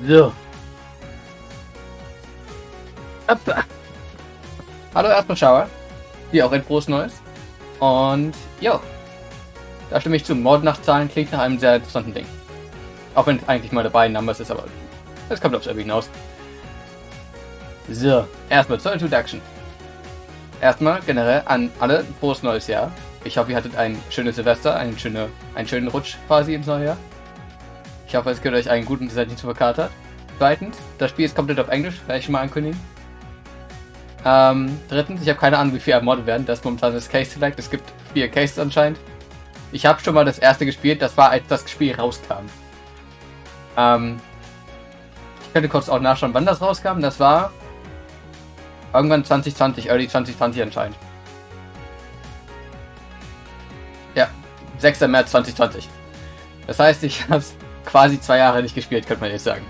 So. Appa. Hallo Erdbeerschauer. Dir auch ein frohes Neues. Und jo, da stimme ich zu. Mordnachtzahlen klingt nach einem sehr interessanten Ding. Auch wenn es eigentlich mal dabei Numbers ist, aber es kommt aufs Erbe hinaus. So, erstmal zur Introduction. Erstmal generell an alle frohes neues Jahr. Ich hoffe, ihr hattet ein schönes Silvester, einen schönen Rutsch quasi ins neue Jahr. Ich hoffe, es geht euch einen guten, seid nicht zu verkatert. Zweitens, das Spiel ist komplett auf Englisch, werde ich schon mal ankündigen. Drittens, ich habe keine Ahnung, wie viel ermordet werden. Das ist momentan das Case Select. Es gibt 4 Cases anscheinend. Ich habe schon mal das erste gespielt, das war, als das Spiel rauskam. Ich könnte kurz auch nachschauen, wann das rauskam. Das war irgendwann 2020, Early 2020 anscheinend. Ja, 6. März 2020. Das heißt, ich habe es quasi 2 Jahre nicht gespielt, könnte man jetzt sagen.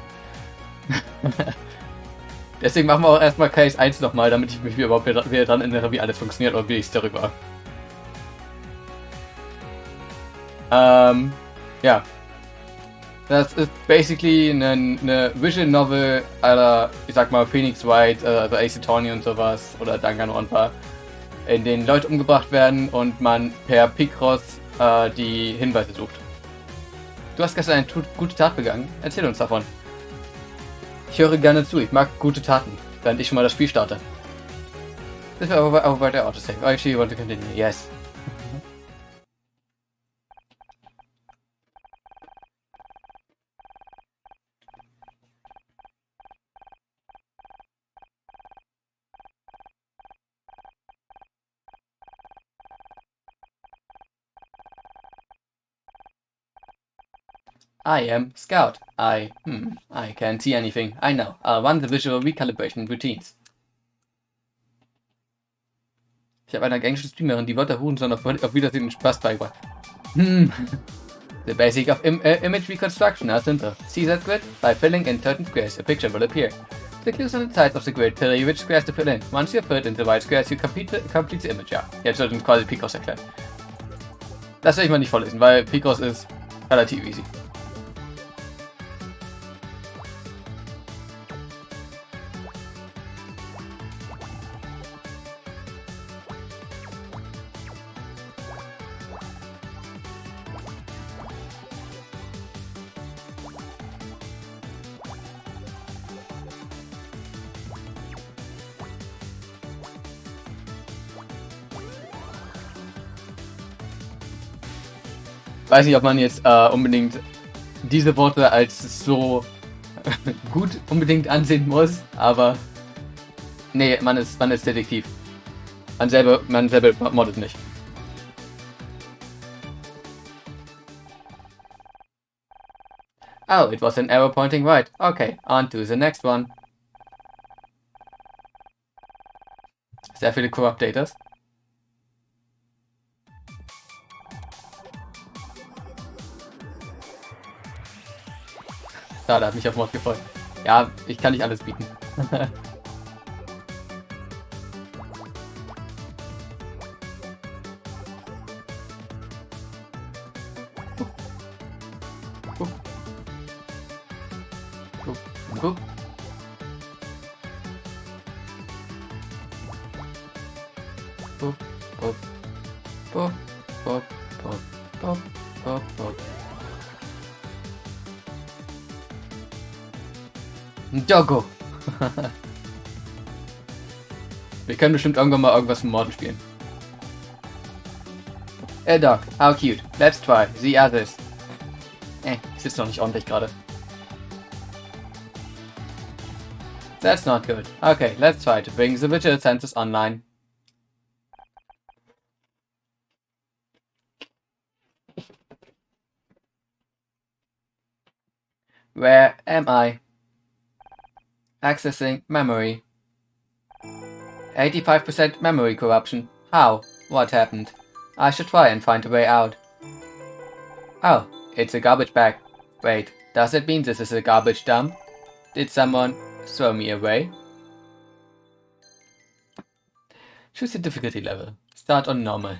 Deswegen machen wir auch erstmal Case 1 nochmal, damit ich mich überhaupt wieder dran erinnere, wie alles funktioniert und wie ich es darüber. Ja. Das ist basically eine Visual Novel aller, ich sag mal, Phoenix Wright, also Ace Attorney und sowas, oder Danganronpa, in denen Leute umgebracht werden und man per Picross die Hinweise sucht. Du hast gestern eine gute Tat begangen. Erzähl uns davon. Ich höre gerne zu, ich mag gute Taten, während ich schon mal das Spiel starte. This will over the autosave. I actually want to continue. Yes. I am Scout. I can't see anything. I know. I'll run the visual recalibration routines. Ich habe einer englischen Streamerin die Wörter Hurensohn auf Wiedersehen und Spaß beigebracht. The basic of image reconstruction are simple. See that grid? By filling in certain squares, a picture will appear. The clues on the sides of the grid tell you which squares to fill in. Once you've filled in the right squares, you complete the image. Ja, jetzt wird uns quasi Picross erklärt. Das werde ich mal nicht vorlesen, weil Picross ist relativ easy. Weiß nicht, ob man jetzt unbedingt diese Worte als so gut unbedingt ansehen muss, aber nee, man ist Detektiv. Man selber moddet nicht. Oh, it was an arrow pointing right. Okay, on to the next one. Sehr viele Co-Updaters. Schade, hat mich auf Mod gefreut. Ja, ich kann nicht alles bieten. Doggo. Wir können bestimmt irgendwann mal irgendwas von Morden spielen. Hey Dog, how cute. Let's try. The others. Ich sitze noch nicht ordentlich gerade. That's not good. Okay, let's try to bring the visual senses online. Where am I? Accessing memory. 85% memory corruption. How? What happened? I should try and find a way out. Oh, it's a garbage bag. Wait, does it mean this is a garbage dump? Did someone throw me away? Choose the difficulty level. Start on normal.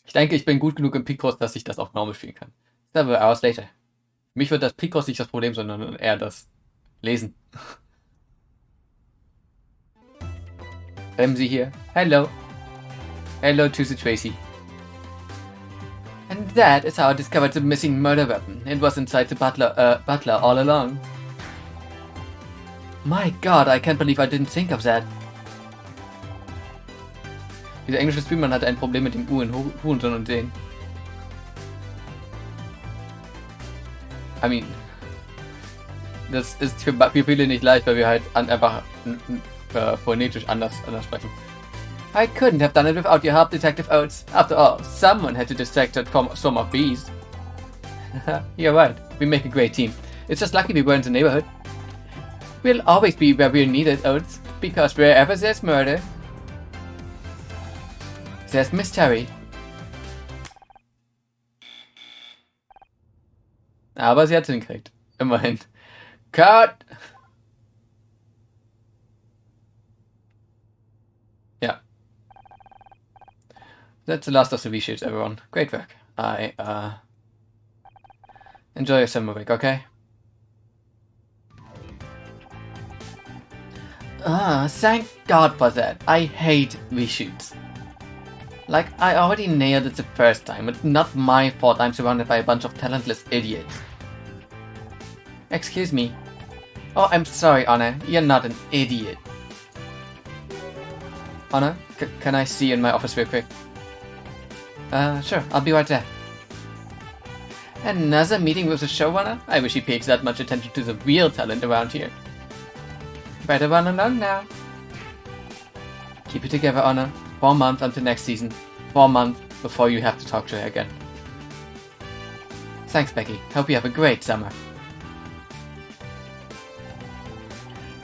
Ich denke, ich bin gut genug im Picross, dass ich das auf normal spielen kann. Several hours later. Mich wird das Picross nicht das Problem, sondern eher das Lesen. Sie hier. Hello. Hello to the Tracy. And that is how I discovered the missing murder weapon. It was inside the butler all along. My God, I can't believe I didn't think of that. Dieser englische Streamer hatte ein Problem mit dem U in Hurensohn und Sehen. I mean, das ist für viele nicht leicht, weil wir halt einfach phonetisch anders sprechen. I couldn't have done it without your help, Detective Oates. After all, someone had to distract that swarm of bees. You're right. We make a great team. It's just lucky we were in the neighborhood. We'll always be where we're needed, Oates, because wherever there's murder, there's mystery. Aber sie hat's hingekriegt. Immerhin. Cut! Ja. That's the last of the V-Shoots, everyone. Great work. Enjoy your summer break, okay? Thank God for that. I hate reshoots. Like, I already nailed it the first time. It's not my fault I'm surrounded by a bunch of talentless idiots. Excuse me. Oh, I'm sorry, Anna. You're not an idiot. Anna, can I see you in my office real quick? Sure. I'll be right there. Another meeting with the showrunner? I wish he pays that much attention to the real talent around here. Better run along now. Keep it together, Anna. 4 months until next season. 4 months before you have to talk to her again. Thanks, Becky. Hope you have a great summer.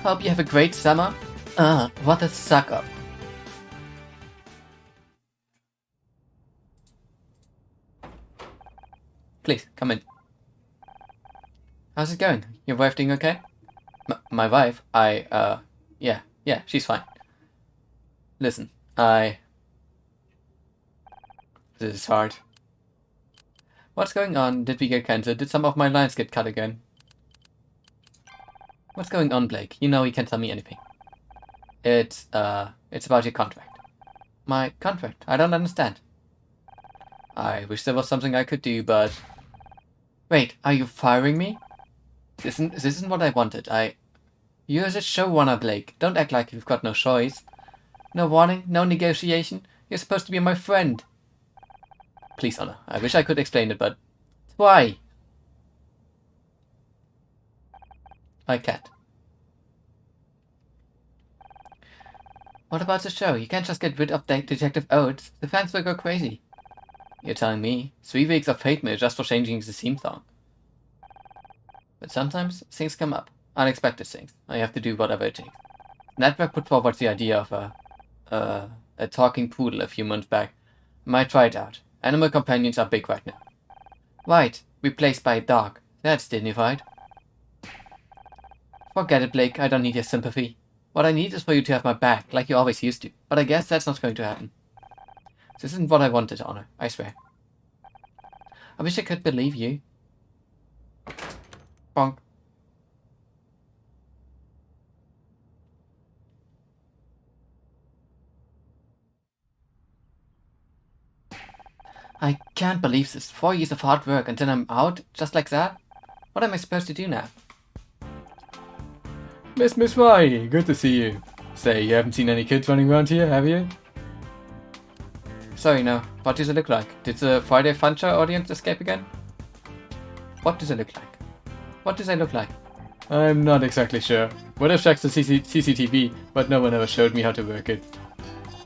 Hope you have a great summer? What a suck-up. Please, come in. How's it going? Your wife doing okay? My wife? Yeah, she's fine. Listen, this is hard. What's going on? Did we get cancelled? Did some of my lines get cut again? What's going on, Blake? You know you can't tell me anything. It's about your contract. My contract? I don't understand. I wish there was something I could do, but... Wait, are you firing me? This isn't what I wanted. You're the showrunner, Blake. Don't act like you've got no choice. No warning, no negotiation. You're supposed to be my friend. Please, Anna. I wish I could explain it, but... Why? I can't. What about the show? You can't just get rid of Detective Oates. The fans will go crazy. You're telling me 3 weeks of hate mail just for changing the theme song. But sometimes things come up. Unexpected things. I have to do whatever it takes. Network put forward the idea of a talking poodle a few months back. Might try it out. Animal companions are big right now. Right, replaced by a dog. That's dignified. Forget it, Blake. I don't need your sympathy. What I need is for you to have my back, like you always used to. But I guess that's not going to happen. This isn't what I wanted, Honor. I swear. I wish I could believe you. Bonk. I can't believe this. 4 years of hard work and then I'm out? Just like that? What am I supposed to do now? Miss Rai, good to see you. Say, you haven't seen any kids running around here, have you? Sorry, no. What does it look like? Did the Friday Fun Show audience escape again? What does it look like? What does it look like? I'm not exactly sure. Would have checked the CCTV, but no one ever showed me how to work it.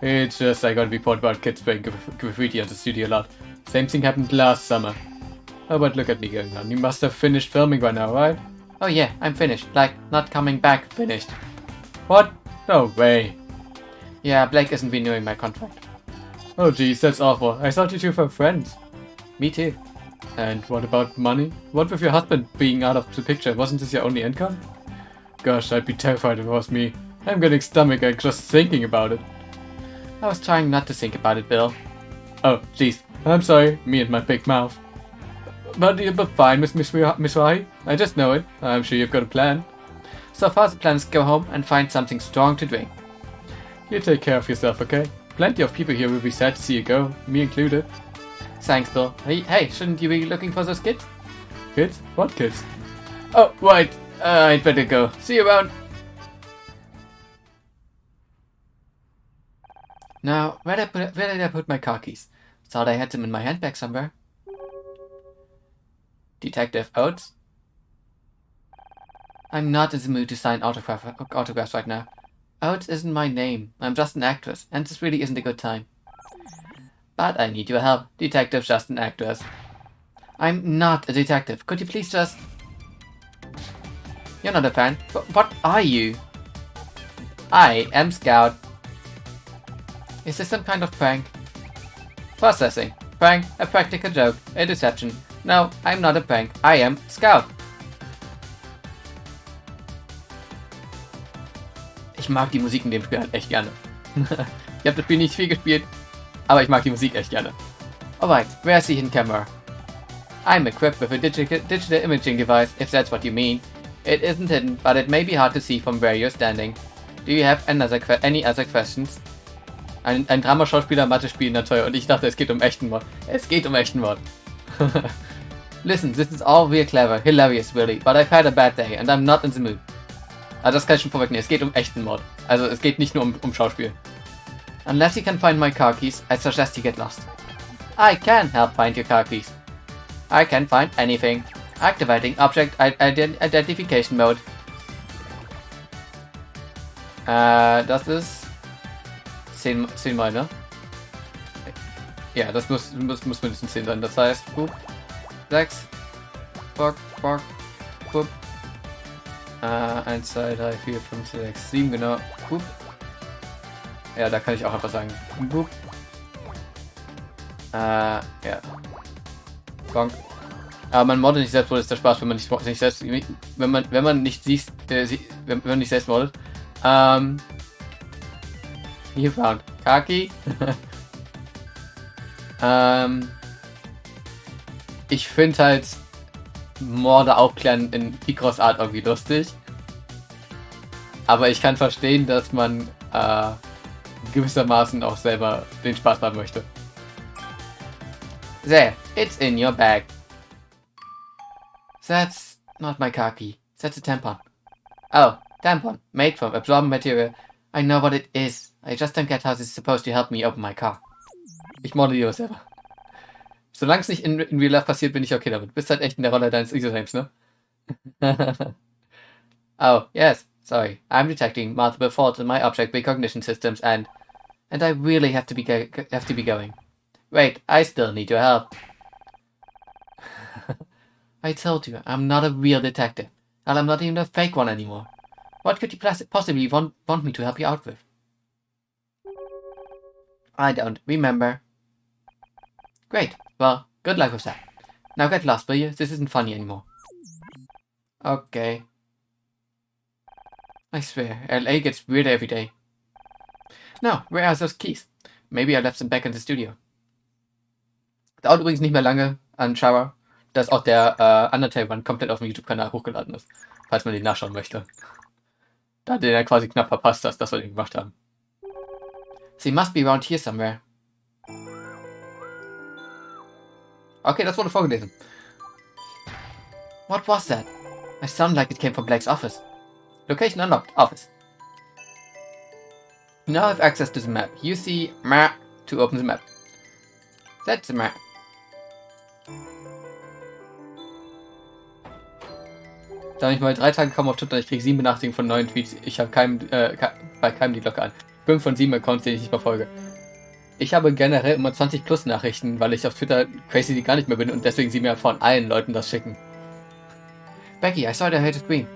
It's just I got a report about kids spraying graffiti on the studio lot. Same thing happened last summer. Oh, but look at me going on. You must have finished filming by now, right? Oh yeah, I'm finished. Like, not coming back finished. What? No way. Yeah, Blake isn't renewing my contract. Oh geez, that's awful. I thought you two were friends. Me too. And what about money? What with your husband being out of the picture? Wasn't this your only income? Gosh, I'd be terrified if it was me. I'm getting stomachache just thinking about it. I was trying not to think about it, Bill. Oh, jeez. I'm sorry. Me and my big mouth. But you'll be fine, Miss Rai. I just know it. I'm sure you've got a plan. So far, the plan is go home and find something strong to drink. You take care of yourself, okay? Plenty of people here will be sad to see you go, me included. Thanks, Bill. Hey, shouldn't you be looking for those kids? Kids? What kids? Oh, right. I'd better go. See you around. Now, where did I put my car keys? Thought I had them in my handbag somewhere. Detective Oates? I'm not in the mood to sign autographs right now. Oates isn't my name. I'm just an actress, and this really isn't a good time. But I need your help. Detective's just an actress. I'm not a detective. Could you please just... You're not a fan. What are you? I am Scout. Is this some kind of prank? Processing. Prank. A practical joke. A deception. No, I'm not a prank. I am Scout. Ich mag die Musik in dem Spiel halt echt gerne. Ich habe das Spiel nicht viel gespielt, aber ich mag die Musik echt gerne. Alright, where's the hidden camera? I'm equipped with a digital imaging device, if that's what you mean. It isn't hidden, but it may be hard to see from where you're standing. Do you have any other questions? Ein Dramaschauspieler Mathe spielen, na toll, und ich dachte, es geht um echten Mod. Es geht um echten Mod. Listen, this is all real clever, hilarious really, but I've had a bad day and I'm not in the mood. Also das kann ich schon vorwegnehmen, es geht um echten Mod. Also es geht nicht nur um Schauspiel. Unless you can find my car keys, I suggest you get lost. I can help find your car keys. I can find anything. Activating Object Identification Mode. Das ist 10 Mal, ne? Ja, das muss mindestens 10 sein. Das heißt, 6, bock, boop. 1, 2, 3, 4, 5, 6, 7, genau. Boop. Ja, da kann ich auch einfach sagen. Boop. Ja. Bonk. Aber man moddet nicht selbst, wo ist der Spaß, wenn man nicht selbst, wenn man nicht siehst, wenn man nicht selbst moddet. You found Kaki. Ich finde halt Morde aufklären in Picross Art irgendwie lustig. Aber ich kann verstehen, dass man gewissermaßen auch selber den Spaß haben möchte. There, it's in your bag. That's not my car key. That's a tampon. Oh, tampon. Made from absorbent material. I know what it is. I just don't get how this is supposed to help me open my car. Ich modelliere selber. Solange es nicht in Real Life passiert, bin ich okay damit. Du bist halt echt in der Rolle deines Usernames, ne? Oh, yes. Sorry. I'm detecting multiple faults in my object recognition systems and I really have to be going. Wait, I still need your help. I told you, I'm not a real detective. And I'm not even a fake one anymore. What could you possibly want me to help you out with? I don't remember. Great. Well, good luck with that. Now get lost, will you? This isn't funny anymore. Okay. I swear, LA gets weirder every day. Now, where are those keys? Maybe I left them back in the studio. Dauert übrigens nicht mehr lange an Shower, dass auch der Undertale-Band komplett auf dem YouTube-Kanal hochgeladen ist. Falls man den nachschauen möchte. Da den ja quasi knapp verpasst, dass wir den gemacht haben. She must be around here somewhere. Okay, das wurde vorgelesen. What was that? I sound like it came from Blake's office. Location unlocked. Office. You now have access to the map. Use the map to open the map. That's the map. Da bin ich mal 3 Tage kaum auf Twitter, ich kriege 7 Benachrichtigungen von neuen Tweets. Ich habe bei keinem die Glocke an. 5 von 7 Accounts, denen ich nicht verfolge. Ich habe generell immer 20 plus Nachrichten, weil ich auf Twitter crazy gar nicht mehr bin und deswegen sie mir von allen Leuten das schicken. Becky, I saw the head scream.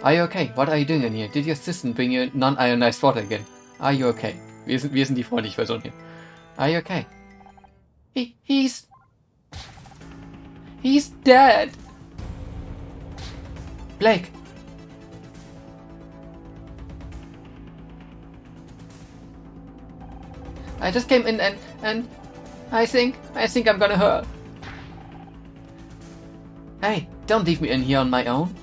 Are you okay? What are you doing in here? Did your assistant bring you non-ionized water again? Are you okay? Wir sind die freundliche Version hier. Are you okay? He's dead. Blake. I just came in and I think I'm gonna hurt. Hey, don't leave me in here on my own.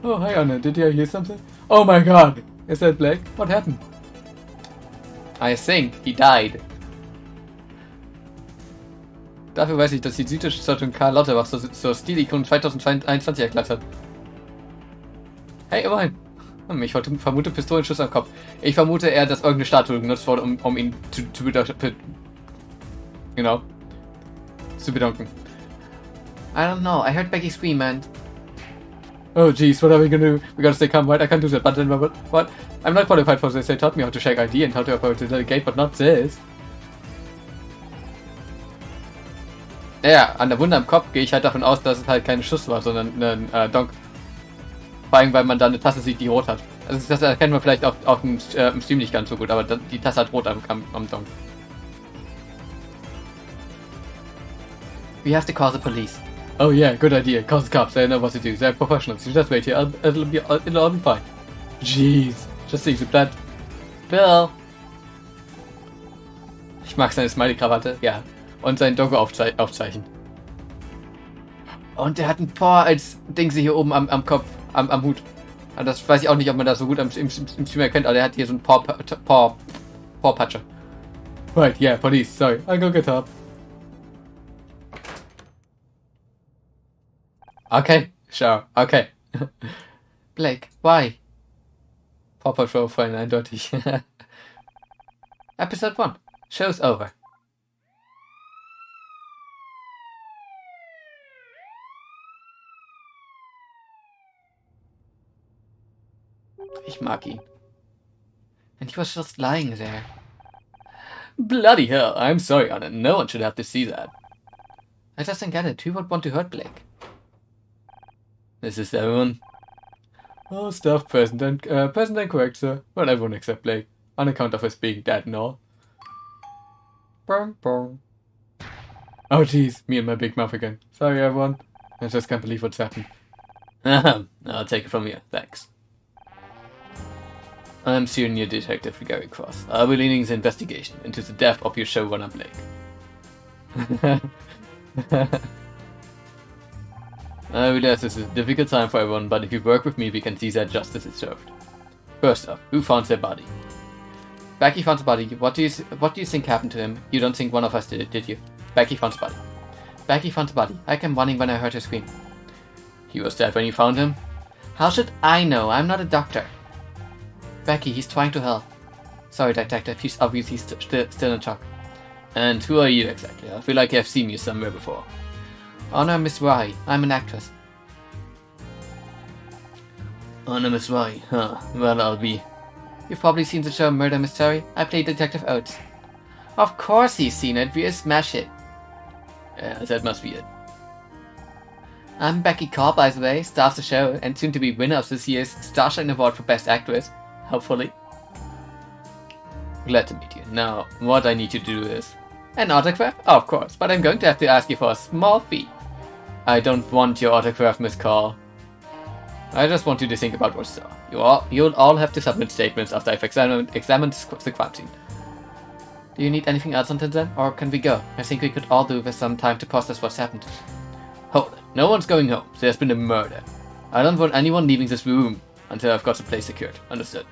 Oh, hi Anna, did you hear something? Oh my god! Is that Blake? What happened? I think he died. Dafür weiß ich, dass die süddeutsche Zeitung Karl Lauterbach so Stilikonen 2021 erklärt hat. Hey, immerhin. Ich vermute Pistolenschuss am Kopf. Ich vermute eher, dass irgendeine Statue genutzt wurde, um ihn zu bedanken. I don't know. I heard Becky scream and... Oh jeez, what are we gonna do? We gotta stay calm, right? I can't do that, but then what? I'm not qualified for this. They taught me how to shake ID and how to approach the gate, but not this. Ja, an der Wunde am Kopf gehe ich halt davon aus, dass es halt kein Schuss war, sondern ein Donk. Vor allem, weil man da eine Tasse sieht, die rot hat. Also das erkennt man vielleicht auch im Stream nicht ganz so gut, aber die Tasse hat rot am Donk. We have to call the police. Oh yeah, good idea. Call the cops. They know what to do. They're professionals. You just wait here. It'll all be fine. Jeez. Just seeing the blood. Bill. Ich mag seine Smiley-Krawatte. Ja. Und sein Doggo-Aufzeichen. Und der hat ein Paw als Ding hier oben am Kopf, am Hut. Und das weiß ich auch nicht, ob man das so gut im Stream erkennt, aber der hat hier so ein Paw-Patscher. Right, yeah, police. Sorry, I'll go get up. Okay, sure, okay. Blake, why? Paw Patrol vorhin eindeutig. Episode 1. Show's over. Ich mag ihn. And he was just lying there. Bloody hell, I'm sorry, Anna. No one should have to see that. I just don't get it. Who would want to hurt Blake? This is everyone. Oh, stuff present and correct, sir. Well, everyone except Blake, on account of us being dead and all. Brum, brum. Oh, jeez, me and my big mouth again. Sorry, everyone. I just can't believe what's happened. I'll take it from here, thanks. I'm Senior Detective Gary Cross. I'll be leading the investigation into the death of your showrunner Blake. I realize this is a difficult time for everyone, but if you work with me, we can see that justice is served. First up, who found their body? Becky found the body. What do you think happened to him? You don't think one of us did you? Becky found the body. Becky found the body. I came running when I heard her scream. He was dead when you found him? How should I know? I'm not a doctor. Becky, he's trying to help. Sorry, detective. He's obviously still in shock. And who are you exactly? I feel like I've seen you somewhere before. Honor Miss Rai. I'm an actress. Honor Miss Rai, huh? Well, I'll be. You've probably seen the show Murder Mystery. I play Detective Oates. Of course he's seen it. We'll smash it. Yeah, that must be it. I'm Becky Carr, by the way, star of the show, and soon to be winner of this year's Starshine Award for Best Actress. Hopefully. Glad to meet you. Now, what I need you to do is... An autograph? Oh, of course, but I'm going to have to ask you for a small fee. I don't want your autograph, Miss Carr. I just want you to think about what you saw. You'll all have to submit statements after I've examined the crime scene. Do you need anything else until then, or can we go? I think we could all do with some time to process what's happened. Hold it. No one's going home. There's been a murder. I don't want anyone leaving this room until I've got the place secured. Understood?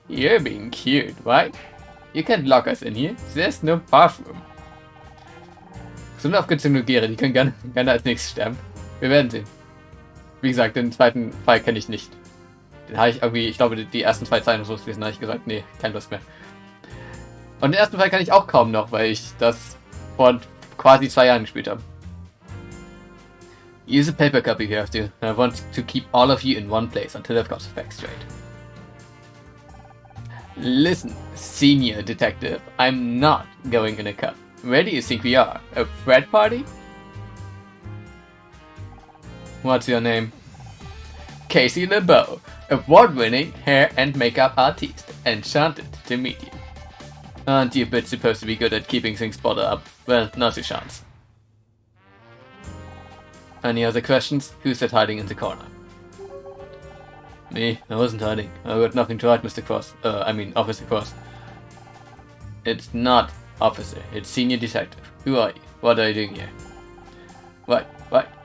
You're being cute, right? You can't lock us in here. There's no bathroom. So eine abgezogene Gere, die können gerne als nächstes sterben. Wir werden sehen. Wie gesagt, den zweiten Fall kenne ich nicht. Den habe ich irgendwie, ich glaube, die ersten 2 Zeilen so gewesen, habe ich gesagt, nee, keine Lust mehr. Und den ersten Fall kann ich auch kaum noch, weil ich das vor quasi 2 Jahren gespielt habe. Use a paper copy if you have to. I want to keep all of you in one place until I've got the facts straight. Listen, Senior Detective, I'm not going in a cup. Where do you think we are? A frat party? What's your name? Casey LeBeau, award-winning hair and makeup artiste. Enchanted to meet you. Aren't you a bit supposed to be good at keeping things bottled up? Well, not a chance. Any other questions? Who's that hiding in the corner? Me? I wasn't hiding. I got nothing to hide, Mr. Cross. Officer Cross. It's not Officer. It's Senior Detective. Who are you? What are you doing here? Right.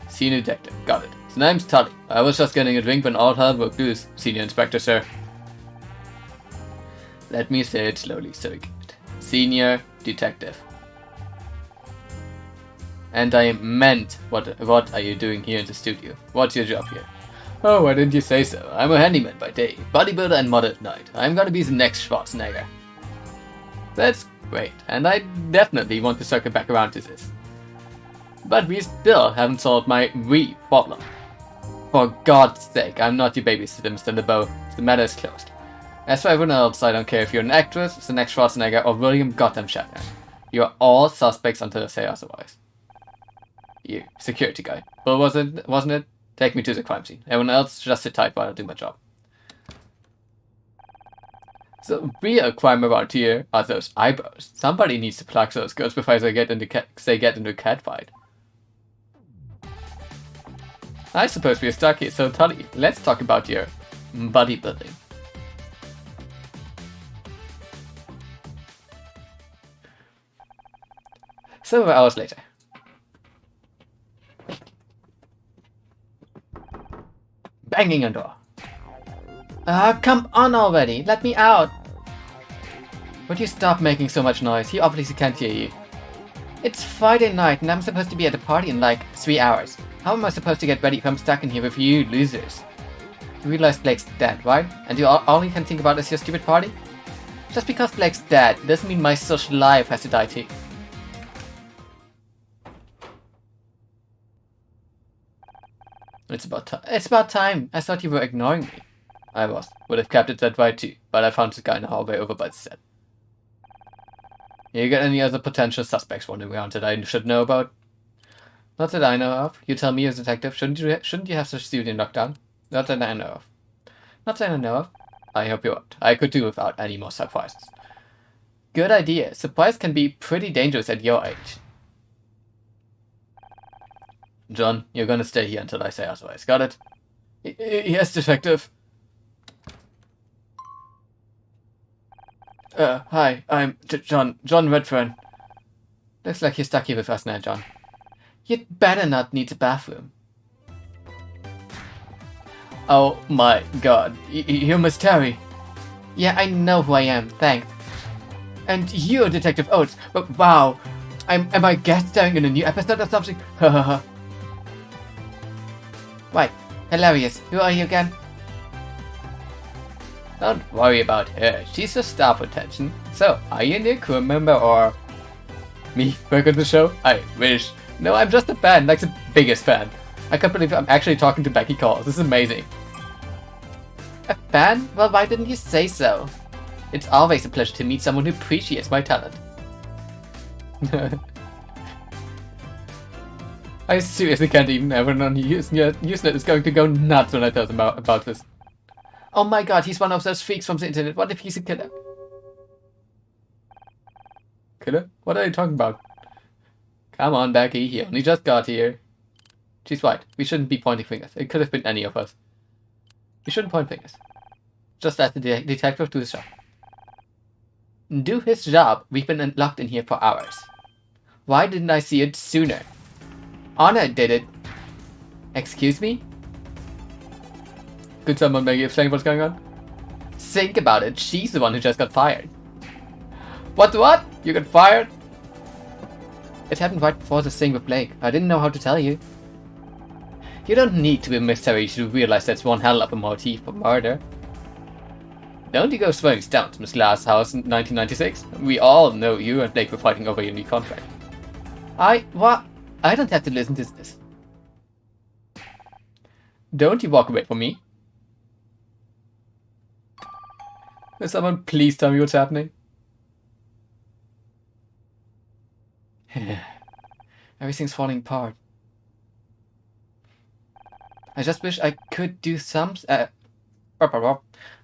Senior detective. Got it. His name's Tully. I was just getting a drink when all hell broke loose, Senior Inspector, sir. Let me say it slowly so we get it. Senior Detective. And I meant, what are you doing here in the studio? What's your job here? Oh, why didn't you say so? I'm a handyman by day, bodybuilder and model at night. I'm gonna be the next Schwarzenegger. That's great, and I definitely want to circle back around to this. But we still haven't solved my problem. For God's sake, I'm not your babysitter, Mr. LeBeau. The matter is closed. As for everyone else, I don't care if you're an actress, the next Schwarzenegger, or William Gotham Shatner. You're all suspects until I say otherwise. You, security guy. Well, wasn't it? Take me to the crime scene. Everyone else, just sit tight while I do my job. The real crime around here are those eyebrows. Somebody needs to pluck those girls before they get into a cat fight. I suppose we're stuck here, so Tully, let's talk about your bodybuilding. Several hours later. Banging on door. Come on already, let me out. Would you stop making so much noise? He obviously can't hear you. It's Friday night and I'm supposed to be at a party in like 3 hours. How am I supposed to get ready if I'm stuck in here with you losers? You realize Blake's dead, right? And all you can think about is your stupid party? Just because Blake's dead doesn't mean my social life has to die too. It's about time. I thought you were ignoring me. I was. Would have kept it that way too, but I found this guy in the hallway over by the set. You got any other potential suspects wandering around that I should know about? Not that I know of. You tell me as a detective, shouldn't you have such studio in lockdown? Not that I know of. Not that I know of. I hope you won't. I could do without any more surprises. Good idea. Surprise can be pretty dangerous at your age. John, you're gonna stay here until I say otherwise. Got it? Yes, detective. Hi, I'm John Redfern. Looks like you're stuck here with us now, John. You'd better not need the bathroom. Oh my god, you're Miss Terry. Yeah, I know who I am, thanks. And you're Detective Oates, but wow. Am I guest starring in a new episode or something? Hahaha. Right, hilarious. Who are you again? Don't worry about her, she's a star potential. So, are you a new crew member or... me work on the show? I wish. No, I'm just a fan, like the biggest fan. I can't believe I'm actually talking to Becky Calls, this is amazing. A fan? Well, why didn't you say so? It's always a pleasure to meet someone who appreciates my talent. I seriously can't even. Everyone on Usenet is going to go nuts when I tell them about this. Oh my god, he's one of those freaks from the internet. What if he's a killer? Killer? What are you talking about? Come on, Becky, he only just got here. She's right, we shouldn't be pointing fingers. It could have been any of us. We shouldn't point fingers. Just let the detective do his job. Do his job? We've been locked in here for hours. Why didn't I see it sooner? Anna did it. Excuse me? Could someone maybe explain what's going on? Think about it, she's the one who just got fired. What? You got fired? It happened right before the thing with Blake. I didn't know how to tell you. You don't need to be a mystery to realize that's one hell of a motive for murder. Don't you go throwing stones, Miss Glasshouse in 1996? We all know you and Blake were fighting over your new contract. What? I don't have to listen to this. Don't you walk away from me. Will someone please tell me what's happening? Everything's falling apart. I just wish I could do I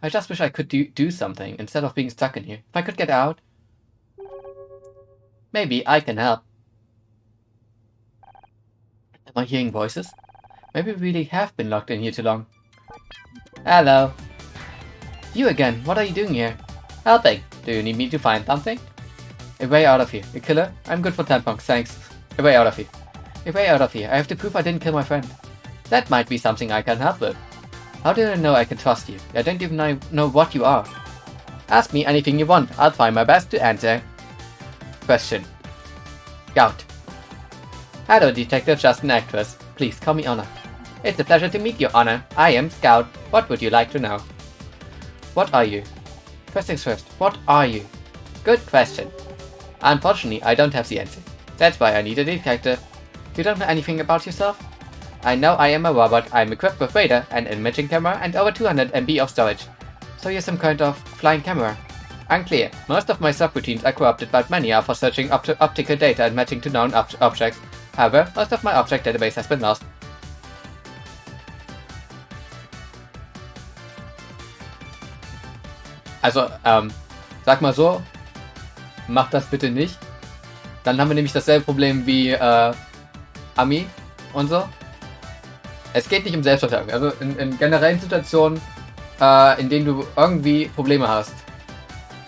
just wish I could do something instead of being stuck in here. If I could get out. Maybe I can help. Am I hearing voices? Maybe we really have been locked in here too long. Hello. You again, what are you doing here? Helping. Do you need me to find something? A way out of here. A killer? I'm good for tampons, thanks. Away out of here. Away out of here. I have to prove I didn't kill my friend. That might be something I can help with. How do I know I can trust you? I don't even know what you are. Ask me anything you want. I'll try my best to answer. Question. Scout. Hello, Detective Justin Actress. Please call me Honor. It's a pleasure to meet you, Honor. I am Scout. What would you like to know? What are you? First things first, what are you? Good question. Unfortunately, I don't have the answer. That's why I need a detective. You don't know anything about yourself? I know I am a robot. I'm equipped with radar, an imaging camera, and over 200 MB of storage. So you're some kind of flying camera. Unclear. Most of my subroutines are corrupted, but many are for searching optical data and matching to known objects. However, most of my object database has been lost. Also, sag mal so, mach das bitte nicht. Dann haben wir nämlich dasselbe Problem wie Ami und so. Es geht nicht um Selbstverteidigung. Also in generellen Situationen, in denen du irgendwie Probleme hast,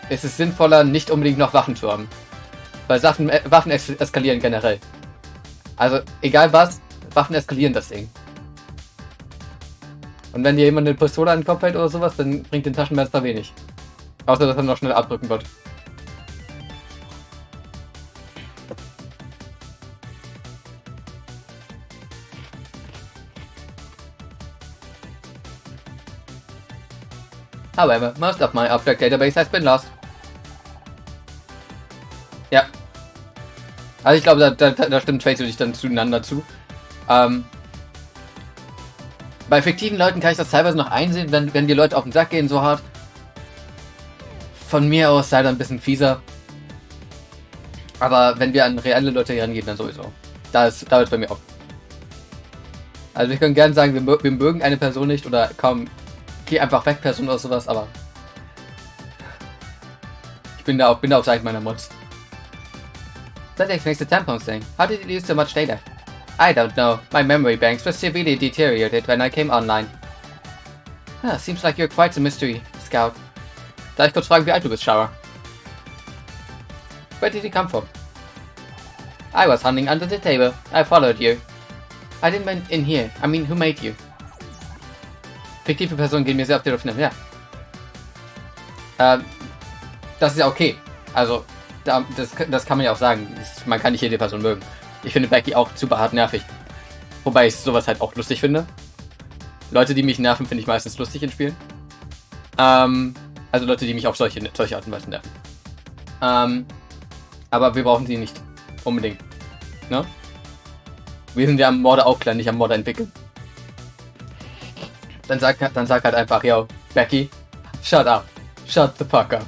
ist es sinnvoller, nicht unbedingt noch Waffen zu haben. Weil Waffen eskalieren generell. Also egal was, Waffen eskalieren das Ding. Und wenn dir jemand eine Pistole an den Kopf hält oder sowas, dann bringt den Taschenmesser wenig. Außer dass er noch schnell abdrücken wird. However, most of my object database has been lost. Ja. Also ich glaube, da stimmt Tracy und ich dann zueinander zu. Bei fiktiven Leuten kann ich das teilweise noch einsehen, wenn die Leute auf den Sack gehen so hart. Von mir aus sei dann ein bisschen fieser. Aber wenn wir an reelle Leute herangehen, dann sowieso. Da ist bei mir auch. Also wir können gerne sagen, wir mögen eine Person nicht oder kaum, geh einfach weg, Person oder sowas, aber ich bin da auf Seite meiner Mods. That explains the tampons thing. How did you use so much data? I don't know. My memory banks were severely deteriorated when I came online. Seems like you're quite a mystery, Scout. Darf ich kurz fragen, wie alt du bist, Shower? Where did you come from? I was hunting under the table. I followed you. I didn't mean in here. I mean, who made you? Fiktive Personen gehen mir sehr auf die Nerven, ja. Das ist ja okay. Also, das kann man ja auch sagen. Man kann nicht jede Person mögen. Ich finde Becky auch super hart nervig. Wobei ich sowas halt auch lustig finde. Leute, die mich nerven, finde ich meistens lustig in Spielen. Also Leute, die mich auf solche Art und Weise nerven. Aber wir brauchen sie nicht unbedingt. Ne? Wir sind ja am Morde aufklären, nicht am Morde entwickeln. Dann sag halt einfach, yo, Becky, shut up. Shut the fuck up.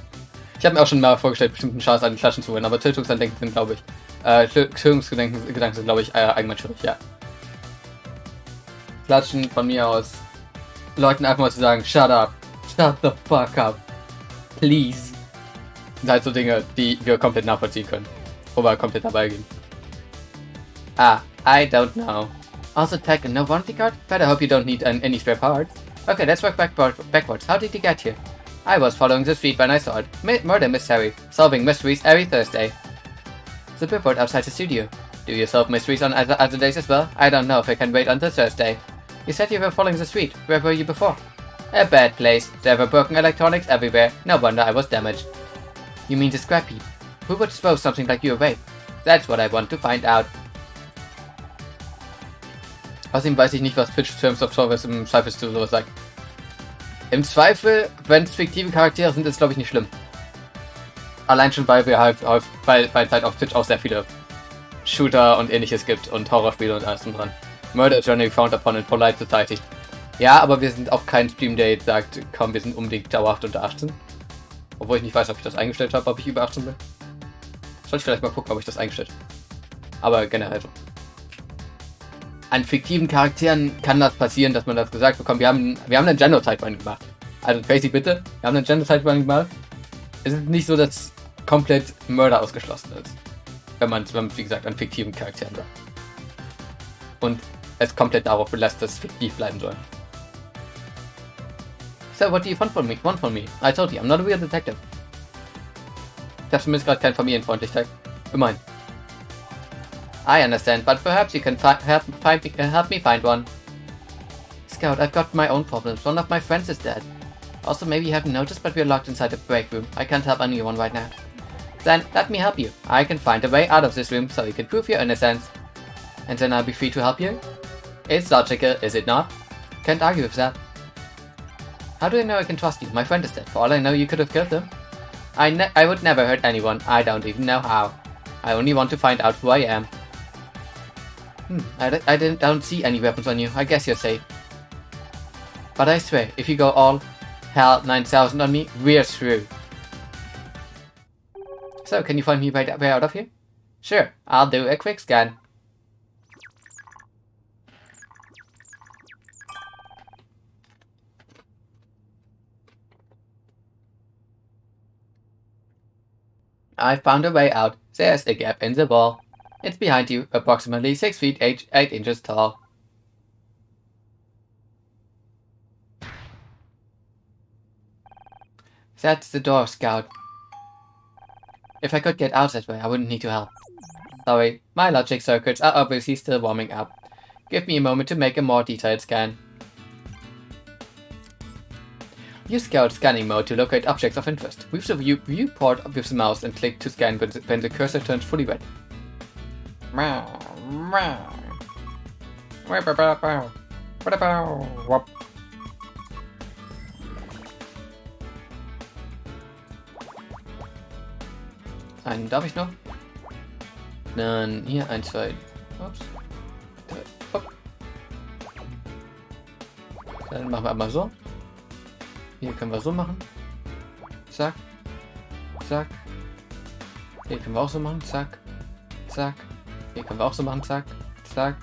Ich habe mir auch schon mal vorgestellt, bestimmten Chars an den Klatschen zu holen, aber Tötungsandenken sind, glaube ich, Tötungsgedanken sind, glaube ich, allgemein schwierig, ja. Klatschen von mir aus. Leuten einfach mal zu sagen, shut up. Shut the fuck up. Please. Sind halt so Dinge, die wir komplett nachvollziehen können. Wo wir komplett dabei gehen. I don't know. Also tech and no warranty card? Better hope you don't need any spare parts. Okay, let's work backwards. How did you get here? I was following the street when I saw it. Murder mystery. Solving mysteries every Thursday. The billboard outside the studio. Do you solve mysteries on other days as well? I don't know if I can wait until Thursday. You said you were following the street. Where were you before? A bad place. There were broken electronics everywhere. No wonder I was damaged. You mean the scrap heap? Who would throw something like you away? That's what I want to find out. Außerdem weiß ich nicht, was Twitch Terms of Service im Zweifel zu sowas sagt. Im Zweifel, wenn es fiktive Charaktere sind, ist es glaube ich nicht schlimm. Allein schon, weil wir halt weil es halt auf Twitch auch sehr viele Shooter und ähnliches gibt und Horrorspiele und alles dran. Murder is generally frowned upon in polite society. Ja, aber wir sind auch kein Stream, der jetzt sagt, komm, wir sind unbedingt dauerhaft unter 18. Obwohl ich nicht weiß, ob ich das eingestellt habe, ob ich über 18 bin. Sollte ich vielleicht mal gucken, ob ich das eingestellt habe. Aber generell so. An fiktiven Charakteren kann das passieren, dass man das gesagt bekommt. Wir haben einen Genocide-Run gemacht. Also Tracy, bitte, wir haben einen Genocide-Run gemacht. Es ist nicht so, dass komplett Mörder ausgeschlossen ist. Wenn man wie gesagt, an fiktiven Charakteren sagt. Und es komplett darauf belässt, dass es fiktiv bleiben soll. So, what do you want from me? I told you, I'm not a real detective. Ich habe zumindest gerade keinen Familienfreundlichkeit. Immerhin. I understand, but perhaps you can help me find one. Scout, I've got my own problems. One of my friends is dead. Also, maybe you haven't noticed, but we're locked inside the break room. I can't help anyone right now. Then, let me help you. I can find a way out of this room so you can prove your innocence. And then I'll be free to help you? It's logical, is it not? Can't argue with that. How do I know I can trust you? My friend is dead. For all I know, you could have killed him. I would never hurt anyone. I don't even know how. I only want to find out who I am. I don't see any weapons on you. I guess you're safe. But I swear, if you go all hell 9000 on me, we're through. So, can you find me way out of here? Sure, I'll do a quick scan. I found a way out. There's a gap in the wall. It's behind you, approximately 6 feet 8 inches tall. That's the door, Scout. If I could get out that way, I wouldn't need your help. Sorry, my logic circuits are obviously still warming up. Give me a moment to make a more detailed scan. Use Scout scanning mode to locate objects of interest. Move the viewport with the mouse and click to scan when the cursor turns fully red. Einen darf ich noch? Dann hier 1, 2. Ups. Dann machen wir einmal so. Hier können wir so machen. Zack. Zack. Hier können wir auch so machen. Zack. Zack. Hier können wir auch so machen. Zack. Zack.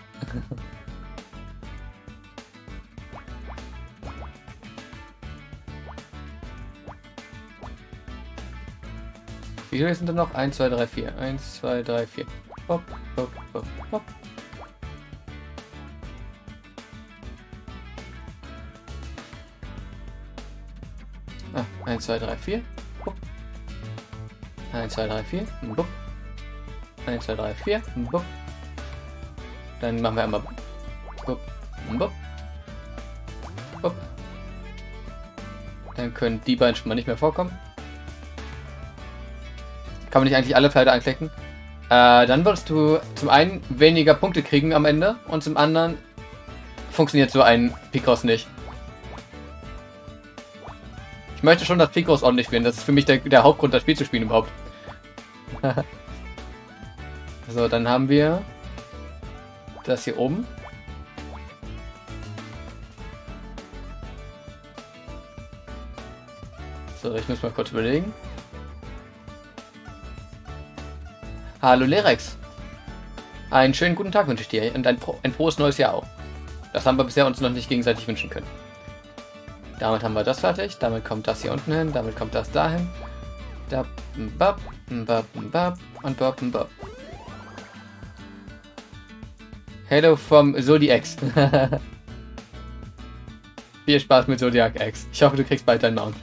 Wie viele sind denn noch? 1, 2, 3, 4. 1, 2, 3, 4. Hopp, hopp, hopp, hopp. Ah, 1, 2, 3, 4. Hopp. 1, 2, 3, 4. Bupp. 1, 2, 3, 4. Bupp. Dann machen wir einmal Bupp. Bupp. Bupp. Dann können die beiden schon mal nicht mehr vorkommen. Kann man nicht eigentlich alle Felder anklicken? Dann würdest du zum einen weniger Punkte kriegen am Ende und zum anderen funktioniert so ein Picross nicht. Ich möchte schon das Picross ordentlich spielen. Das ist für mich der Hauptgrund, das Spiel zu spielen überhaupt. So, dann haben wir das hier oben. So, ich muss mal kurz überlegen. Hallo Lerex. Einen schönen guten Tag wünsche ich dir und ein frohes neues Jahr auch. Das haben wir bisher uns noch nicht gegenseitig wünschen können. Damit haben wir das fertig, damit kommt das hier unten hin, damit kommt das dahin. Da, bap, bap, bap und bap, bap. Hello from Zodiacs. Viel Spaß mit Zodiac X. Ich hoffe, du kriegst bald deinen Mount.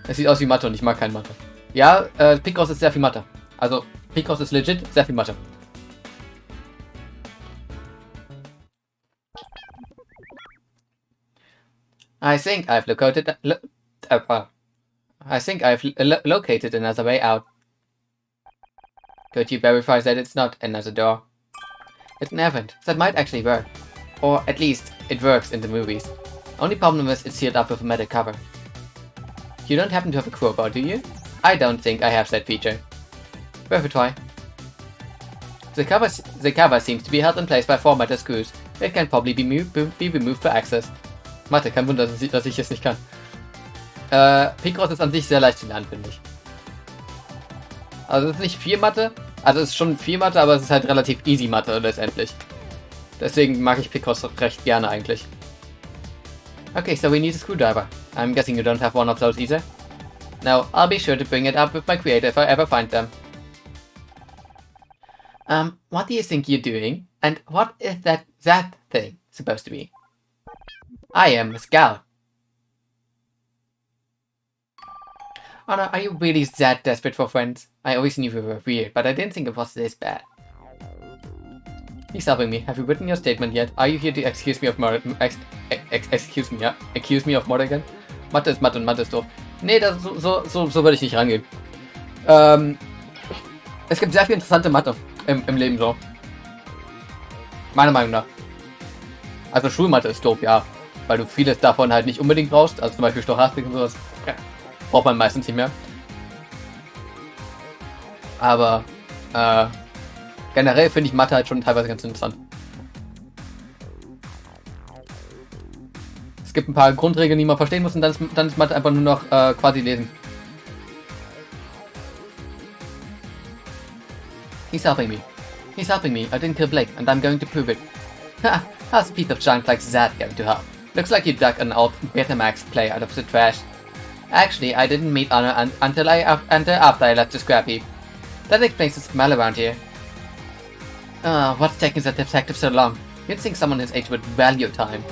Es sieht aus wie Mathe und ich mag kein Mathe. Ja, Picross ist sehr viel Mathe. Also, Picross ist legit sehr viel Mathe. I think I've located another way out. Could you verify that it's not another door? It's an event. That might actually work. Or at least, it works in the movies. Only problem is it's sealed up with a metal cover. You don't happen to have a crowbar, do you? I don't think I have that feature. Worth a try. The cover seems to be held in place by 4 metal screws. It can probably be removed for access. Mathe, kein Wunder, dass ich es nicht kann. Picross ist an sich sehr leicht zu lernen, finde ich. Also es ist nicht viel Mathe, also es ist schon viel Mathe, aber es ist halt relativ easy Mathe letztendlich. Deswegen mag ich Picross recht gerne eigentlich. Okay, so we need a screwdriver. I'm guessing you don't have one of those either? No, I'll be sure to bring it up with my creator if I ever find them. What do you think you're doing? And what is that thing supposed to be? I am a scout. Anna, are you really that desperate for friends? I always knew you were weird, but I didn't think it was this bad. He's helping me. Have you written your statement yet? Are you here to excuse me of murder? Excuse me, ja? Accuse me of murder again? Mathe ist Mathe und Mathe ist doof. Nee, so würde ich nicht rangehen. Es gibt sehr viel interessante Mathe im Leben so. Meiner Meinung nach. Also Schulmathe ist doof, ja. Weil du vieles davon halt nicht unbedingt brauchst. Also zum Beispiel Stochastik und sowas. Ja, braucht man meistens nicht mehr. Aber, generell finde ich Mathe halt schon teilweise ganz interessant. Es gibt ein paar Grundregeln, die man verstehen muss und dann ist Mathe einfach nur noch quasi lesen. He's helping me. He's helping me. I didn't kill Blake and I'm going to prove it. Ha! How's a piece of junk like that going to help? Looks like you dug an old Betamax play out of the trash. Actually, I didn't meet Anna until after I left the scrap heap. That explains the smell around here. What's taking the detective so long? You'd think someone his age would value time.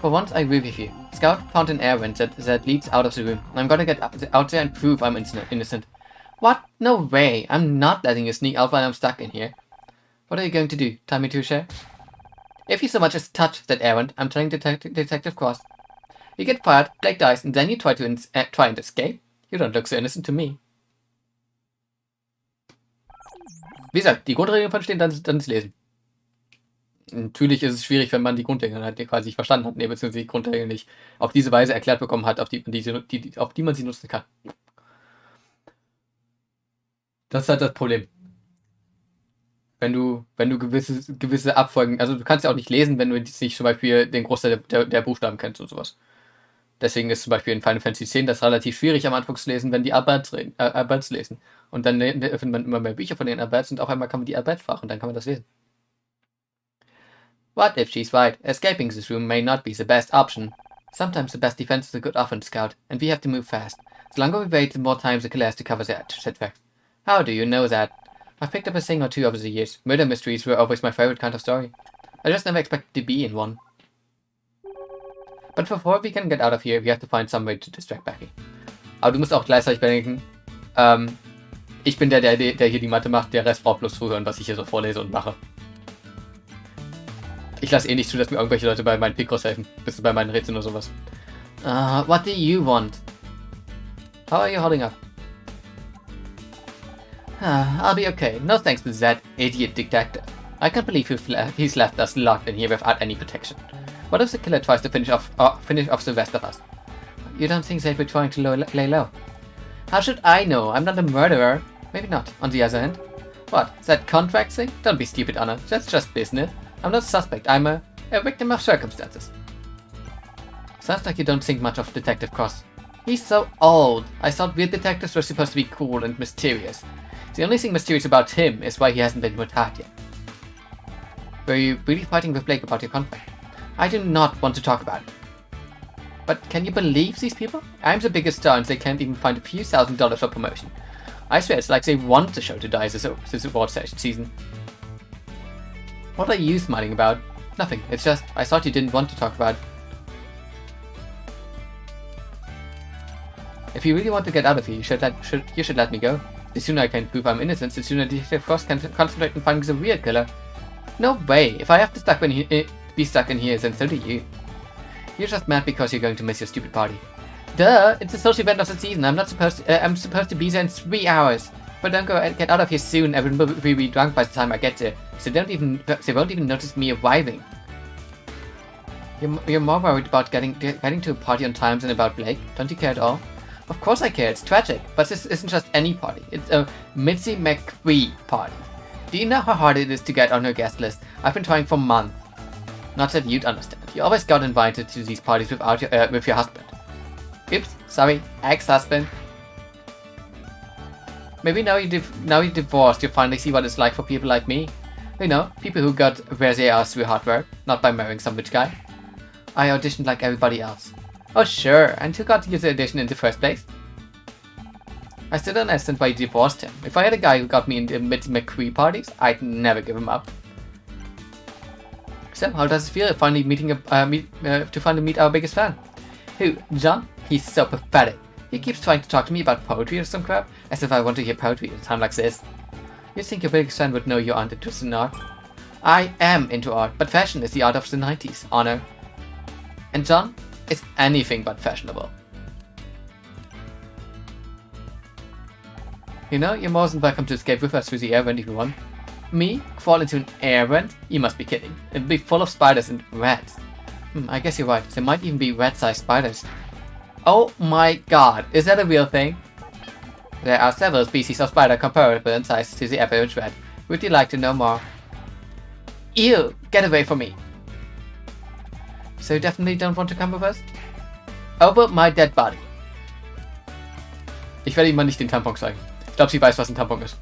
For once, I agree with you. Scout found an air vent that leads out of the room. I'm gonna get out there and prove I'm innocent. What? No way! I'm not letting you sneak out while I'm stuck in here. What are you going to do? Tie me to a chair? If you so much as touch that air vent, I'm telling Detective Cross. You get fired, Blake dies, and then you try and escape? You don't look so innocent to me. Wie gesagt, die Grundregeln verstehen, dann das Lesen. Natürlich ist es schwierig, wenn man die Grundregeln halt quasi nicht verstanden hat, beziehungsweise die Grundregeln nicht auf diese Weise erklärt bekommen hat, auf die man sie nutzen kann. Das ist halt das Problem. Wenn du gewisse Abfolgen, also du kannst ja auch nicht lesen, wenn du nicht zum Beispiel den Großteil der Buchstaben kennst und sowas. Deswegen ist zum Beispiel in Final Fantasy X das relativ schwierig am Anfang zu lesen, wenn die Abbats lesen. Und dann öffnet man immer mehr Bücher von den Abbats und auf einmal kann man die Abbat fragen und dann kann man das lesen. What if she's right? Escaping this room may not be the best option. Sometimes the best defense is a good offense, Scout, and we have to move fast. The longer we wait, the more time the killer has to cover that setback. How do you know that? I've picked up a thing or two over the years. Murder mysteries were always my favorite kind of story. I just never expected to be in one. But before we can get out of here, we have to find some way to distract Becky. Aber du musst auch gleichzeitig bedenken, ich bin der hier die Mathe macht, der Rest braucht bloß zuhören, was ich hier so vorlese und mache. Ich lasse eh nicht zu, dass mir irgendwelche Leute bei meinen Picross helfen. Bist du bei meinen Rätseln oder sowas. What do you want? How are you holding up? I'll be okay. No thanks to that idiot detective. I can't believe he's left us locked in here without any protection. What if the killer tries to finish off the rest of us? You don't think they'd be trying to lay low? How should I know? I'm not a murderer. Maybe not. On the other hand. What? That contract thing? Don't be stupid, Anna. That's just business. I'm not a suspect. I'm a victim of circumstances. Sounds like you don't think much of Detective Cross. He's so old. I thought weird detectives were supposed to be cool and mysterious. The only thing mysterious about him is why he hasn't been put out yet. Were you really fighting with Blake about your contract? I do not want to talk about it. But can you believe these people? I'm the biggest star and they can't even find a few $1,000s for promotion. I swear it's like they want the show to die this award season. What are you smiling about? Nothing. It's just, I thought you didn't want to talk about it. If you really want to get out of here, you should let me go. The sooner I can prove I'm innocent, the sooner Detective Cross can concentrate on finding the real killer. No way. If I have to be stuck in here, then so do you. You're just mad because you're going to miss your stupid party. Duh! It's the social event of the season. I'm supposed to be there in 3 hours. But don't get out of here soon. Everyone will be drunk by the time I get there. So they won't even notice me arriving. You're more worried about getting to a party on time than about Blake. Don't you care at all? Of course I care. It's tragic. But this isn't just any party. It's a Mitzi McQueen party. Do you know how hard it is to get on her guest list? I've been trying for months. Not that you'd understand. You always got invited to these parties with your husband. Oops, sorry, ex-husband. Maybe now you're divorced, you'll finally see what it's like for people like me. You know, people who got where they are through hard work, not by marrying some rich guy. I auditioned like everybody else. Oh sure, and who got to use the audition in the first place? I still don't understand why you divorced him. If I had a guy who got me into McQueen parties, I'd never give him up. So, how does it feel finally meet our biggest fan? Who? John? He's so pathetic. He keeps trying to talk to me about poetry or some crap, as if I want to hear poetry at a time like this. You'd think your biggest fan would know you aren't interested in art. I am into art, but fashion is the art of the 90s, Honor. And John is anything but fashionable. You know, you're more than welcome to escape with us through the air vent if you want. Me? Fall into an air vent? You must be kidding. It'd be full of spiders and rats. I guess you're right. There might even be rat-sized spiders. Oh my god, is that a real thing? There are several species of spider comparable in size to the average rat. Would you like to know more? Ew! Get away from me! So you definitely don't want to come with us? Over my dead body. Ich werde ihm mal nicht den Tampon zeigen. Ich glaube, sie weiß, was ein Tampon ist.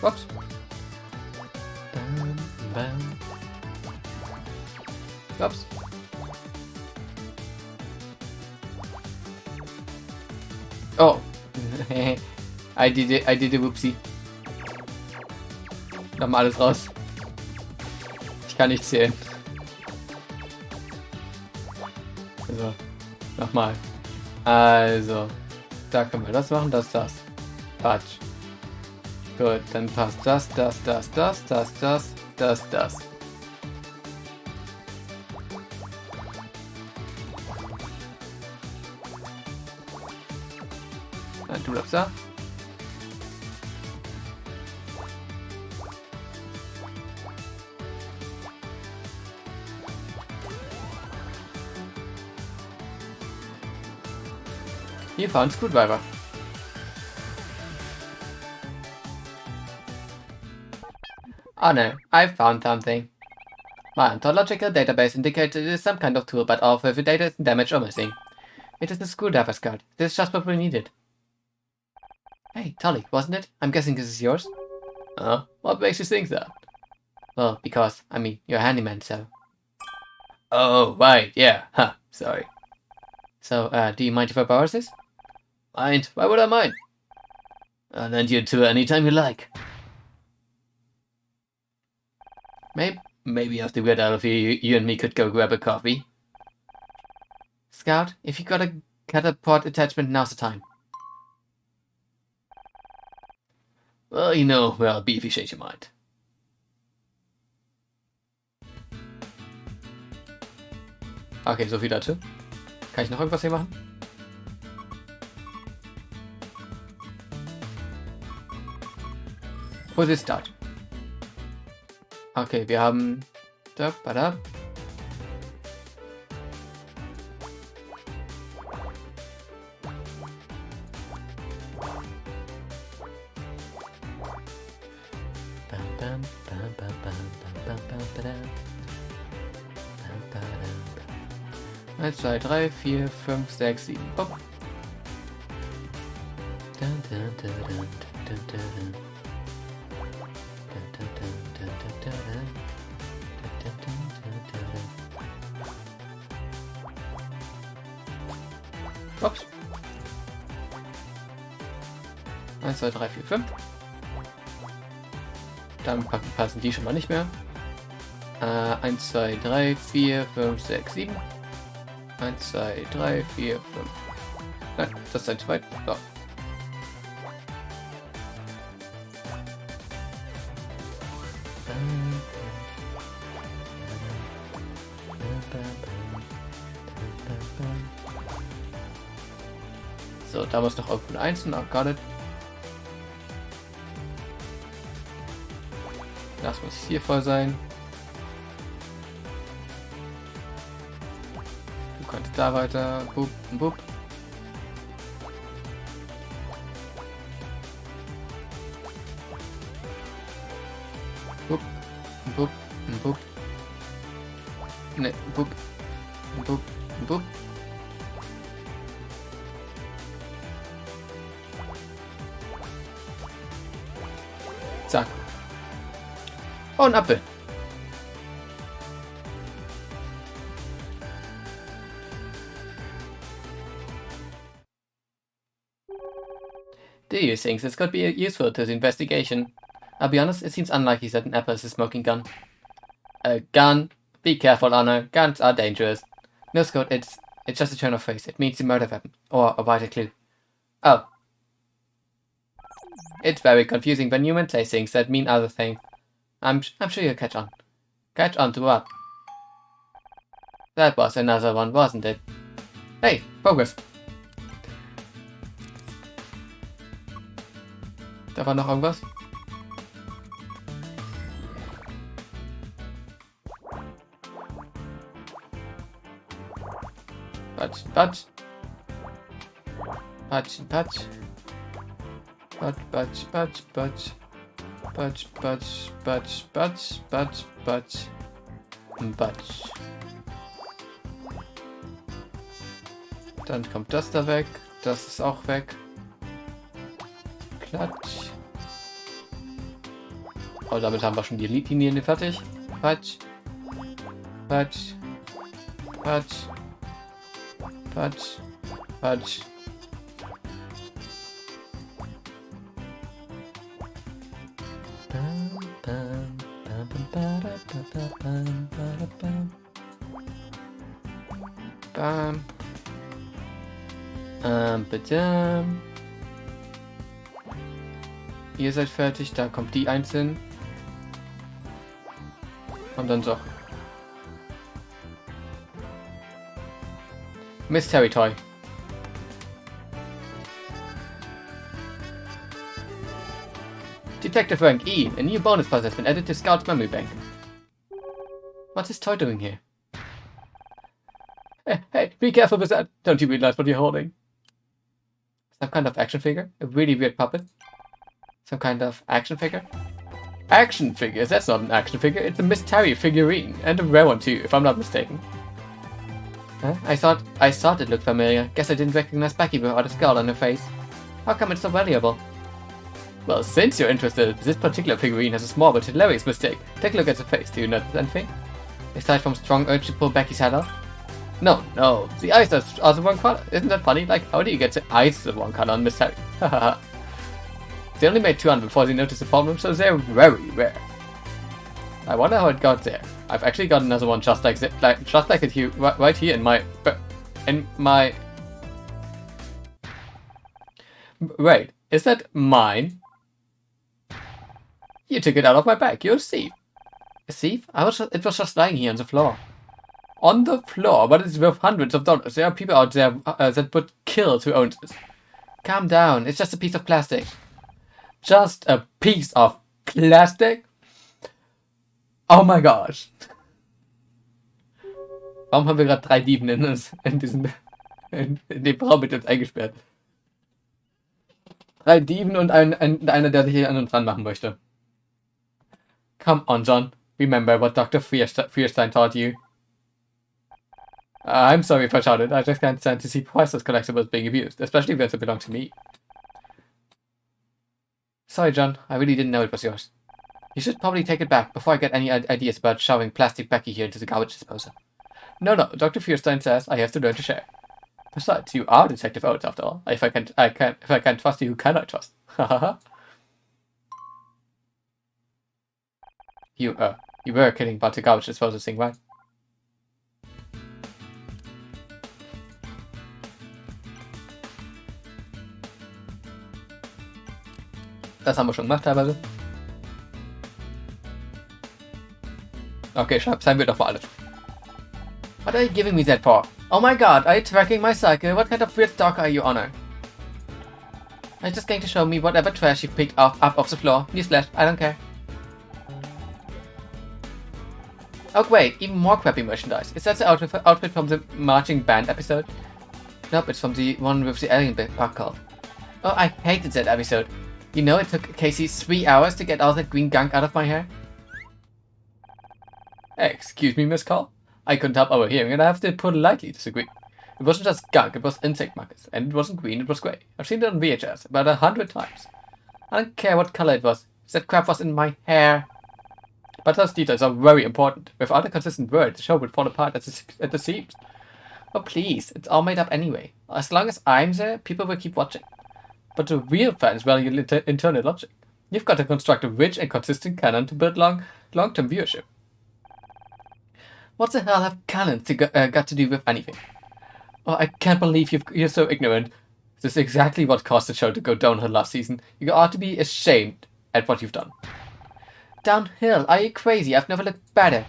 Whoops. Whoops. Oh. I did a whoopsie. Nochmal alles raus. Ich kann nicht zählen. So. Nochmal. Also. Da können wir das machen, das. Quatsch. Gut, dann passt das. Du bleibst da. You found Screwdriver. Oh no, I found something. My ontological database indicates it is some kind of tool, but all of the data is damaged or missing. It is a screwdriver, Scout. This is just what we needed. Hey, Tolly, wasn't it? I'm guessing this is yours? What makes you think that? Well, because, I mean, you're a handyman, so... Oh, right, yeah, sorry. So, do you mind if I borrow this? Mind? Why would I mind? I'll lend you to it anytime you like. Maybe after we get out of here, you and me could go grab a coffee. Scout, if you got a catapult attachment, now's the time. Well, you know where I'll be if you change your mind. Okay, so viel dazu. Kann ich noch irgendwas hier machen? Wo ist Start? Okay, wir haben... Da. Eins, zwei, drei, vier, fünf, sechs, sieben. Hopp. Ups. 1, 2, 3, 4, 5. Dann passen die schon mal nicht mehr. 1, 2, 3, 4, 5, 6, 7. 1, 2, 3, 4, 5. Nein, das ist ein zweit. So. So, da muss noch irgendwo ein 1. Oh, got it. Das muss hier voll sein. Du kannst da weiter. Boop, boop. Boop, boop, boop. Ne, boop, boop, boop. Zack. Oh, ein Apfel. Do you think this could be useful to the investigation? I'll be honest, it seems unlikely that an apple is a smoking gun. A gun? Be careful, Honor. Guns are dangerous. No, Scott, it's just a turn of phrase. It means the murder weapon. Or a wider clue. Oh. It's very confusing when humans say things that mean other things. I'm sure you'll catch on. Catch on to what? That was another one, wasn't it? Hey, progress. Da war noch irgendwas? Patsch, patsch. Patsch, patsch. Patsch, patsch, patsch, patsch. Patsch, patsch, patsch, patsch, patsch, patsch. Patsch. Dann kommt das da weg. Das ist auch weg. Klatsch. Oh, damit haben wir schon die Linien fertig. Patsch. Patsch. Patsch. Patsch. Patsch. Bam. Bitte. Ihr seid fertig, da kommt die einzeln. Und dann so. Mystery Toy. Detective Rank E. A new bonus puzzle has been added to Scout's memory bank. What's this toy doing here? Hey, be careful with that. Don't you realize what you're holding? Some kind of action figure? A really weird puppet? Some kind of action figure? Action figures? That's not an action figure. It's a Miss Terry figurine. And a rare one too, if I'm not mistaken. Huh? I thought it looked familiar. Guess I didn't recognize Becky without a skull on her face. How come it's so valuable? Well, since you're interested, this particular figurine has a small but hilarious mistake. Take a look at the face. Do you notice anything? Aside from strong urge to pull Becky's head off? No, the eyes are the wrong color. Isn't that funny? Like, how do you get the eyes the wrong color on Miss Terry? Hahaha. They only made 200 before they noticed the problem, so they're very rare. I wonder how it got there. I've actually got another one just like it here, right here in my. Wait, is that mine? You took it out of my bag. You're a thief. A thief? It was just lying here on the floor. On the floor, but it's worth hundreds of dollars. There are people out there that would kill to own this. Calm down. It's just a piece of plastic. Just a piece of plastic? Oh my gosh. Warum haben wir gerade 3 Dieven in dem Raum mit uns eingesperrt? 3 Dieven und einer, der sich hier an uns dran machen möchte. Come on, John. Remember what Dr. Fierstein taught you. I'm sorry if I shouted. I just can't stand to see priceless collectibles being abused, especially when they belong to me. Sorry, John. I really didn't know it was yours. You should probably take it back before I get any ideas about shoving plastic Becky here into the garbage disposal. No, Dr. Fierstein says I have to learn to share. Besides, you are Detective Oates after all. If I can't trust you, who can I trust? Hahaha. You were kidding about the garbage disposal thing, right? Das haben wir schon gemacht teilweise. Okay, schreiben wir doch mal alles. What are you giving me that for? Oh my god, are you tracking my cycle? What kind of weird stalker are you, Honor? Are you just going to show me whatever trash you picked up off the floor? Newsflash, I don't care. Oh wait, even more crappy merchandise. Is that the outfit from the marching band episode? Nope, it's from the one with the alien bug called. Oh, I hated that episode. You know it took Casey 3 hours to get all that green gunk out of my hair? Excuse me, Miss Call? I couldn't help overhearing and I have to politely disagree. It wasn't just gunk, it was insect markers. And it wasn't green, it was grey. I've seen it on VHS about 100 times. I don't care what color it was. That crap was in my hair. But those details are very important. Without a consistent word, the show would fall apart at the seams. Oh please, it's all made up anyway. As long as I'm there, people will keep watching. But the real fans value internal logic. You've got to construct a rich and consistent canon to build long-term viewership. What the hell have canons got to do with anything? Oh, I can't believe you're so ignorant. This is exactly what caused the show to go downhill last season. You ought to be ashamed at what you've done. Downhill? Are you crazy? I've never looked better.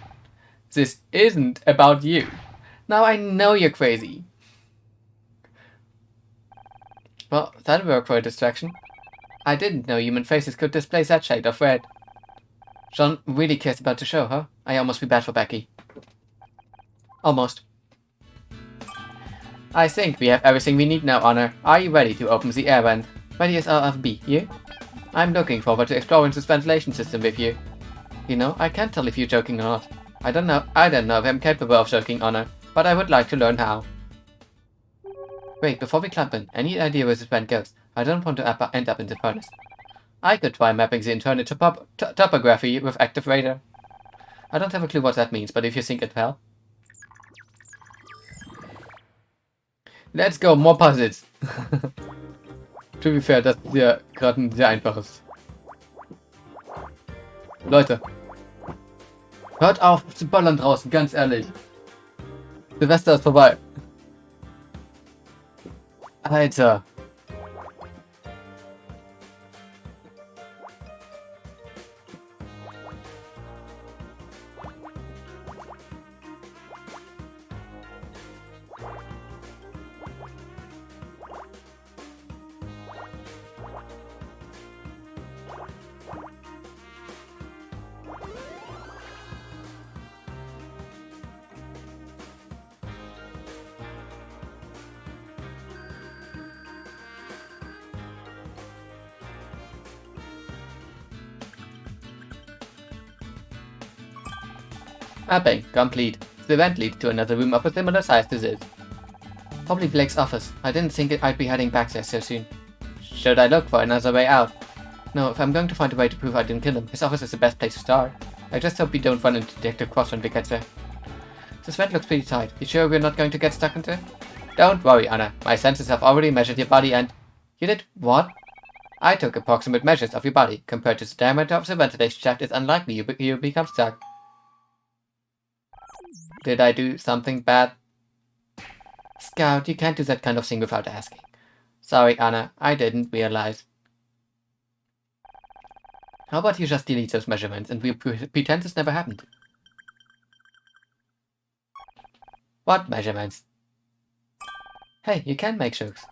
This isn't about you. Now I know you're crazy. Well, that'll work for a distraction. I didn't know human faces could display that shade of red. John really cares about the show, huh? I almost feel bad for Becky. Almost. I think we have everything we need now, Honor. Are you ready to open the air vent? Ready as LFB, you? I'm looking forward to exploring this ventilation system with you. You know, I can't tell if you're joking or not. I don't know if I'm capable of joking, Honor, but I would like to learn how. Wait, before we climb in, any idea where this vent goes? I don't want to end up in the furnace. I could try mapping the internal topography with active radar. I don't have a clue what that means, but if you think it will. Let's go, more puzzles! To be fair, das ist ja gerade ein sehr einfaches. Leute. Hört auf zu ballern draußen, ganz ehrlich. Silvester ist vorbei. Alter. Mapping complete. The vent leads to another room of a similar size to this. Probably Blake's office. I didn't think I'd be heading back there so soon. Should I look for another way out? No, if I'm going to find a way to prove I didn't kill him, his office is the best place to start. I just hope we don't run into Detective Cross when we get there. This vent looks pretty tight. You sure we're not going to get stuck into it? Don't worry, Anna. My sensors have already measured your body and... You did what? I took approximate measures of your body. Compared to the diameter of the ventilation shaft, it's unlikely you'll become stuck. Did I do something bad? Scout, you can't do that kind of thing without asking. Sorry, Anna, I didn't realize. How about you just delete those measurements and we pretend this never happened? What measurements? Hey, you can make jokes.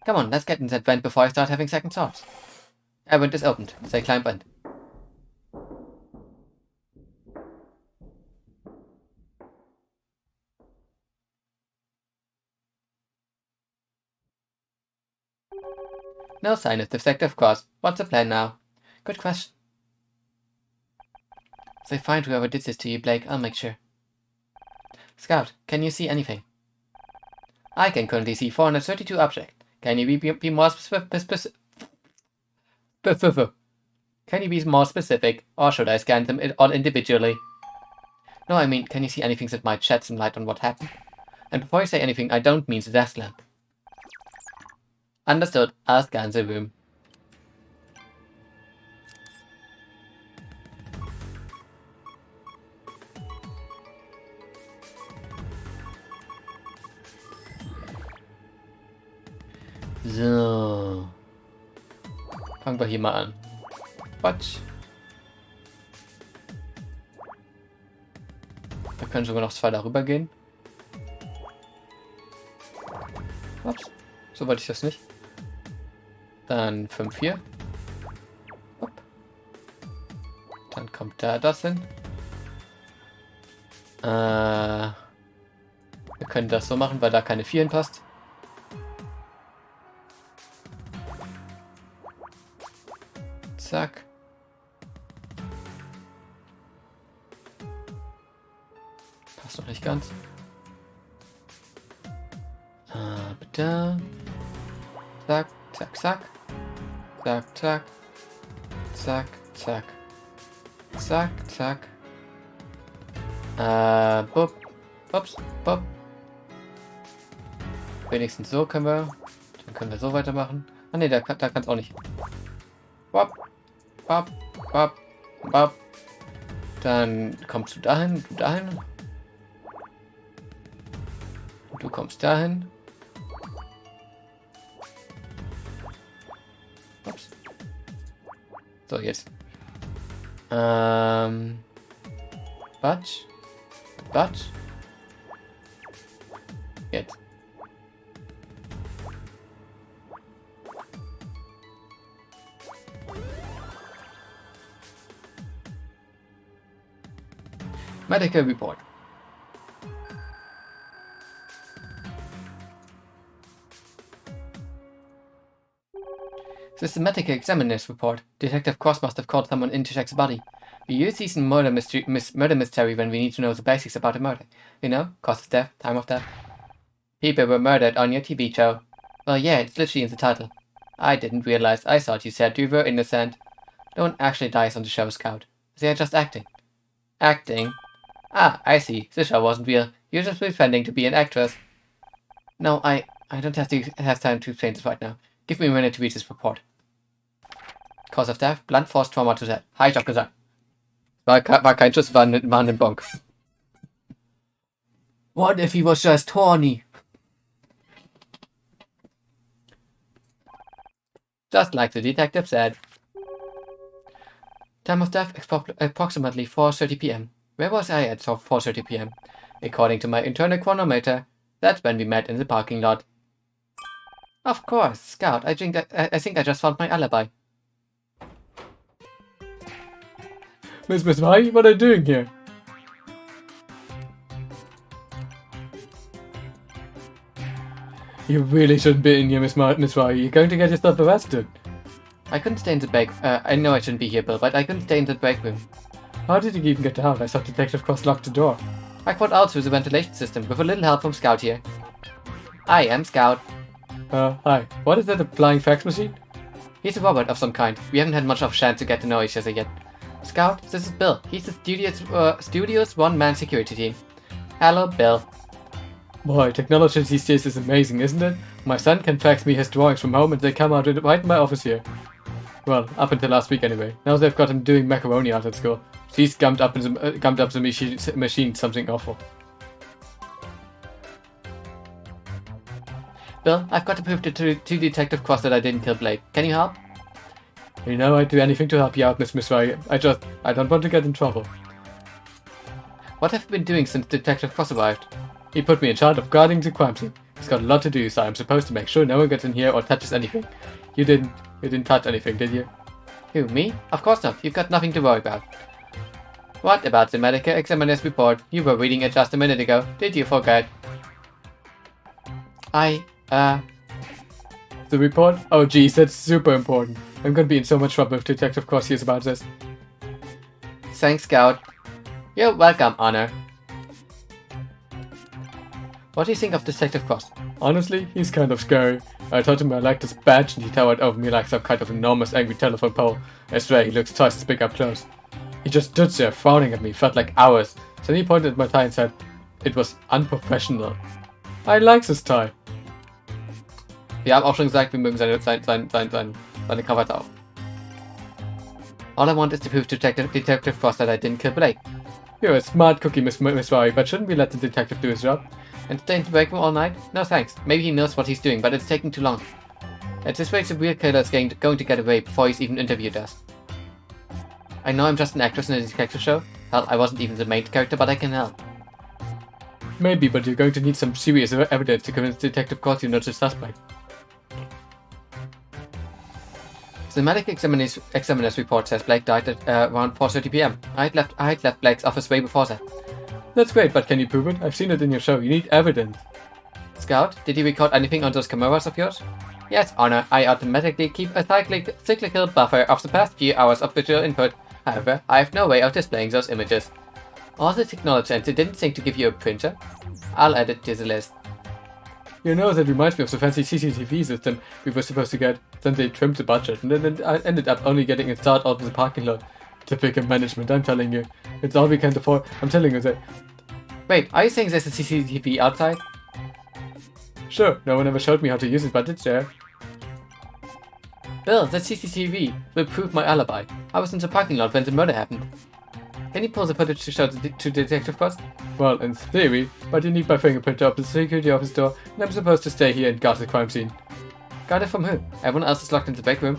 Come on, let's get in that vent before I start having second thoughts. Air vent is opened. Say climb in. No sign of Detective Cross. What's the plan now? Good question. If they find whoever did this to you, Blake, I'll make sure. Scout, can you see anything? I can currently see 432 objects. Can you be more specific? Can you be more specific, or should I scan them all individually? No, I mean, can you see anything that might shed some light on what happened? And before I say anything, I don't mean the desk lamp. Understood. I'll scan the room. So. Fangen wir hier mal an. Quatsch. Wir können sogar noch 2 darüber gehen. Ups. So wollte ich das nicht. Dann 5 hier. Hopp. Dann kommt da das hin. Wir können das so machen, weil da keine 4 hinpasst. Zack. Passt noch nicht ganz. Bitte. Zack, zack, zack. Zack, zack. Zack, zack. Zack, zack. Bup. Ups, bup. Wenigstens so können wir. Dann können wir so weitermachen. Ah ne, da kann es auch nicht. Wop. Wop. Wop. Wop. Dann kommst du dahin, du dahin. Und du kommst dahin. Ups. So, jetzt. Batsch. Batsch. Jetzt. Medical Report. Systematic Examiner's Report. Detective Cross must have called someone in to check the body. We use these in murder mystery when we need to know the basics about a murder. You know, cause of death, time of death. People were murdered on your TV show. Well, yeah, it's literally in the title. I didn't realize. I thought you said you were innocent. No one actually dies on the show, Scout. They are just acting. Acting? Ah, I see. The show wasn't real. You're just pretending to be an actress. No, I don't have time to explain this right now. Give me a minute to read this report. Cause of death, blunt force trauma to the head. Habe ich doch gesagt. War kein Schuss, war ein Bonk. What if he was just horny? Just like the detective said. Time of death, approximately 4:30 p.m. Where was I at 4:30 p.m.? According to my internal chronometer, that's when we met in the parking lot. Of course, Scout, I think I just found my alibi. Miss Mai, what are you doing here? You really shouldn't be in here, Miss Mai. You're going to get yourself arrested. I couldn't stay in the break. I know I shouldn't be here, Bill, but I couldn't stay in the break room. How did you even get out? I saw Detective Cross lock the door. I crawled out through the ventilation system with a little help from Scout here. I am Scout. Hi. What is that, a flying fax machine? He's a robot of some kind. We haven't had much of a chance to get to know each other yet. Scout, this is Bill. He's the studio's one-man security team. Hello, Bill. Boy, technology these days is amazing, isn't it? My son can fax me his drawings from home and they come out right in my office here. Well, up until last week anyway. Now they've got him doing macaroni art at school. She's gummed up the machine something awful. Bill, I've got to prove to Detective Cross that I didn't kill Blake. Can you help? You know, I'd do anything to help you out, Miss Rai. I don't want to get in trouble. What have you been doing since Detective Cross arrived? He put me in charge of guarding the crime scene. He's got a lot to do, so I'm supposed to make sure no one gets in here or touches anything. You didn't touch anything, did you? Who, me? Of course not. You've got nothing to worry about. What about the medical examiner's report? You were reading it just a minute ago. Did you forget? The report? Oh geez, that's super important. I'm gonna be in so much trouble if Detective Cross hears about this. Thanks, Scout. You're welcome, Honor. What do you think of Detective Cross? Honestly, he's kind of scary. I told him I liked his badge and he towered over me like some kind of enormous angry telephone pole. I swear he looks twice as big up close. He just stood there frowning at me, felt like hours. Then he pointed at my tie and said, it was unprofessional. I like this tie. Wir haben auch schon gesagt, wir mögen seine Krawatte auch. All I want is to prove to Detective Cross that I didn't kill Blake. You're a smart cookie, Miss Rai, but shouldn't we let the detective do his job? And stay in the break room all night? No thanks. Maybe he knows what he's doing, but it's taking too long. At this rate, the real killer is going to get away before he's even interviewed us. I know I'm just an actress in a detective show. Hell, I wasn't even the main character, but I can help. Maybe, but you're going to need some serious evidence to convince Detective Cross you're not the suspect. The medical examiner's report says Blake died at around 4:30 p.m. I had left Blake's office way before that. That's great, but can you prove it? I've seen it in your show. You need evidence. Scout, did you record anything on those cameras of yours? Yes, Honor. I automatically keep a cyclical buffer of the past few hours of visual input. However, I have no way of displaying those images. Also acknowledge and they didn't think to give you a printer? I'll add it to the list. You know, that reminds me of the fancy CCTV system we were supposed to get. Then they trimmed the budget, and then I ended up only getting it started out of the parking lot. Typical management, I'm telling you. It's all we can afford. I'm telling you that. Wait, are you saying there's a CCTV outside? Sure, no one ever showed me how to use it, but it's there. Bill, that CCTV will prove my alibi. I was in the parking lot when the murder happened. Can you pull the footage to show to Detective Cross? Well, in theory, but you need my fingerprint to open the security office door, and I'm supposed to stay here and guard the crime scene. Guard it from who? Everyone else is locked in the back room.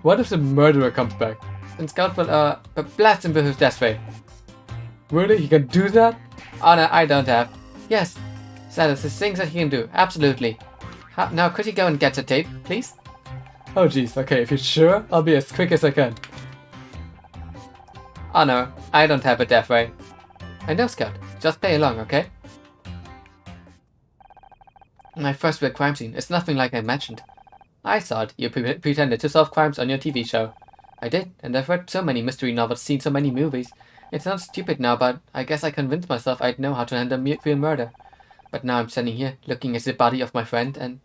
What if the murderer comes back? Then Scout will, blast him with his death ray. Really? He can do that? Oh no, I don't have. Yes, that is the things that he can do, absolutely. Now, could you go and get the tape, please? Oh jeez, okay, if you're sure, I'll be as quick as I can. Oh no, I don't have a death ray. I know, Scout. Just play along, okay? My first real crime scene is nothing like I imagined. I thought you pretended to solve crimes on your TV show. I did, and I've read so many mystery novels, seen so many movies. It sounds stupid now, but I guess I convinced myself I'd know how to handle real murder. But now I'm standing here, looking at the body of my friend, and...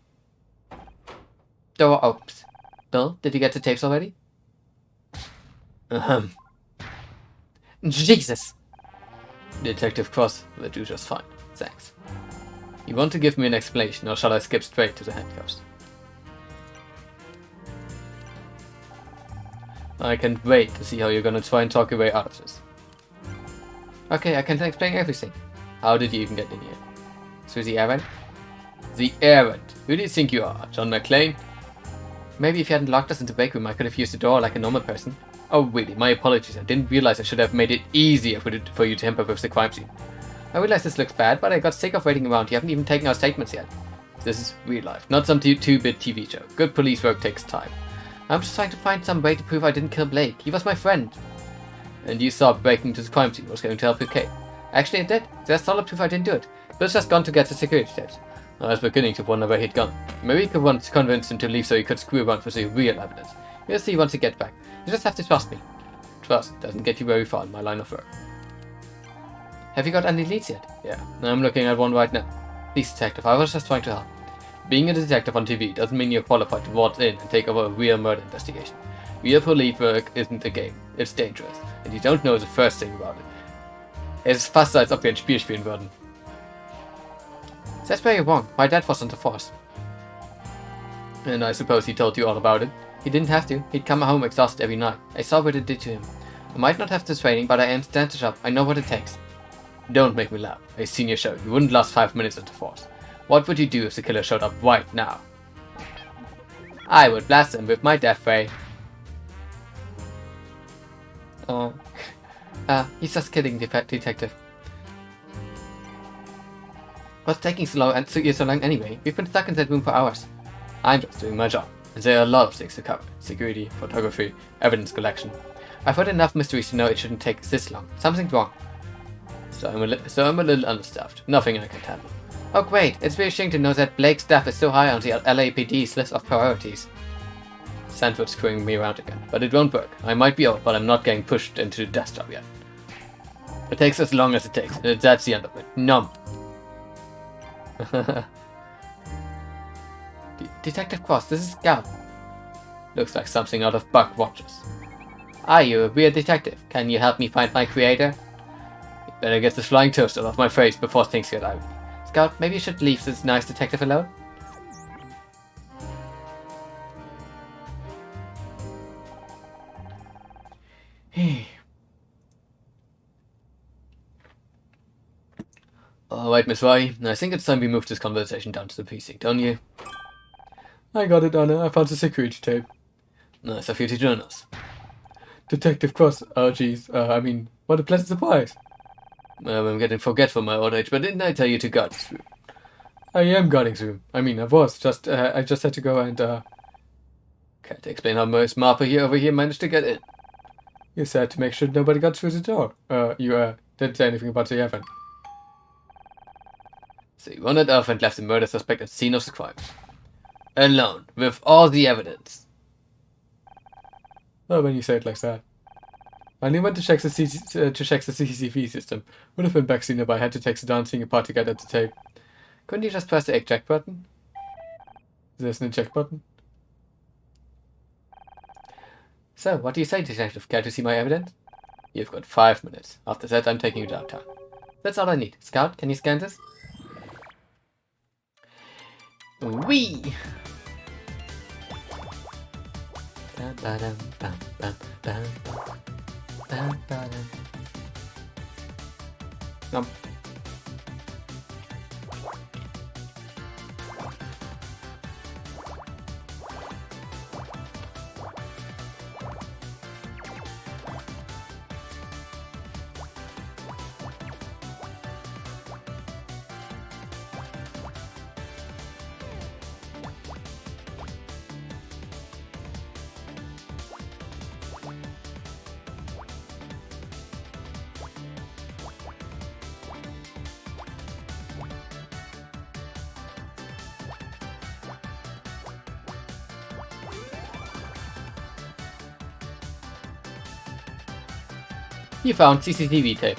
Door opens. Bill, did you get the tapes already? Jesus! Detective Cross will do just fine. Thanks. You want to give me an explanation, or shall I skip straight to the handcuffs? I can't wait to see how you're gonna try and talk your way out of this. Okay, I can explain everything. How did you even get in here? Through the errand? The errand? Who do you think you are, John McClane? Maybe if you hadn't locked us in the break room, I could have used the door like a normal person. Oh really, my apologies, I didn't realize I should have made it easier for you to tamper with the crime scene. I realize this looks bad, but I got sick of waiting around. You haven't even taken our statements yet. This is real life, not some 2-bit TV show. Good police work takes time. I'm just trying to find some way to prove I didn't kill Blake. He was my friend. And you thought breaking into the crime scene was going to help your case. Actually it did. There's solid proof I didn't do it. Bill's just gone to get the security tapes. I was beginning to wonder where he'd gone. Maybe we could once convince him to leave so he could screw around for the real evidence. We'll see once he gets back. You just have to trust me. Trust doesn't get you very far in my line of work. Have you got any leads yet? Yeah, I'm looking at one right now. Please, detective, I was just trying to help. Being a detective on TV doesn't mean you're qualified to waltz in and take over a real murder investigation. Real police work isn't a game. It's dangerous. And you don't know the first thing about it. Es ist fast so, als ob wir ein Spiel spielen würden. That's very wrong. My dad was on the force. And I suppose he told you all about it. He didn't have to. He'd come home exhausted every night. I saw what it did to him. I might not have the training, but I understand the job. I know what it takes. Don't make me laugh. I've seen your show. You wouldn't last 5 minutes on the force. What would you do if the killer showed up right now? I would blast him with my death ray. He's just kidding, detective. What's taking so long anyway? We've been stuck in that room for hours. I'm just doing my job. And there are a lot of things to cover. Security, photography, evidence collection. I've heard enough mysteries to know it shouldn't take this long. Something's wrong. So I'm a little understaffed. Nothing I can handle. Oh great, it's reassuring to know that Blake's death is so high on the LAPD's list of priorities. Sanford's screwing me around again, but it won't work. I might be old, but I'm not getting pushed into the desk job yet. It takes as long as it takes, and that's the end of it. Numb. Detective Cross, this is Scout. Looks like something out of Buck Watches. Are you a real detective? Can you help me find my creator? You better get this flying toaster off my face before things get ugly. Scout, maybe you should leave this nice detective alone? Alright, Miss Riley, I think it's time we move this conversation down to the precinct, don't you? I got it, Anna. I found the security tape. Nice of you to join us. Detective Cross, oh jeez, I mean, what a pleasant surprise. I'm getting forgetful my old age, but didn't I tell you to guard this room? I am guarding this room. I mean, I just had to go and, Can't explain how Miss Marper over here managed to get in. You said to make sure nobody got through the door. You, didn't say anything about the event. So he wandered off and left the murder suspect at the scene of the crime. Alone, with all the evidence. Oh, when you say it like that. I only went to check the CCTV system. Would have been back sooner, but I had to take the dancing apart to get at the tape. Couldn't you just press the eject button? There's an eject button. So, what do you say, Detective? Care to see my evidence? You've got 5 minutes. After that, I'm taking you downtown. That's all I need. Scout, can you scan this? Wee! Nom. You found CCTV tape.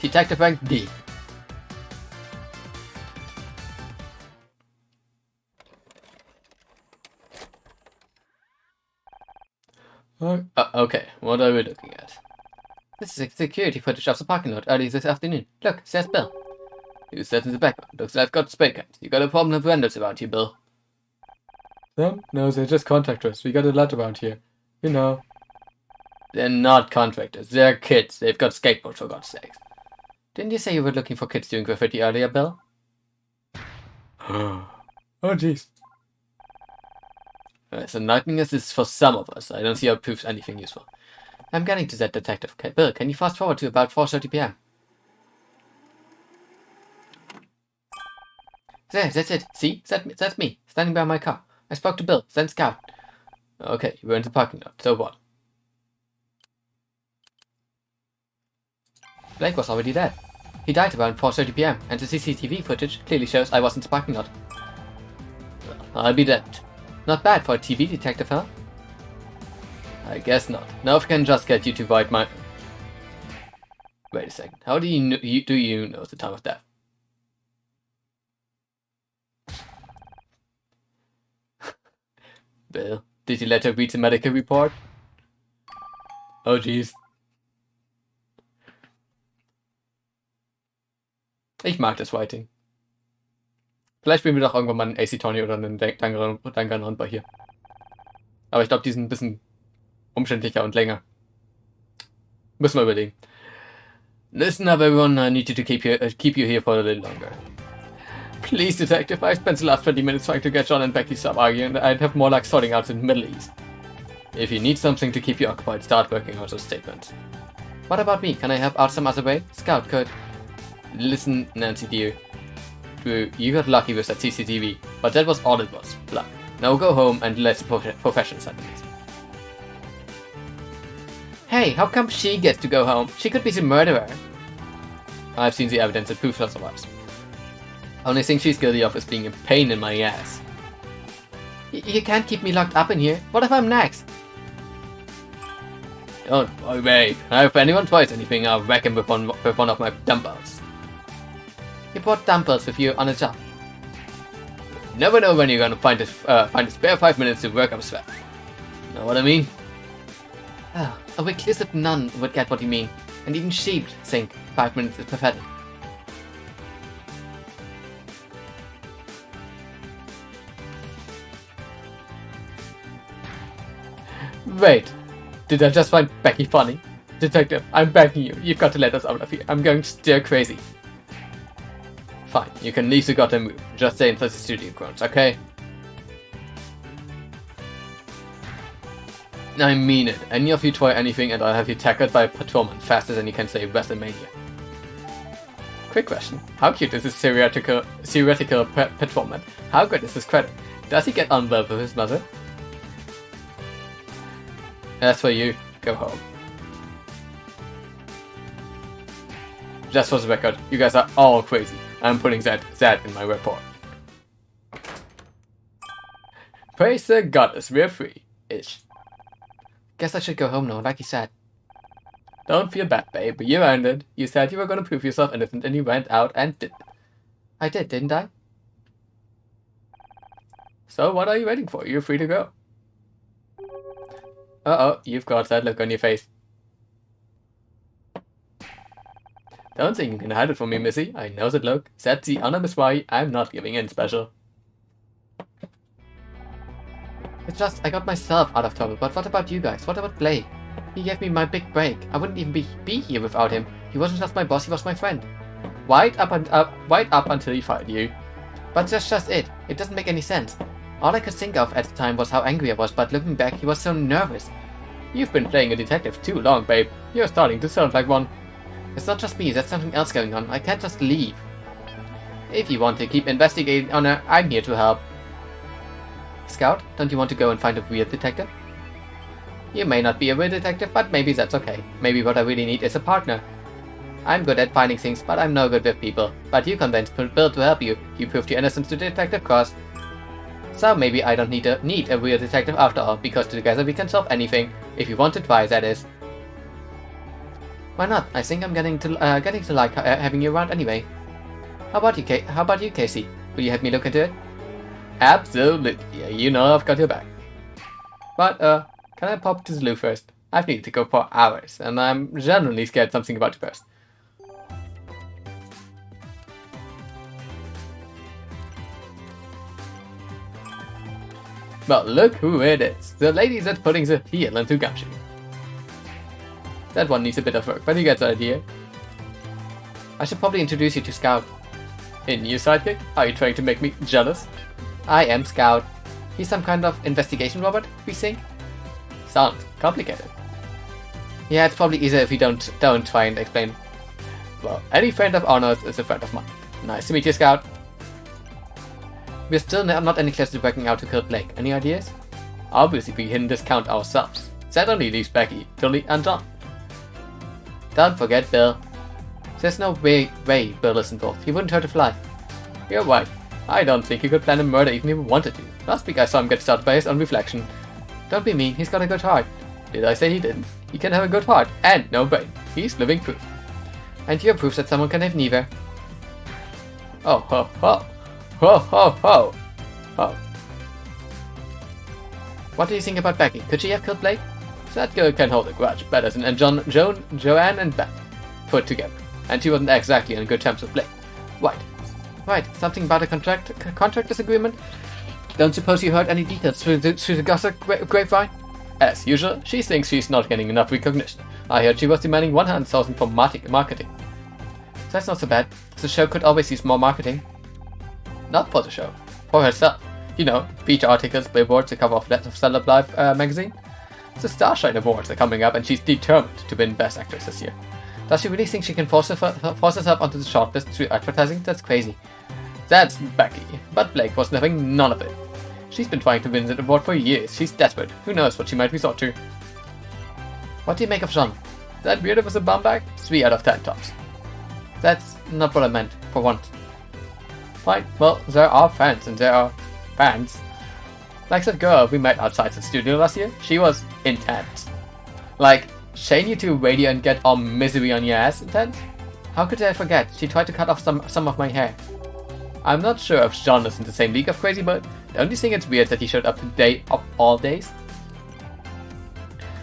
Detective rank D. Okay, what are we looking at? This is security footage of the parking lot early this afternoon. Look, there's Bill. Who's that in the background? Looks like I've got spray cams. You got a problem with vendors around here, Bill? Them? No, they're just contractors. We got a lot around here. You know. They're not contractors. They're kids. They've got skateboards, for God's sake. Didn't you say you were looking for kids doing graffiti earlier, Bill? Oh, jeez. As enlightening as this is for some of us, I don't see how it proves anything useful. I'm getting to that, Detective. Bill, can you fast forward to about 4:30 p.m.? There, that's it. See? That's me, standing by my car. I spoke to Bill, then Scout. Okay, you were in the parking lot, so what? Blake was already dead. He died around 4:30 p.m., and the CCTV footage clearly shows I was in the parking lot. Well, I'll be damned. Not bad for a TV detective, huh? I guess not. Now if I can just get you to write my... Wait a second. How do you know the time of death? Bill, did you let her read the medical report? Oh jeez. Ich mag das Writing. Vielleicht spielen wir doch irgendwann mal einen AC Tony oder einen Danganronpa hier. Aber ich glaube, die sind ein bisschen umständlicher und länger. Müssen wir überlegen. Listen up, everyone. I need you to keep you here for a little longer. Please, Detective. I spent the last 20 minutes trying to get John and Becky to stop arguing, and I'd have more luck sorting out in the Middle East. If you need something to keep you occupied, start working on those statements. What about me? Can I help out some other way? Scout could. Listen, Nancy dear. You got lucky with that CCTV, but that was all it was. Luck. Now go home and let the professionals handle it. Hey, how come she gets to go home? She could be the murderer. I've seen the evidence that proves otherwise. Only thing she's guilty of is being a pain in my ass. You can't keep me locked up in here. What if I'm next? Don't worry, babe. If anyone tries anything, I'll whack him with one of my dumbbells. You brought dumbbells with you on a job. You never know when you're gonna find a spare 5 minutes to work up sweat. Know what I mean? Oh, a reclusive nun would get what you mean, and even she'd think 5 minutes is pathetic. Wait, did I just find Becky funny? Detective, I'm begging you, you've got to let us out of here. I'm going stir crazy. Fine, you can leave the goddamn room. Just stay inside the studio grounds, okay? I mean it. Any of you try anything and I'll have you tackled by a patrolman faster than you can say WrestleMania. Quick question. How cute is this theoretical patrolman? How good is his credit? Does he get on well with his mother? As for you, go home. just for the record, you guys are all crazy. I'm putting that in my report. Praise the goddess, we're free. Ish. Guess I should go home now, like you said. Don't feel bad, babe. You earned it. You said you were gonna prove yourself innocent and you went out and did. I did, didn't I? So what are you waiting for? You're free to go. Uh-oh, you've got that look on your face. Don't think you can hide it from me, Missy. I know that look. That's the honest why I'm not giving in special. It's just, I got myself out of trouble, but what about you guys? What about Blake? He gave me my big break. I wouldn't even be here without him. He wasn't just my boss, he was my friend. Right up until he fired you. But that's just it. It doesn't make any sense. All I could think of at the time was how angry I was, but looking back, he was so nervous. You've been playing a detective too long, babe. You're starting to sound like one. It's not just me, there's something else going on. I can't just leave. If you want to keep investigating on her, I'm here to help. Scout, don't you want to go and find a weird detective? You may not be a weird detective, but maybe that's okay. Maybe what I really need is a partner. I'm good at finding things, but I'm no good with people. But you convinced Bill to help you. You proved your innocence to Detective Cross. So maybe I don't need a real detective after all, because together we can solve anything. If you want to try, that is. Why not? I think I'm getting to like having you around anyway. How about you, Casey? Will you help me look into it? Absolutely. Yeah, you know I've got your back. But can I pop to the loo first? I've needed to go for hours, and I'm genuinely scared something about to burst. Well, look who it is. The lady that's putting the heel into Gumshoe. That one needs a bit of work, but you get the idea. I should probably introduce you to Scout. A new sidekick? Are you trying to make me jealous? I am Scout. He's some kind of investigation robot, we think? Sounds complicated. Yeah, it's probably easier if you don't try and explain. Well, any friend of ours is a friend of mine. Nice to meet you, Scout. We're still not any closer to working out who killed Blake. Any ideas? Obviously, we can discount ourselves. That only leaves Becky, Tully, and John. Don't forget Bill. There's no way Bill is involved. He wouldn't hurt a fly. You're right. I don't think he could plan a murder even if he wanted to. Last week I saw him get started by his own reflection. Don't be mean. He's got a good heart. Did I say he didn't? He can have a good heart and no brain. He's living proof. And you're proof that someone can have neither. Oh, ho, ho. Ho, ho, ho. Ho. What do you think about Becky? Could she have killed Blake? That girl can hold a grudge better than Joanne and Beth put together. And she wasn't exactly on good terms with Blake. Right. Something about a contract disagreement? Don't suppose you heard any details through the gossip grapevine? As usual, she thinks she's not getting enough recognition. I heard she was demanding $100,000 for marketing. That's not so bad. The show could always use more marketing. Not for the show. For herself. You know, feature articles, billboards, the cover of Let's of Celeb Life magazine. The Starshine Awards are coming up and she's determined to win Best Actress this year. Does she really think she can force herself onto the shortlist through advertising? That's crazy. That's Becky, but Blake was having none of it. She's been trying to win that award for years. She's desperate. Who knows what she might resort to. What do you make of Jean? That weirdo was a bum bag? 3 out of 10 tops. That's not what I meant, for once. Fine, well, there are fans and there are fans. Like that girl we met outside the studio last year, she was intense. Like, chain you to a radio and get all misery on your ass intense? How could I forget? She tried to cut off some of my hair. I'm not sure if John is in the same league of crazy, but don't you think it's weird that he showed up today of all days?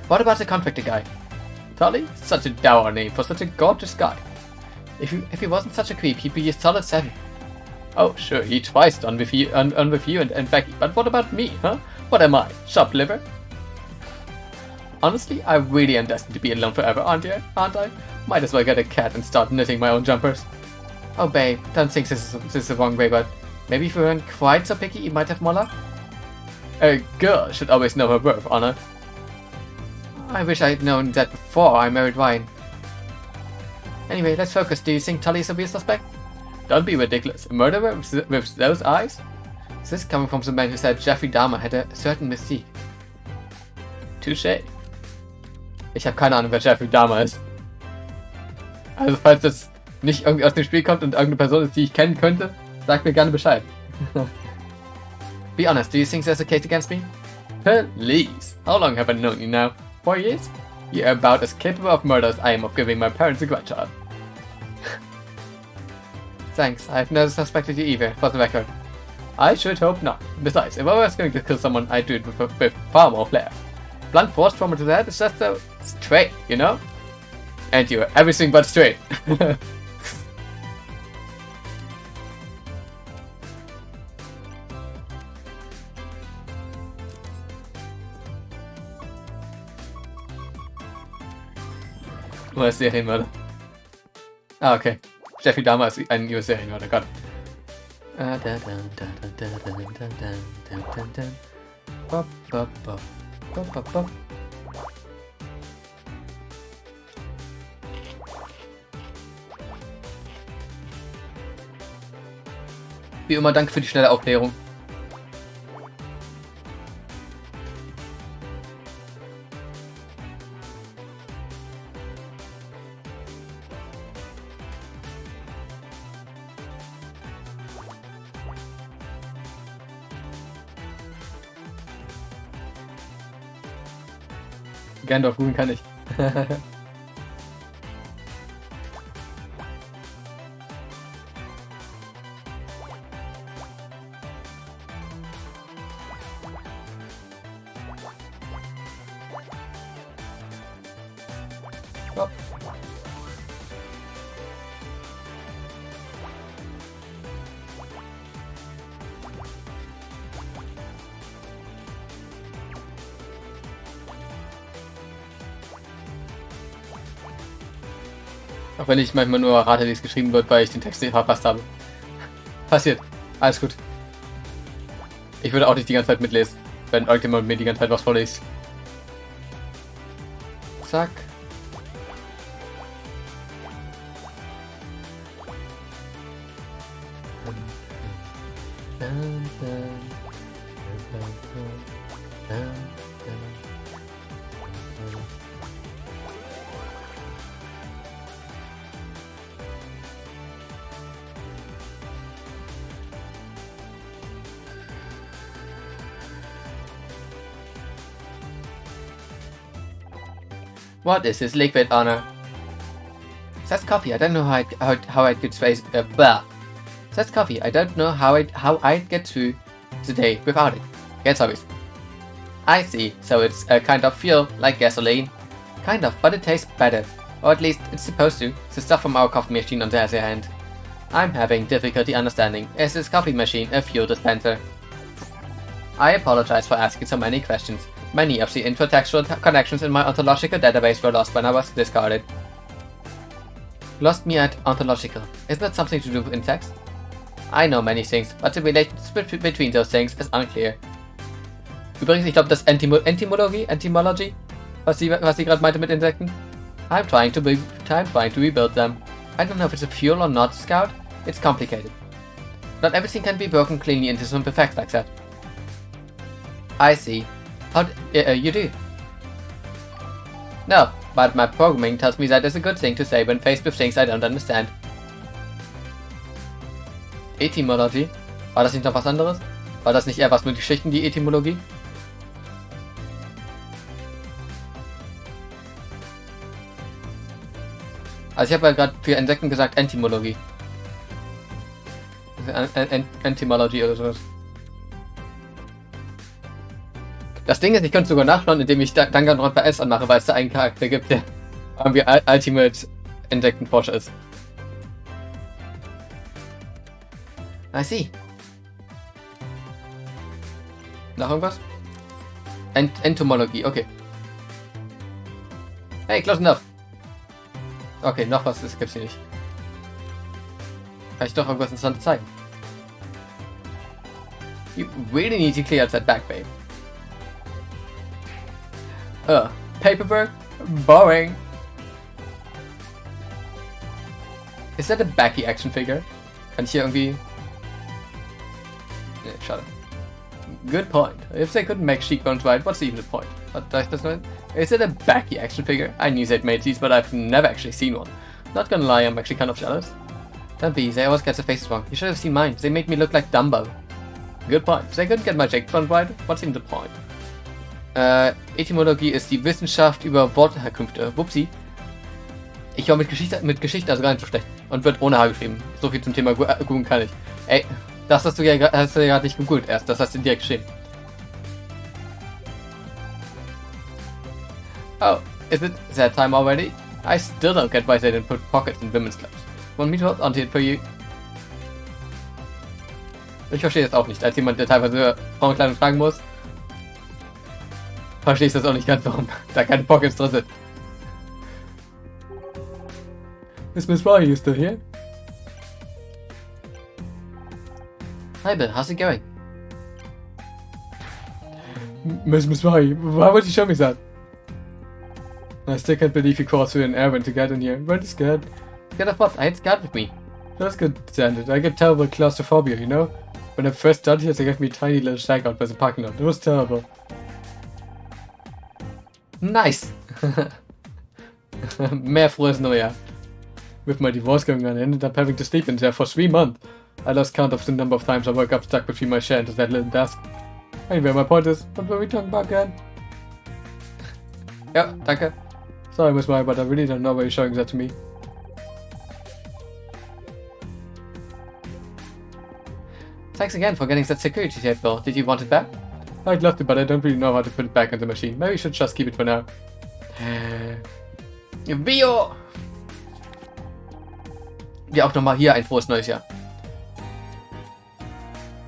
What about the contractor guy? Tully? Such a dour name for such a gorgeous guy. If he wasn't such a creep, he'd be a solid 7. Oh, sure, he twice done with you and Becky, but what about me, huh? What am I, shop liver? Honestly, I really am destined to be alone forever, aren't I? Might as well get a cat and start knitting my own jumpers. Oh babe, don't think this is the wrong way, but maybe if you weren't quite so picky, you might have more luck? A girl should always know her worth, Anna. I wish I'd known that before I married Ryan. Anyway, let's focus. Do you think Tully is a real suspect? Don't be ridiculous. A murderer with those eyes? This is coming from the man who said Jeffrey Dahmer had a certain mystique. Touché. Ich habe keine Ahnung, wer Jeffrey Dahmer ist. Also falls das nicht irgendwie aus dem Spiel kommt und irgendeine Person ist, die ich kennen könnte, sag mir gerne Bescheid. Be honest, do you think there's a case against me? Please. How long have I known you now? 4 years? You're about as capable of murder as I am of giving my parents a grandchild. Thanks, I've never suspected you either, for the record. I should hope not. Besides, if I was going to kill someone, I'd do it with far more flair. Blunt force trauma to the head is just so straight, you know? And you're everything but straight. US-Serienmörder. Ah, okay. Jeffrey Dahmer ist ein US-Serienmörder, Gott. Wie immer, danke für die schnelle Aufklärung. Gandalf googeln kann ich. Oh. Auch wenn ich manchmal nur rate, wie es geschrieben wird, weil ich den Text nicht verpasst habe. Passiert. Alles gut. Ich würde auch nicht die ganze Zeit mitlesen, wenn irgendjemand mir die ganze Zeit was vorliest. Zack. What is this liquid, Honor? That's coffee. I don't know how I'd get through. Blah. That's coffee. I don't know how I'd get through the day without it. Jetzt hab ich's. I see. So it's a kind of fuel, like gasoline. Kind of, but it tastes better. Or at least it's supposed to. The stuff from our coffee machine on the other hand. I'm having difficulty understanding. Is this coffee machine a fuel dispenser? I apologize for asking so many questions. Many of the intertextual connections in my ontological database were lost when I was discarded. Lost me at ontological. Isn't that something to do with insects? I know many things, but the relationship between those things is unclear. Übrigens, ich glaube, das Entomology, was sie gerade meinte mit Insekten. I'm trying to rebuild them. I don't know if it's a fuel or not, Scout. It's complicated. Not everything can be broken cleanly into simple facts like that. I see. How you do? No, but my programming tells me that is a good thing to say when faced with things I don't understand. Etymology? War das nicht noch was anderes? War das nicht eher was mit Geschichten, die Etymologie? Also ich habe ja gerade für Insekten gesagt Entomologie. Entomology oder sowas. Das Ding ist, ich könnte sogar nachschauen, indem ich Danganronpa S anmache, weil es da einen Charakter gibt, der irgendwie Ultimate Insektenforscher ist. I see. Noch irgendwas? Entomologie, okay. Hey, close enough. Okay, noch was gibt's hier nicht. Kann ich doch irgendwas Interessantes zeigen? You really need to clear out that back, babe. Paperwork? Boring. Is that a backy action figure? Kann ich hier irgendwie... Nee, schade. Good point. If they couldn't make cheekbones right, what's even the point? Is it a backy action figure? I knew they'd made these, but I've never actually seen one. Not gonna lie, I'm actually kind of jealous. Don't be, they always get the faces wrong. You should have seen mine. They made me look like Dumbo. Good point. They couldn't get my Jake-Front right. What's even the point? Etymologie ist die Wissenschaft über Wortherkünfte. Wupsi. Ich höre mit Geschichte also gar nicht so schlecht. Und wird ohne H geschrieben. So viel zum Thema Googeln kann ich. Ey, das hast du ja gerade nicht gegoogelt erst. Das hast du direkt geschrieben. Oh, is it that time already? I still don't get why they didn't put pockets in women's clothes. Want me to hold onto it for you? Ich verstehe das auch nicht. Als jemand, der teilweise Frauenkleidung tragen muss, verstehe ich das auch nicht ganz, warum da keine Pockets drin sind. Is Miss Ryan still here? Hi Bill, how's it going? Miss Ryan, why would you show me that? I still can't believe you called through an errand to get in here. Really scared. Scared of what? I had Scout with me. That's good, Sanded. I get terrible claustrophobia, you know? When I first started here, they gave me a tiny little shack out by the parking lot. It was terrible. Nice! Mehr frohes Neujahr. With my divorce going on, I ended up having to sleep in there for 3 months. I lost count of the number of times I woke up stuck between my chair and that little desk. Anyway, my point is, what were we talking about again? Ja, danke. Sorry, Miss Maya, but I really don't know why you're showing that to me. Thanks again for getting that security tape, Bill. Did you want it back? I'd love to, but I don't really know how to put it back in the machine. Maybe we should just keep it for now. Bio! Ja, auch nochmal hier ein frohes neues Jahr.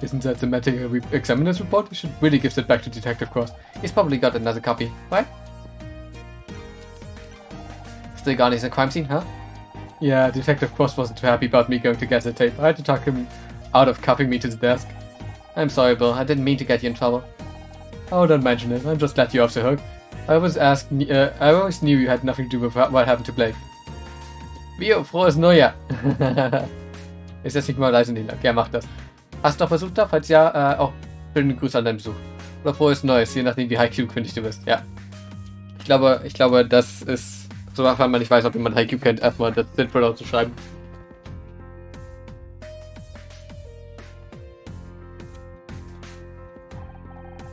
Isn't that the medical examiner's report? You should really give that back to Detective Cross. He's probably got another copy, right? Still got his crime scene, huh? Yeah, Detective Cross wasn't too happy about me going to get the tape. I had to talk him out of cuffing me to the desk. I'm sorry, Bill. I didn't mean to get you in trouble. Oh, don't mention it. I'm just glad you're off the hook. I always knew you had nothing to do with what happened to Blake. Bio, frohes Neujahr! Ist jetzt nicht mal leise, Nila. Ja, mach das. Hast du noch Besuch da? Falls ja, auch schönen Gruß an deinen Besuch. Oder frohes Neues, je nachdem wie HiQ-kündig du bist. Ja. Ich glaube, das ist, so weil man nicht weiß, ob jemand HiQ kennt, erstmal das sinnvoll auszuschreiben.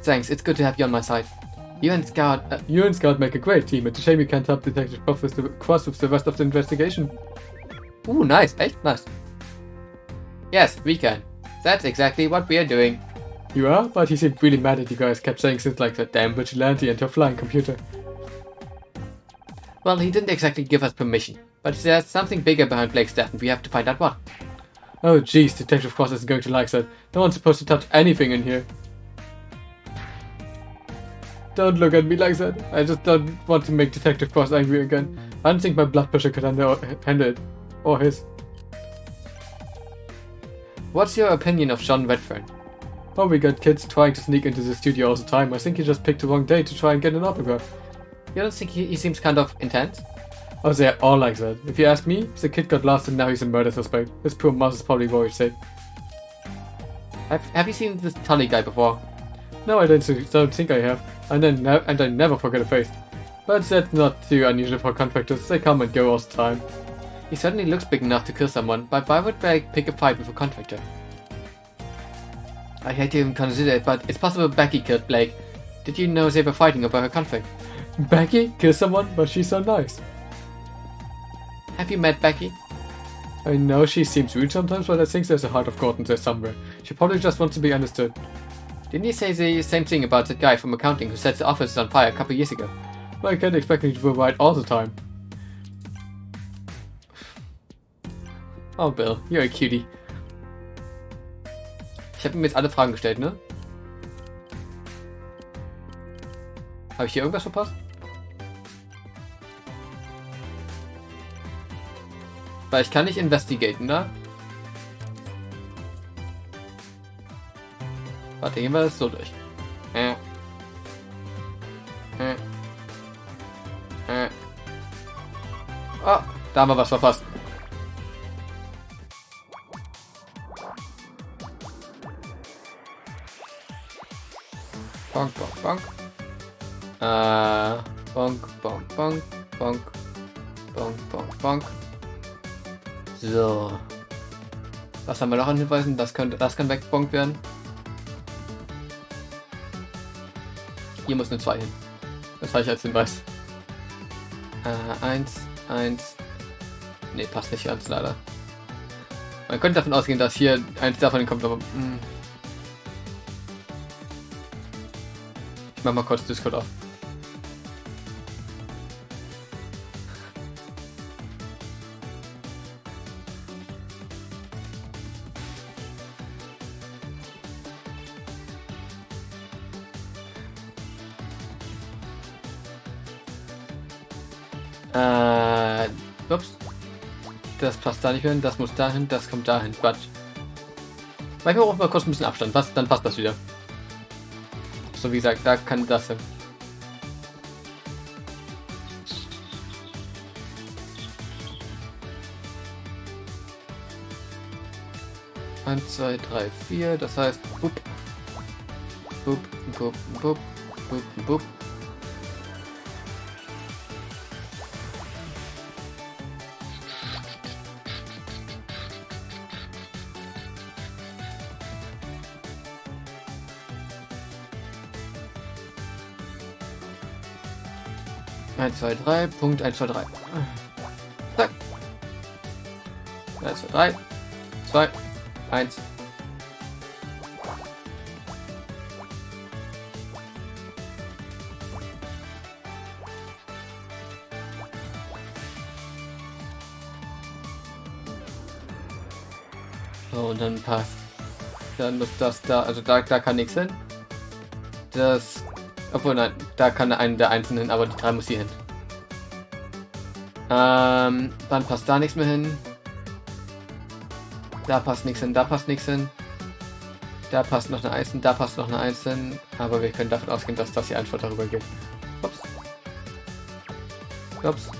Thanks, it's good to have you on my side. You and Scout make a great team. It's a shame you can't help Detective Cross with the rest of the investigation. Ooh, nice, echt nice. Yes, we can. That's exactly what we are doing. You are? But he seemed really mad at you guys, kept saying things like that damn vigilante and your flying computer. Well, he didn't exactly give us permission. But there's something bigger behind Blake's death and we have to find out what. Oh jeez, Detective Cross isn't going to like that. No one's supposed to touch anything in here. Don't look at me like that. I just don't want to make Detective Cross angry again. I don't think my blood pressure could handle it. Or his. What's your opinion of John Redfern? Oh, we got kids trying to sneak into the studio all the time. I think he just picked the wrong day to try and get an autograph. You don't think he seems kind of intense? Oh, they're all like that. If you ask me, the kid got lost and now he's a murder suspect. This poor mouse is probably worried sick. Have you seen this Tully guy before? No, I don't think I have. And I never forget a face. But that's not too unusual for contractors. They come and go all the time. He certainly looks big enough to kill someone, but why would Blake pick a fight with a contractor? I hate to even consider it, but it's possible Becky killed Blake. Did you know they were fighting over her contract? Becky? Kill someone? But she's so nice. Have you met Becky? I know she seems rude sometimes, but I think there's a heart of gold in there somewhere. She probably just wants to be understood. Didn't you say the same thing about that guy from accounting who set the office on fire a couple years ago? Well, I can't expect me to be right all the time. Oh Bill, you're a cutie. Ich habe ihm jetzt alle Fragen gestellt, ne? Habe ich hier irgendwas verpasst? Weil ich kann nicht investigaten, ne? Warte, gehen wir das so durch. Oh, da haben wir was verpasst. Bonk, bonk, bonk. Bonk, bonk, bonk, bonk. Bonk, bonk, bonk. So. Was haben wir noch an Hinweisen? Das kann weggebonkt werden. Hier muss eine 2 hin. Das habe ich als Hinweis. 1. Ne, passt nicht ganz leider. Man könnte davon ausgehen, dass hier eins davon kommt, aber... Ich mach mal kurz Discord auf. Ups. Das passt da nicht mehr hin, das muss dahin, das kommt dahin. Quatsch. Manchmal braucht man kurz ein bisschen Abstand, dann passt das wieder. So wie gesagt, da kann das hin. Eins, 2, 3, 4, das heißt, bup, bup, bup, bup, bup, bup. Eins, 2, 3, Punkt 1, 2, 3. Zack. 1, 2, 3, 2, 1. So, und dann passt. Dann muss das da, also da kann nichts hin. Das, obwohl nein, da kann einer der einzelnen hin, aber die 3 muss hier hin. Dann passt da nichts mehr hin. Da passt nichts hin, da passt nichts hin. Da passt noch eine 1 hin, da passt noch eine 1 hin. Aber wir können davon ausgehen, dass das hier einfach darüber geht. Ups. Ups.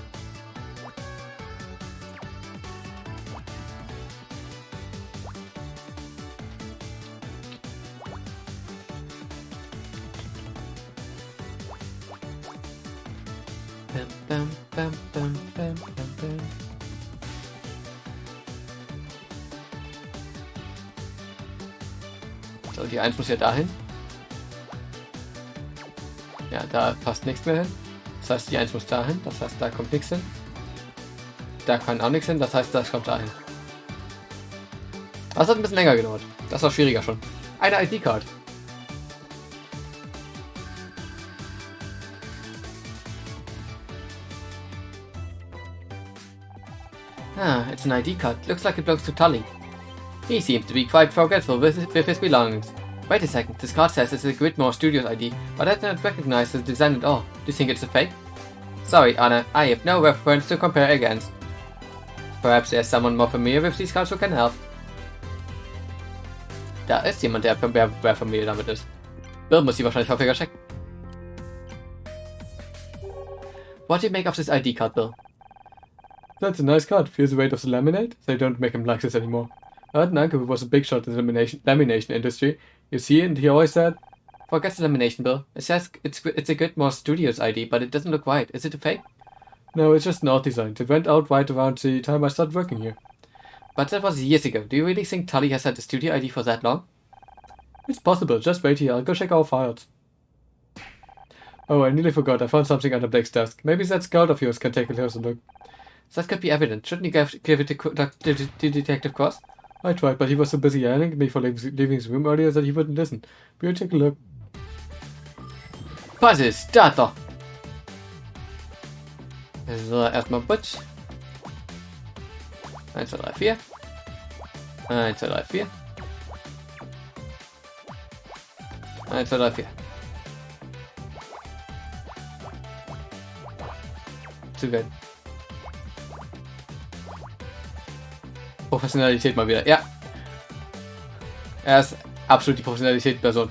Bam, bam, bam, bam, bam, bam. So, die 1 muss ja dahin. Ja, da passt nichts mehr hin. Das heißt, die 1 muss dahin. Das heißt, da kommt nichts hin. Da kann auch nichts hin. Das heißt, das kommt dahin. Das hat ein bisschen länger gedauert. Das war schwieriger schon. Eine ID-Card. Ah, it's an ID card. Looks like it belongs to Tully. He seems to be quite forgetful with his belongings. Wait a second, this card says it's a Gridmore Studios ID, but I don't recognize the design at all. Do you think it's a fake? Sorry, Anna, I have no reference to compare against. Perhaps there's someone more familiar with these cards who can help. Da ist jemand, der familiar damit ist. Bill muss sie wahrscheinlich häufiger checken. What do you make of this ID card, Bill? That's a nice card. Feels the weight of the laminate. They don't make them like this anymore. I had an uncle who was a big shot in the lamination industry. You see, and he always said, Forget the lamination, Bill. It says it's a Gridmore Studios ID, but it doesn't look right. Is it a fake? no, it's just an art design. It went out right around the time I started working here. But that was years ago. Do you really think Tully has had the studio ID for that long? It's possible. Just wait here. I'll go check our files. Oh, I nearly forgot. I found something under Blake's desk. Maybe that scout of yours can take a closer look. That could be evidence. Shouldn't you give it to Detective Cross? I tried, but he was so busy yelling at me for leaving his room earlier that he wouldn't listen. We'll take a look. Puzzle, starter! So, erstmal Butch. 1, 2, 3, 4. 1, 2, 3, 4. 1, 2, 3, 4. Zu werden. Professionalität mal wieder. Ja. Er ist absolut die Professionalität-Person.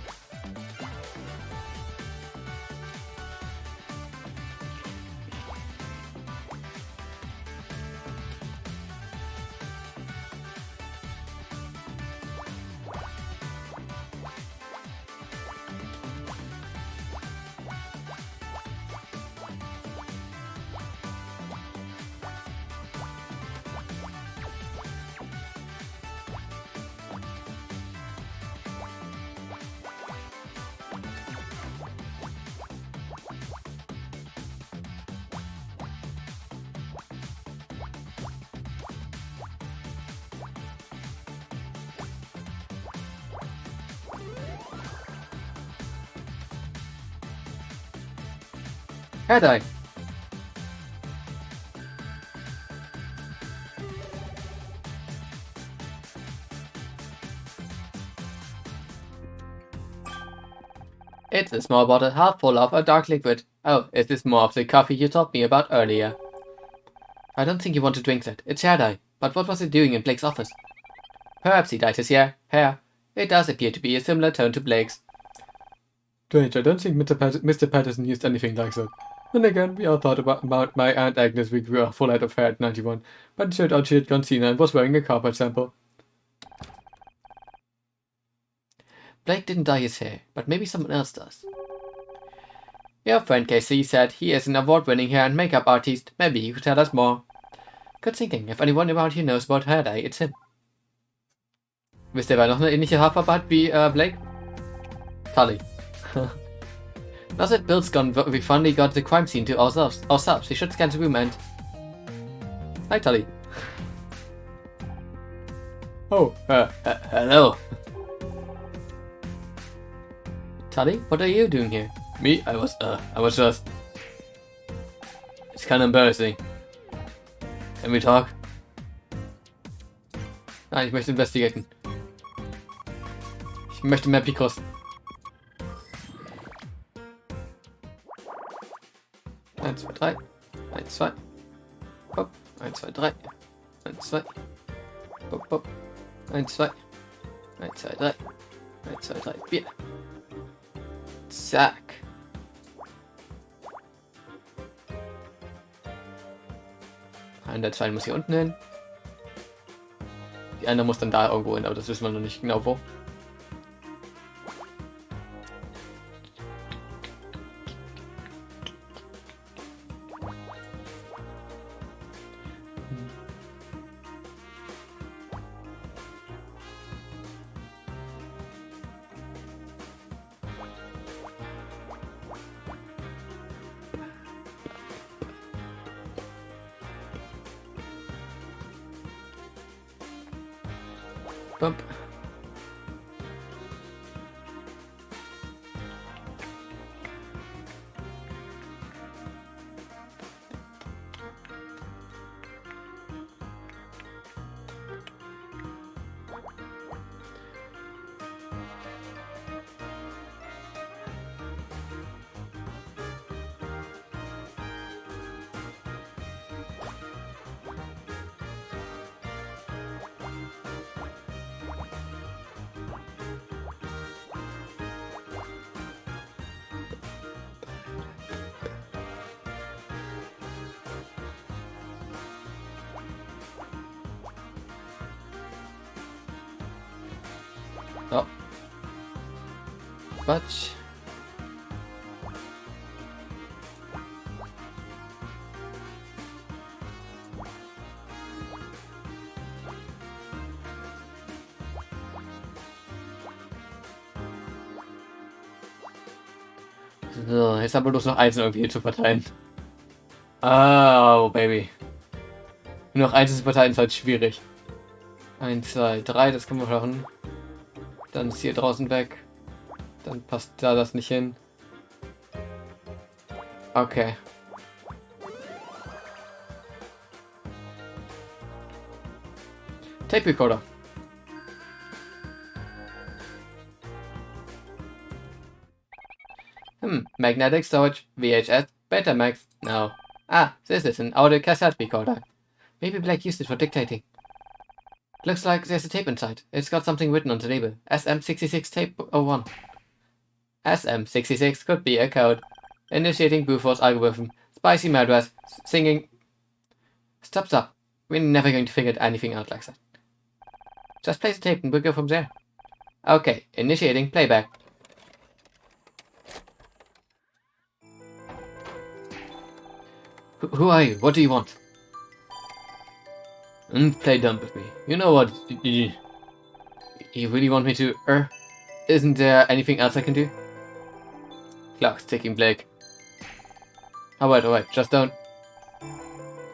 Hair-dye. It's a small bottle half full of a dark liquid. Oh, is this more of the coffee you told me about earlier? I don't think you want to drink that. It's hair-dye. But what was it doing in Blake's office? Perhaps he dyed his hair. It does appear to be a similar tone to Blake's. Strange, I don't think Mr. Patterson used anything like that. Then again, we all thought about my Aunt Agnes we grew a full head of hair at 91, but it turned out she had gone senile and was wearing a carpet sample. Blake didn't dye his hair, but maybe someone else does. Your friend Casey said he is an award-winning hair and makeup artist. Maybe he could tell us more. Good thinking. If anyone around here knows about hair dye, it's him. Wisst ihr, wer noch eine ähnliche Haarfarbe hat wie Blake? Tully. Now that Bill's gone, we finally got the crime scene to ourselves. We should scan the room and... Hi, Tully. Oh, hello. Tully, what are you doing here? me? I was just... It's kind of embarrassing. Can we talk? Nein, ich möchte investigaten. Ich möchte mehr Picos. 1, 2, 3. 1, 2. Hopp. 1, 2, 3. 1, 2. Hopp, hopp. 1, 2. 1, 2, 3. 1, 2, 3, 4. Zack. Einer der zwei muss hier unten hin. Die andere muss dann da irgendwo hin, aber das wissen wir noch nicht genau wo. Bump. Oh. Quatsch. So, jetzt haben wir bloß noch eins irgendwie hier zu verteilen. Oh, Baby. Nur noch eins zu verteilen ist halt schwierig. 1, 2, 3, das können wir machen. Dann ist hier draußen weg. Dann passt da das nicht hin. Okay. Tape Recorder. Magnetic storage, VHS, Betamax. No. Ah, this is an audio cassette recorder. Maybe Blake used it for dictating. Looks like there's a tape inside. It's got something written on the label. SM66 tape 01. SM66 could be a code. Initiating brute force algorithm. Spicy murderers. Singing. Stop. We're never going to figure anything out like that. Just play the tape and we'll go from there. Okay, initiating playback. Who are you? What do you want? And play dumb with me. You know what? You really want me to? Isn't there anything else I can do? Clock's ticking, Blake. Alright. Just don't.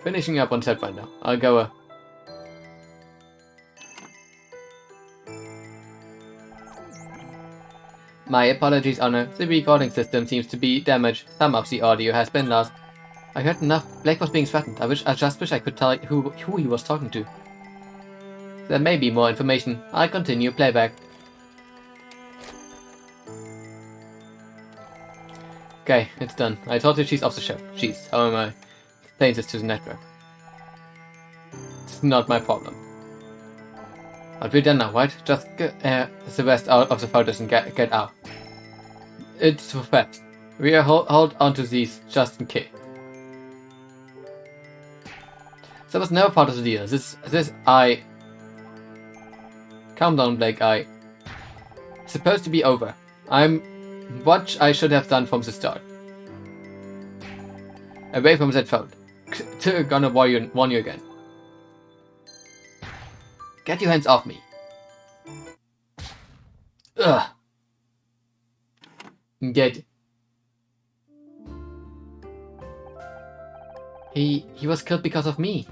Finishing up on set right now. I'll go. My apologies, Honor. The recording system seems to be damaged. Some of the audio has been lost. I heard enough. Blake was being threatened. I just wish I could tell who he was talking to. There may be more information. I'll continue playback. Okay, it's done. I told her she's off the show. She's, how am I? Explains this to the network. It's not my problem. But we're done now, right? Just get the rest out of the photos and get out. It's too fast. We are hold onto these just in case. That was never part of the deal. Calm down, Blake. Supposed to be over. I'm what I should have done from the start. Away from that phone. Gonna warn you again. Get your hands off me. Ugh. Get. He was killed because of me.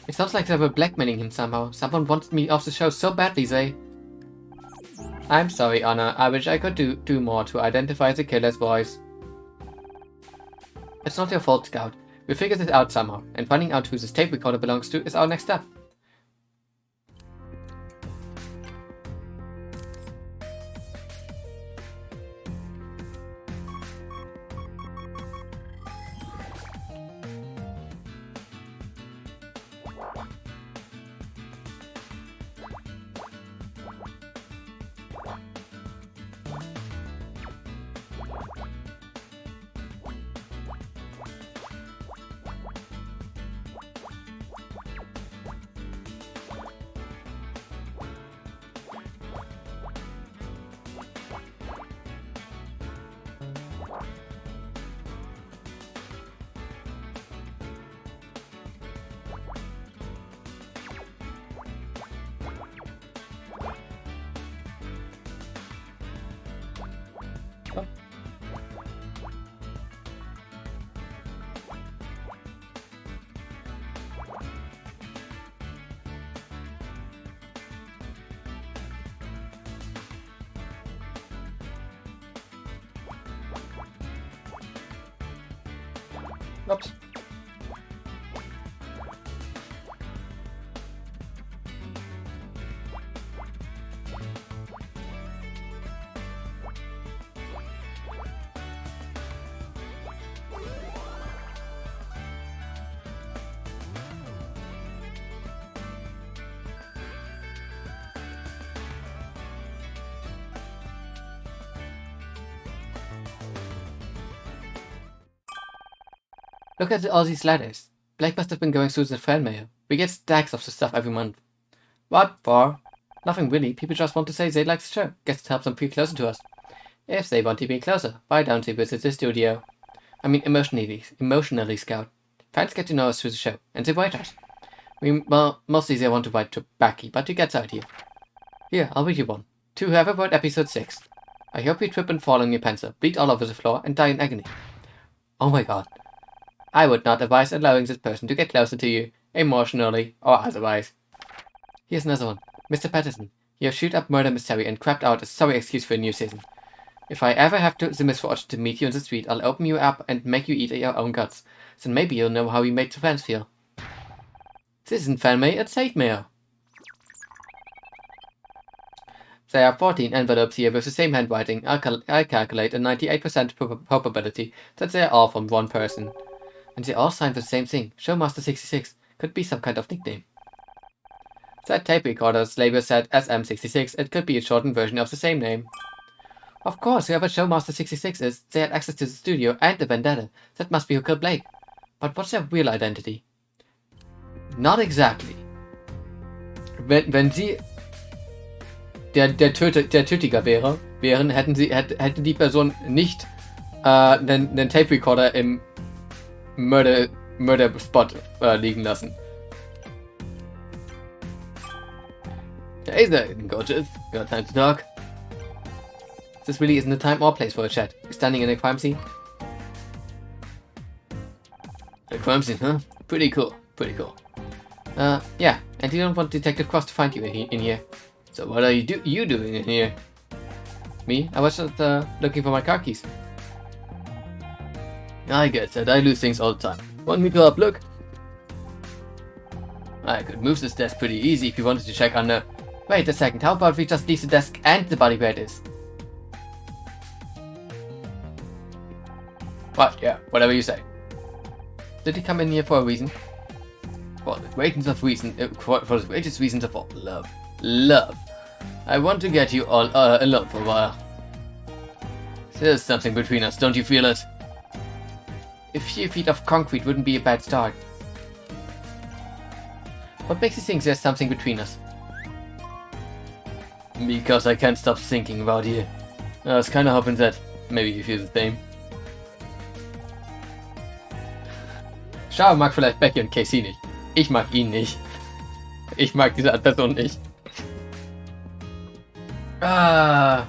It sounds like they were blackmailing him somehow. Someone wanted me off the show so badly, they... I'm sorry, Anna. I wish I could do more to identify the killer's voice. It's not your fault, Scout. We'll figure this out somehow, and finding out who this tape recorder belongs to is our next step. Oops. Look at all these letters. Blake must have been going through the fan mail. We get stacks of the stuff every month. What for? Nothing really. People just want to say they like the show. Guess it helps them feel closer to us. If they want to be closer, why don't they visit the studio? I mean emotionally, Scout. Fans get to know us through the show, and they write us. Well, mostly they want to write to Becky, but he gets out here. Here, I'll read you one. To whoever wrote episode 6. I hope you trip and fall on your pencil, bleed all over the floor, and die in agony. Oh my god. I would not advise allowing this person to get closer to you, emotionally or otherwise. Here's another one. Mr. Patterson, you have shoot up murder mystery and crapped out a sorry excuse for a new season. If I ever have the misfortune to meet you in the street, I'll open you up and make you eat your own guts. Then maybe you'll know how you made the fans feel. This isn't fan mail, it's hate mail. There are 14 envelopes here with the same handwriting. I calculate a 98% probability that they are all from one person. And they all signed for the same thing. Showmaster 66. Could be some kind of nickname. That tape recorder's label said SM66. It could be a shortened version of the same name. Of course, whoever Showmaster 66 is, they had access to the studio and the vendetta. That must be who killed Blake. But what's their real identity? Not exactly. Wenn sie der Tötiger wären, hätte die Person nicht einen Tape Recorder im Murder Spot liegen lassen. Hey there, gorgeous. Got time to talk? This really isn't the time or place for a chat. You're standing in a crime scene? A crime scene, huh? Pretty cool. Pretty cool. Yeah, and you don't want Detective Cross to find you in here. So what are you doing in here? Me? I was just looking for my car keys. I get that. I lose things all the time. Want me to help look? I could move this desk pretty easy if you wanted to check under. Wait a second, how about we just leave the desk and the body where it is? What? Yeah, whatever you say. Did he come in here for a reason? For the greatest of reason, for the greatest reasons of all, love. Love. I want to get you all alone for a while. There's something between us, don't you feel it? A few feet of concrete wouldn't be a bad start. What makes you think there's something between us? Because I can't stop thinking about you. I was kinda hoping that maybe you feel the same. Schau mag vielleicht Becky und Casey nicht. Ich mag ihn nicht. Ich mag diese Art Person nicht. Ah.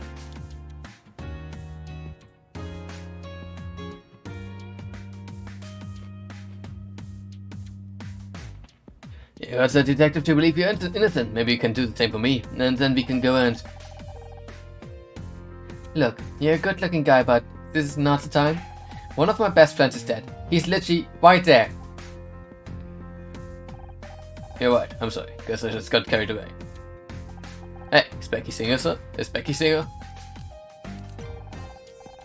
You asked the detective to believe you're innocent. Maybe you can do the same for me, and then we can go and... Look, you're a good-looking guy, but this is not the time. One of my best friends is dead. He's literally right there. You're right, I'm sorry. Guess I just got carried away. Hey, is Becky single, sir? Is Becky single?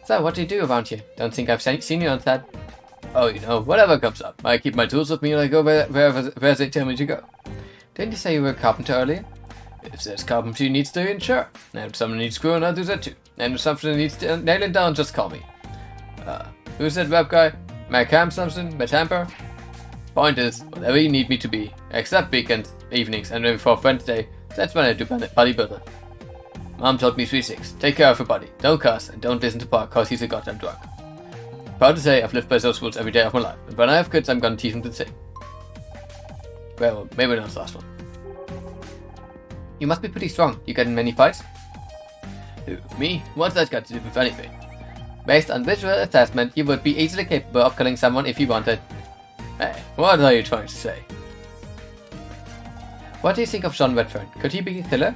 So, what do you do around here? Don't think I've seen you on that. Oh, you know, whatever comes up. I keep my tools with me and I go where they tell me to go. Didn't you say you were a carpenter earlier? If there's carpentry needs doing, sure. And if someone needs screwing, I'll do that too. And if something needs nailing down, just call me. Who's that web guy? Matt Ham something? Matt Hamper? Point is, whatever you need me to be, except weekends, evenings, and maybe for Wednesday, that's when I do bodybuilder. Mom taught me 3 things. Take care of your body, don't cuss, and don't listen to Park cause he's a goddamn drug. Proud to say I've lived by those rules every day of my life, and when I have kids I'm gonna teach them the same. Well, maybe not the last one. You must be pretty strong. You get in many fights? Who, me? What's that got to do with anything? Based on visual assessment, you would be easily capable of killing someone if you wanted. Hey, what are you trying to say? What do you think of John Redfern? Could he be a killer?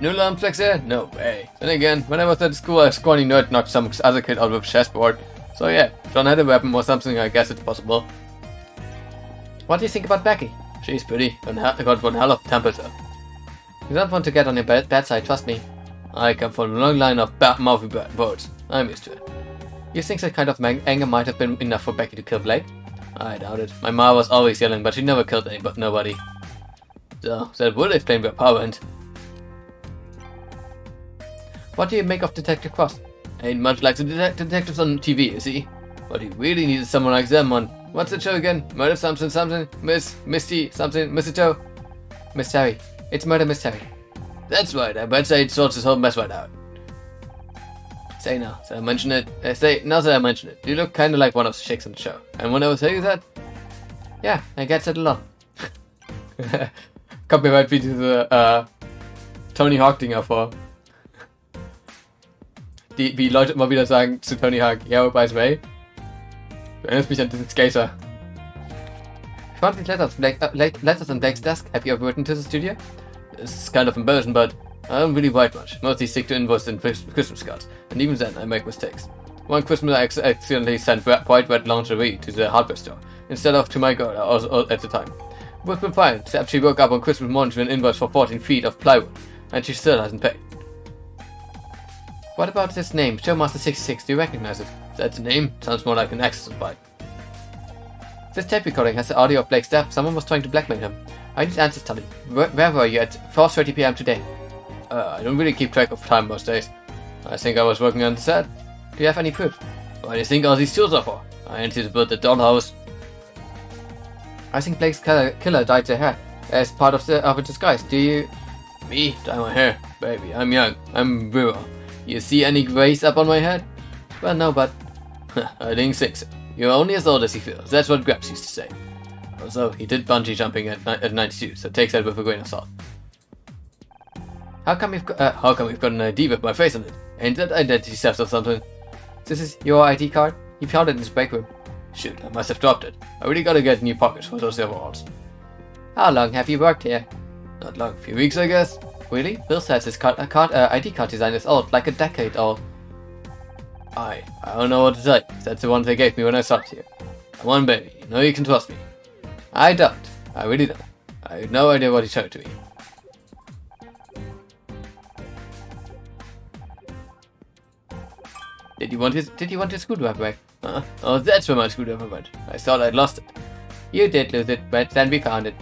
New alarm flex there? No way. Then again, when I was at school, a scrawny nerd knocked some other kid out with a chessboard. So yeah, John had a weapon or something, I guess it's possible. What do you think about Becky? She's pretty, and got one hell of a temper though. You don't want to get on your bad side, trust me. I come from a long line of mouthy birds. I'm used to it. You think that kind of anger might have been enough for Becky to kill Blake? I doubt it. My ma was always yelling, but she never killed nobody. So, that would explain where power went. What do you make of Detective Cross? Ain't much like the detectives on TV, you see? But he really needed someone like them on... What's the show again? Murder something something? Misty something? Mistletoe? Mystery. It's Murder Mystery. That's right, I bet say it sorts this whole mess right out. Say now, so I mention it. Now that I mention it, you look kinda like one of the chicks on the show. And when I was saying that... Yeah, I get that a lot. Copyright wie diese Tony Hawk-Dinger vor. Wie Leute immer wieder sagen zu Tony Hawk, yeah, by the way. Du erinnerst mich an diesen Skater. I found these letters on Blake's desk. Have you ever written to the studio? It's kind of embarrassing, but I don't really write much. Mostly stick to invoices and Christmas cards. And even then, I make mistakes. One Christmas I accidentally sent bright red lingerie to the hardware store, instead of to my girl at the time. We've been fine, except she woke up on Christmas morning with an invoice for 14 feet of plywood, and she still hasn't paid. What about this name, Showmaster 66, do you recognize it? That's a name? Sounds more like an access bike. This tape recording has the audio of Blake's death. Someone was trying to blackmail him. I need answers, Tully. Where were you at 4:30 PM today? I don't really keep track of time most days. I think I was working on the set. Do you have any proof? What do you think all these tools are for? I ain't here to build the dollhouse. I think Blake's killer dyed their hair as part of a disguise. Do you... Me? Dye my hair? Baby, I'm young. I'm rural. You see any grays up on my head? Well, no, but... I didn't think so. You're only as old as he feels. That's what Grabs used to say. Also, he did bungee jumping at 92, so take that with a grain of salt. How come we've got an ID with my face on it? Ain't that identity theft or something? This is your ID card? You found it in his break room. Shoot, I must have dropped it. I really gotta get new pockets for those overalls. How long have you worked here? Not long, a few weeks I guess. Really? Bill says his ID card design is old, like a decade old. I don't know what to say. That's the one they gave me when I started here. Come on, baby. You know you can trust me. I don't. I really don't. I have no idea what he showed to me. Did you want his screwdriver back? Oh, that's where my screwdriver went. I thought I'd lost it. You did lose it, but then we found it.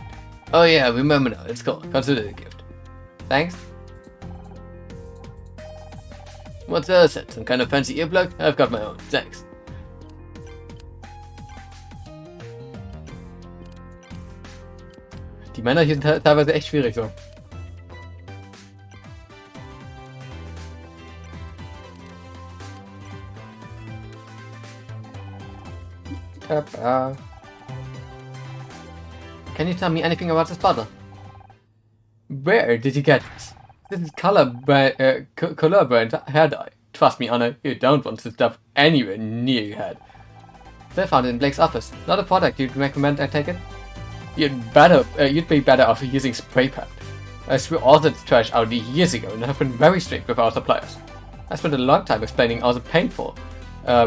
Oh yeah, remember now. It's cool. Consider it a gift. Thanks. What's the other set? Some kind of fancy earplug? I've got my own. Thanks. Die Männer hier sind teilweise echt schwierig so. Can you tell me anything about this bottle? Where did you get this? This is color brand hair dye. Trust me, Anna, you don't want this stuff anywhere near your head. They found it in Blake's office. Not a product you'd recommend, I take it? You'd be better off using spray paint. I threw all that trash out years ago and have been very strict with our suppliers. I spent a long time explaining all the painful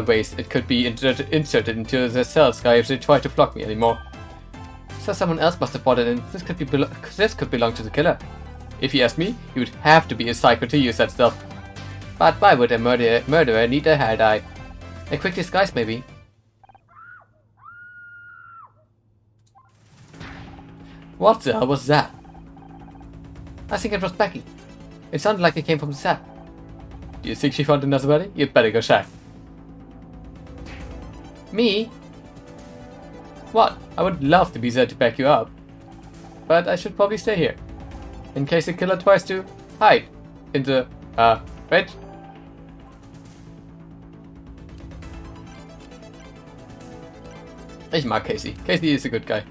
ways it could be inserted into the cell sky if they tried to block me anymore. So someone else must have brought it in. This could belong to the killer. If you ask me, you would have to be a psycho to use that stuff. But why would a murderer need a hair dye? A quick disguise, maybe. What the hell was that? I think it was Becky. It sounded like it came from the set. Do you think she found another body? You'd better go check. Me? What? I would love to be there to back you up. But I should probably stay here. In case the killer tries to hide in the, wait. Ich mag Casey. Casey is a good guy.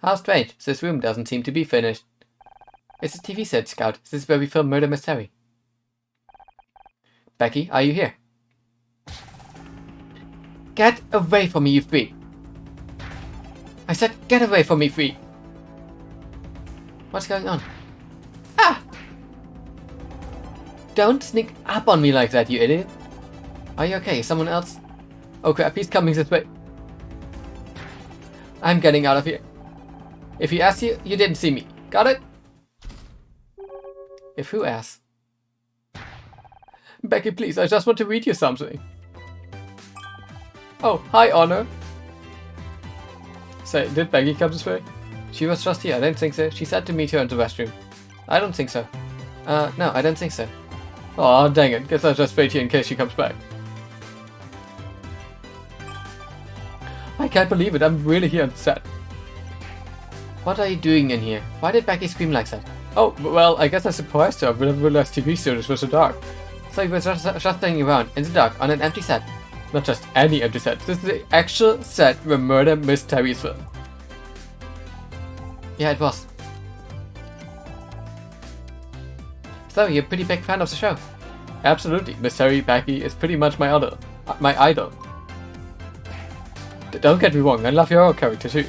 How strange. This room doesn't seem to be finished. It's a TV set, Scout. This is where we film Murder Mystery. Becky, are you here? Get away from me, you three! I said get away from me, three! What's going on? Ah! Don't sneak up on me like that, you idiot! Are you okay? Someone else? Oh crap, he's coming this way. I'm getting out of here. If he asks you, you didn't see me. Got it? If who asks? Becky, please, I just want to read you something. Oh, hi, Honor. Say, did Becky come this way? She was just here, I don't think so. She said to meet her in the restroom. I don't think so. No, I don't think so. Aw, dang it. Guess I'll just wait here in case she comes back. I can't believe it, I'm really here on set. What are you doing in here? Why did Becky scream like that? Oh, well, I guess I surprised her when I realized TV studios were so dark. So you were just standing around, in the dark, on an empty set. Not just any empty set, this is the actual set where Murder Mystery is filmed. Yeah, it was. So, you're a pretty big fan of the show? Absolutely, Mystery Becky is pretty much my idol. Don't get me wrong, I love your character too.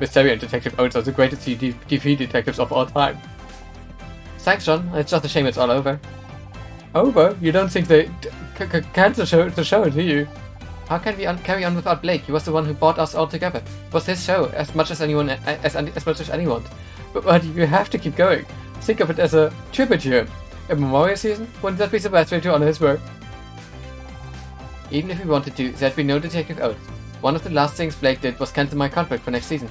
Mystery and Detective Owens are the greatest TV detectives of all time. Thanks, John. It's just a shame it's all over. Over? You don't think they cancel the show, do you? How can we carry on without Blake? He was the one who brought us all together. It was his show, as much as anyone. But you have to keep going. Think of it as a tribute to him. A memorial season? Wouldn't that be the best way to honor his work? Even if we wanted to, there'd be no Detective Owens. One of the last things Blake did was cancel my contract for next season.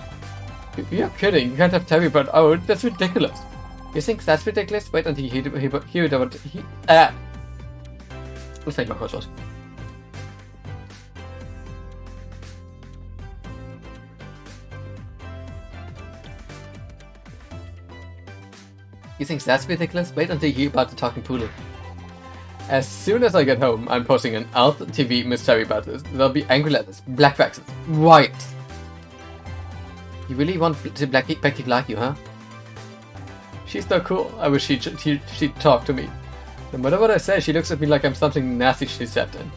You're kidding. You can't have Terry but Owen. That's ridiculous. You think that's ridiculous? Wait until you hear what he... Let's take my horse. You think that's ridiculous? Wait until you hear about the talking poodle. As soon as I get home, I'm posting an alt TV mystery about this. There'll be angry letters, black faxes, riots. You really want Becky to like you, huh? She's so cool. I wish she'd talk to me. No matter what I say, she looks at me like I'm something nasty she's stepped in.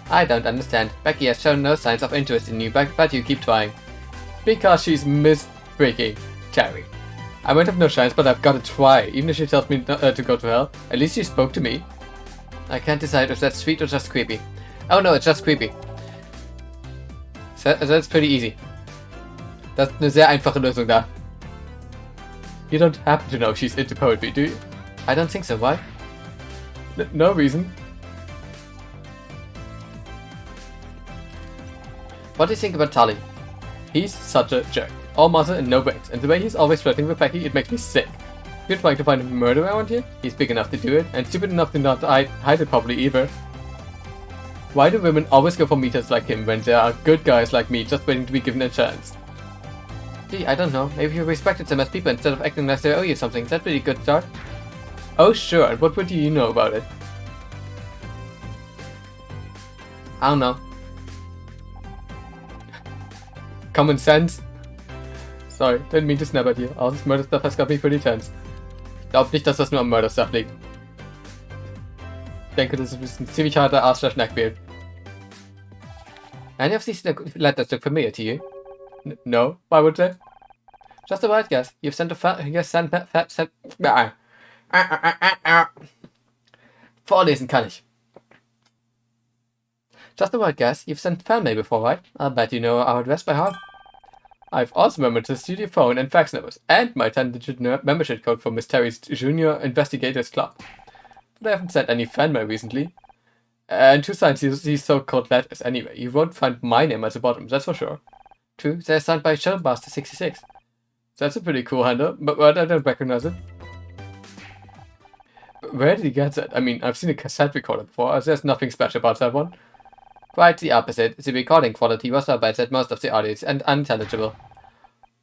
I don't understand. Becky has shown no signs of interest in you, but you keep trying. Because she's Miss freaking Terry. I might have no chance, but I've got to try. Even if she tells me to go to hell, at least she spoke to me. I can't decide if that's sweet or just creepy. Oh no, it's just creepy. That's pretty easy. Das ist eine sehr einfache Lösung da. You don't happen to know she's into poetry, do you? I don't think so, why? No reason. What do you think about Tully? He's such a jerk. All muscle and no brains, and the way he's always flirting with Becky, it makes me sick. You're trying to find a murderer around here? He's big enough to do it, and stupid enough to not hide it properly either. Why do women always go for meters like him when there are good guys like me just waiting to be given a chance? Gee, I don't know. Maybe you respected them as people instead of acting like they owe you something. That's a pretty good start. Oh sure, and what would you know about it? I don't know. Common sense? Sorry, didn't mean to snap at you. All this murder stuff has got me pretty tense. Ich glaube nicht, dass das nur am Murder Stuff liegt. Ich denke, das ist ein ziemlich harter Arschloch-Neckbeard. Any of these letters look familiar to you? No, why would they? Just a wild guess. You've sent Vorlesen kann ich. Just a wild guess. You've sent fan mail before, right? I'll bet you know our address by heart. I've also remembered the studio phone and fax numbers, and my 10-digit membership code for Miss Terry's Junior Investigators Club. But I haven't sent any fan mail recently. And who signs these so-called letters anyway? You won't find my name at the bottom, that's for sure. True, they're signed by Showmaster66. That's a pretty cool handle, but I don't recognize it. Where did he get that? I mean, I've seen a cassette recorder before, so there's nothing special about that one. Quite the opposite. The recording quality was so bad that most of the audio is unintelligible.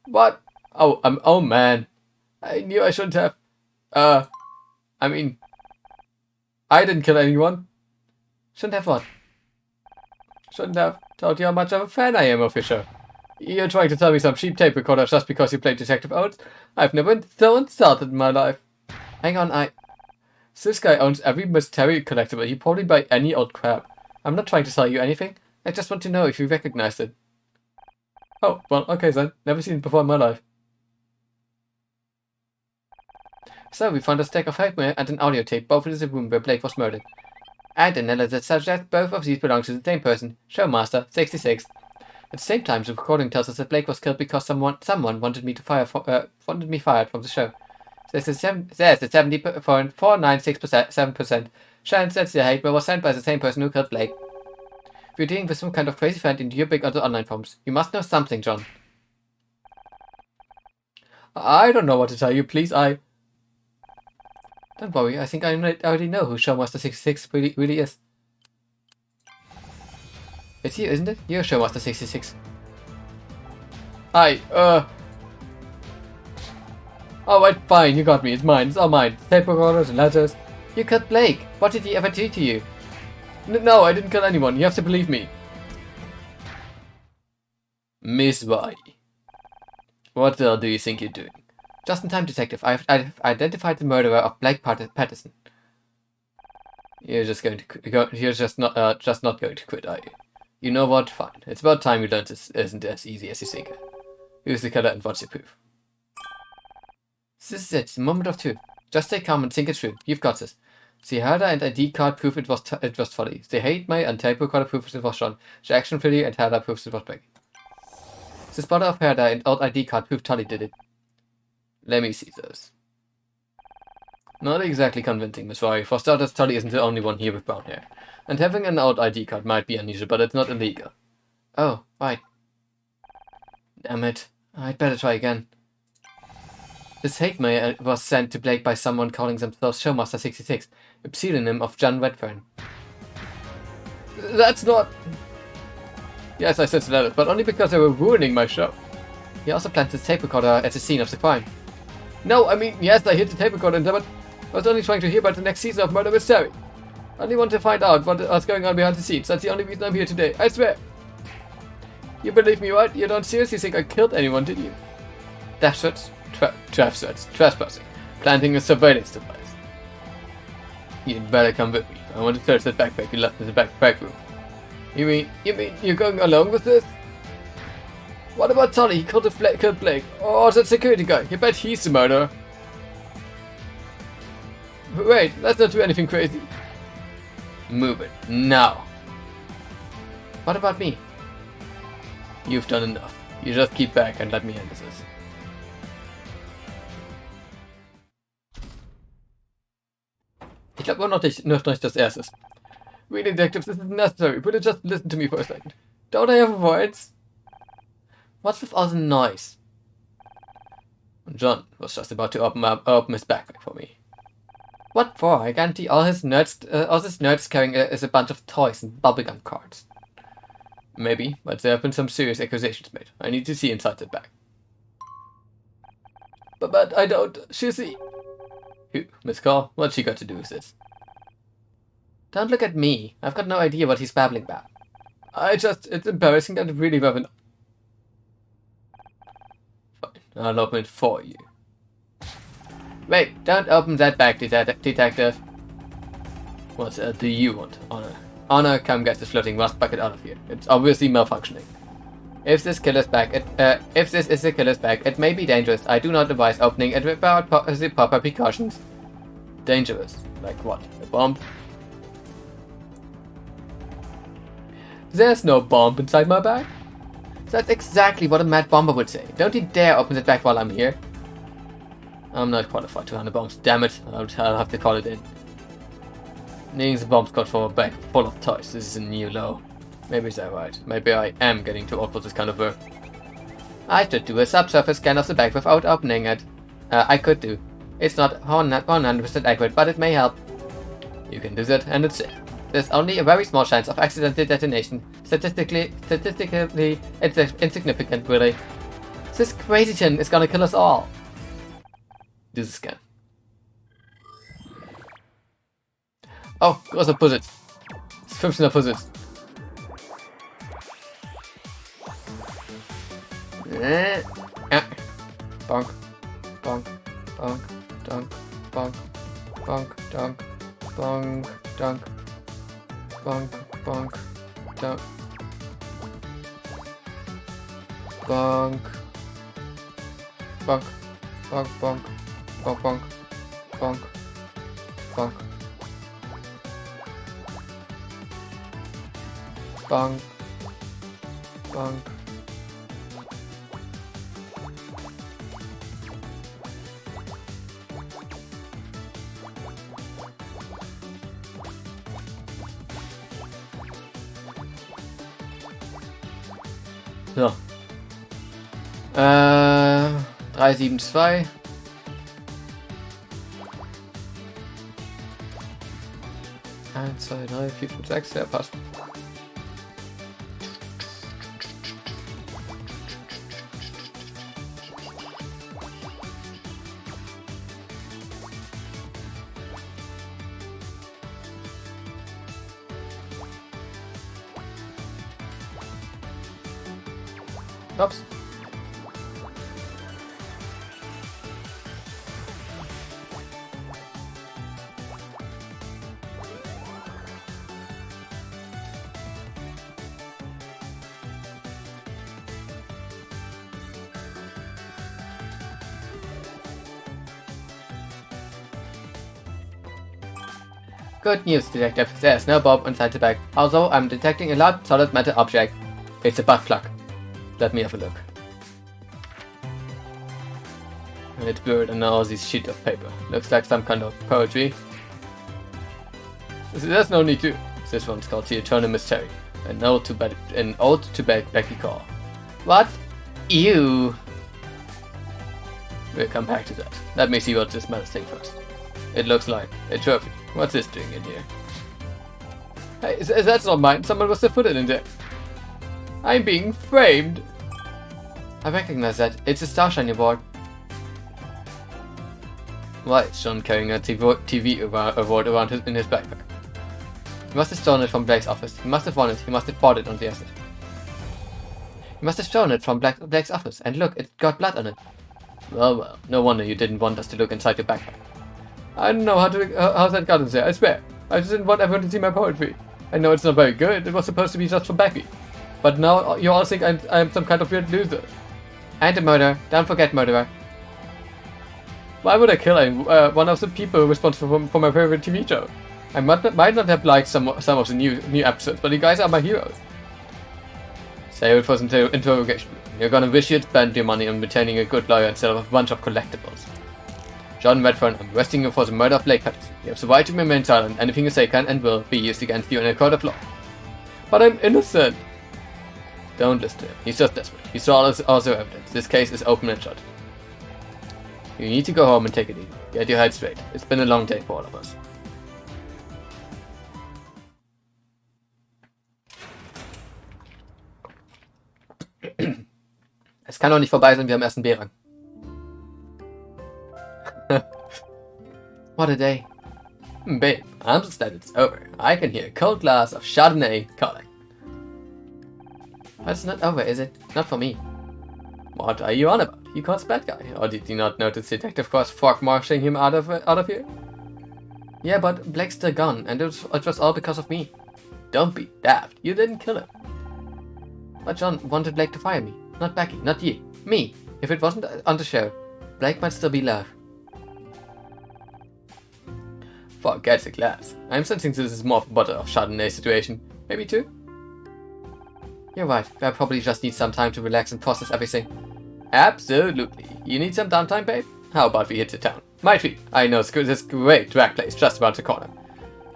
What? Oh man. I knew I shouldn't have. I mean, I didn't kill anyone. Shouldn't have what? Shouldn't have told you how much of a fan I am of your show. You're trying to tell me some cheap tape recorder just because you played Detective Oates? I've never been so insulted in my life. Hang on, This guy owns every Miss Terry collectible. He'd probably buy any old crap. I'm not trying to sell you anything. I just want to know if you recognized it. Oh, well, okay then. Never seen it before in my life. So, we found a stack of hardware and an audio tape, both in the room where Blake was murdered. And an analysis suggests both of these belong to the same person, Showmaster 66. At the same time, the recording tells us that Blake was killed because someone wanted me fired from the show. There's a 70.496% chance that the hate was sent by the same person who killed Blake. If you're dealing with some kind of crazy fan in your big other online forums, you must know something, John. I don't know what to tell you, please, Don't worry, I think I already know who Showmaster66 really is. It's you, isn't it? You're Showmaster66. Alright, fine, you got me. It's mine. It's all mine. Tape recorders and letters. You killed Blake. What did he ever do to you? No, I didn't kill anyone. You have to believe me. Miss Y. What the hell do you think you're doing? Just in time, Detective. I've identified the murderer of Blake Patterson. You're just going to you're just not going to quit, are you? You know what? Fine. It's about time you learned this isn't as easy as you think. Who's the killer and what's your proof? This is it. The moment of truth. Just stay calm and think it through. You've got this. The Herder and ID card proof it was Folly. The hate mail and tape recorder proof it was Sean. The action video and Herder proves it was Becky. The spotter of Herder and old ID card proof Tully did it. Let me see those. Not exactly convincing, Miss Rory. For starters, Tully isn't the only one here with brown hair. And having an old ID card might be unusual, but it's not illegal. Oh, right. Damn it. I'd better try again. This hate mail was sent to Blake by someone calling themselves Showmaster66, a pseudonym of John Redfern. That's not... Yes, I sent the letters, but only because they were ruining my show. He also planted the tape recorder at the scene of the crime. No, I mean, yes, I hit the tape recorder, but I was only trying to hear about the next season of Murder Mystery. I only want to find out what's going on behind the scenes. That's the only reason I'm here today, I swear. You believe me, right? You don't seriously think I killed anyone, did you? Death threats? Trap threats, trespassing, planting a surveillance device. You'd better come with me. I want to search that backpack you left in the back room. You mean you're going along with this? What about Tully? He killed Blake. Oh, that security guy. You bet he's the murderer. But wait, let's not do anything crazy. Move it. Now. What about me? You've done enough. You just keep back and let me handle this. Ich glaube noch nicht das Erste. We detectives, this isn't necessary. Will you just listen to me for a second? Don't I have a voice? What's with all the noise? John was just about to open his backpack for me. What for? I guarantee all this nerds carrying is a bunch of toys and bubblegum cards. Maybe, but there have been some serious accusations made. I need to see inside the bag. But I don't. Shizzy. Who? Miss Call? What's she got to do with this? Don't look at me. I've got no idea what he's babbling about. It's embarrassing that I really haven't. Fine, I'll open it for you. Wait, don't open that bag, detective. What do you want, Honor? Honor, come get this floating rust bucket out of here. It's obviously malfunctioning. If this is the killer's bag, it may be dangerous. I do not advise opening it without the proper precautions. Dangerous? Like what? A bomb? There's no bomb inside my bag. That's exactly what a mad bomber would say. Don't you dare open that bag while I'm here. I'm not qualified to handle bombs, damn it. I'll have to call it in. Needing the bomb squad for a bag full of toys. This is a new low. Maybe is that right? Maybe I am getting too old for this kind of work. I should do a subsurface scan of the bag without opening it. I could do. It's not 100% accurate, but it may help. You can do that, and it's safe. There's only a very small chance of accidental detonation. Statistically, it's insignificant, really. This crazy chin is gonna kill us all. Do the scan. Oh, große Puzzles. 15er Puzzles. Bonk, bonk, bonk, donk, bonk, bonk, donk, bonk, donk, bonk, bonk, donk, bonk, bonk, bonk, bonk, bonk, bonk, bonk, bonk, bonk, bonk. So. 372. Eins, zwei, drei, vier, fünf, sechs. Ja, passt. Ups. Good news, detective. There's no bomb inside the bag. Although I'm detecting a large solid metal object. It's a butt plug. Let me have a look. It's buried under all this sheet of paper. Looks like some kind of poetry. There's no need to. This one's called The Eternal Mystery. An ode to Becky Call. What? Ew. We'll come back to that. Let me see what this matters thing first. It looks like a trophy. What's this doing in here? Hey, that's not mine. Someone must have put it in there. I'm being framed. I recognize that. It's a Starshine award. Why is John carrying a TV award around in his backpack? He must have stolen it from Blake's office. He must have won it. He must have bought it on the asset. He must have stolen it from Blake's office. And look, it's got blood on it. Well, no wonder you didn't want us to look inside your backpack. I don't know how that got in there, I swear. I just didn't want everyone to see my poetry. I know it's not very good. It was supposed to be just for Becky. But now you all think I'm some kind of weird loser. And a murderer. Don't forget murderer. Why would I kill one of the people responsible for my favorite TV show? I might not have liked some of the new episodes, but you guys are my heroes. Save it for some interrogation. You're gonna wish you'd spent your money on retaining a good lawyer instead of a bunch of collectibles. John Redfern, I'm arresting you for the murder of Blake Patterson. You have the right to remain silent. Anything you say can and will be used against you in a court of law. But I'm innocent. Don't listen to him. He's just desperate. He saw all the evidence. This case is open and shut. You need to go home and take it easy. Get your head straight. It's been a long day for all of us. Es kann doch nicht vorbei sein, wir haben erst einen B-Rang. What a day. Babe, I'm just glad it's over. I can hear a cold glass of Chardonnay calling. It's not over, is it? Not for me. What are you on about? You caught the bad guy. Or did you not notice Detective Cross fork-marching him out of here? Yeah, but Blake's still gone, and it was all because of me. Don't be daft. You didn't kill him. But John wanted Blake to fire me. Not Becky, not you. Me. If it wasn't on the show, Blake might still be alive. Forget the glass. I'm sensing this is more of a bottle of Chardonnay situation. Maybe two? You're right. I probably just need some time to relax and process everything. Absolutely. You need some downtime, babe? How about we hit the town? My treat. I know this great drag place just around the corner.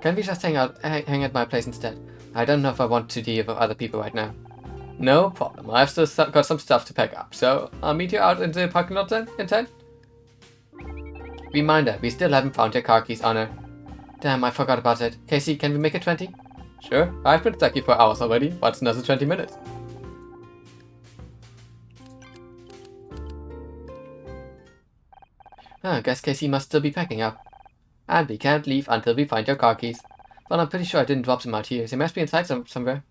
Can we just hang at my place instead? I don't know if I want to deal with other people right now. No problem. I've still got some stuff to pack up, so I'll meet you out in the parking lot then, in 10? Reminder, we still haven't found your car keys, Honor. Damn, I forgot about it. Casey, can we make it 20? Sure. I've been stuck here for hours already. What's another 20 minutes? I guess Casey must still be packing up. And we can't leave until we find your car keys. Well, I'm pretty sure I didn't drop them out here. They must be inside somewhere.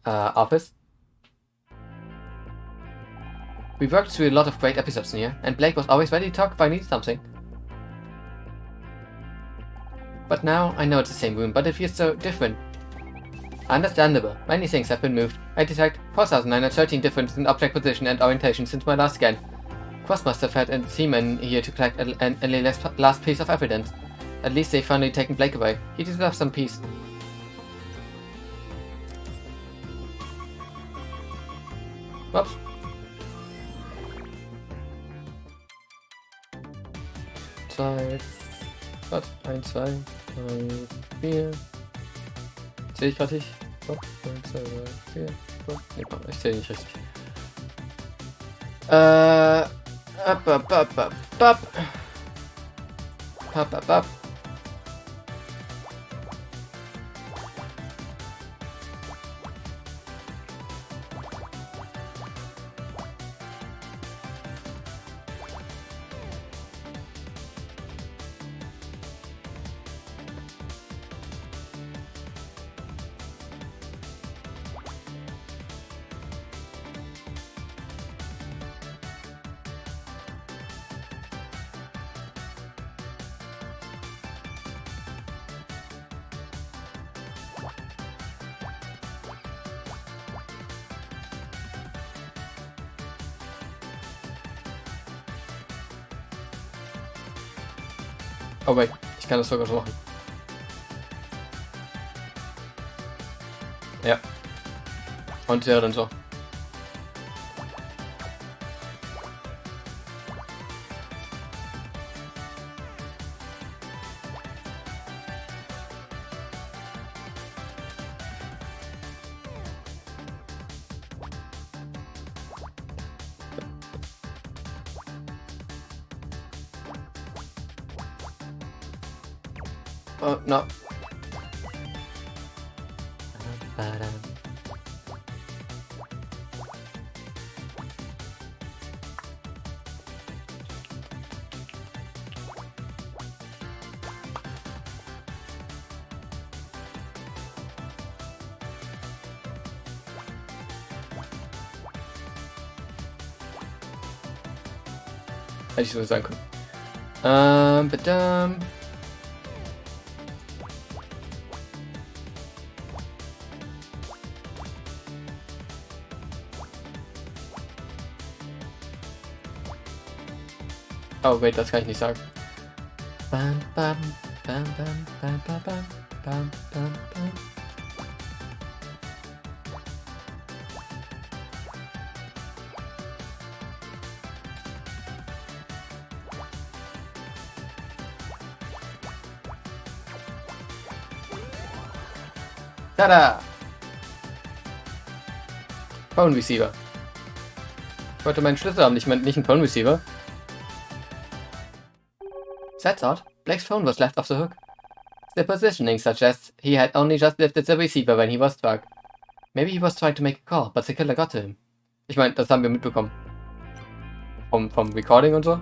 Office? We worked through a lot of great episodes in here, and Blake was always ready to talk if I needed something. But now, I know it's the same room, but it feels so different. Understandable. Many things have been moved. I detect 4,913 differences in object position and orientation since my last scan. Cross must have had a team in here to collect a last piece of evidence. At least they've finally taken Blake away. He deserves some peace. Whoops. Was? 1, 2, 3, 4. Zähl ich gerade nicht? 1, 2, 3, 4, 5. Nee, komm, ich zähle nicht richtig. Up. Oh wait, ich kann das sogar so machen. Ja. Und ja, dann so. Oh, no. Hätte ich so sagen können. Bitte. Oh, wait, das kann ich nicht sagen. Bam, bam, bam, bam, bam, bam, bam, bam, bam, bam. Tada! Phone Receiver. Ich wollte meinen Schlüssel haben, nicht einen Phone Receiver. That's odd. Blake's phone was left off the hook. The positioning suggests he had only just lifted the receiver when he was struck. Maybe he was trying to make a call, but the killer got to him. Ich meine, das haben wir mitbekommen. Vom Recording und so.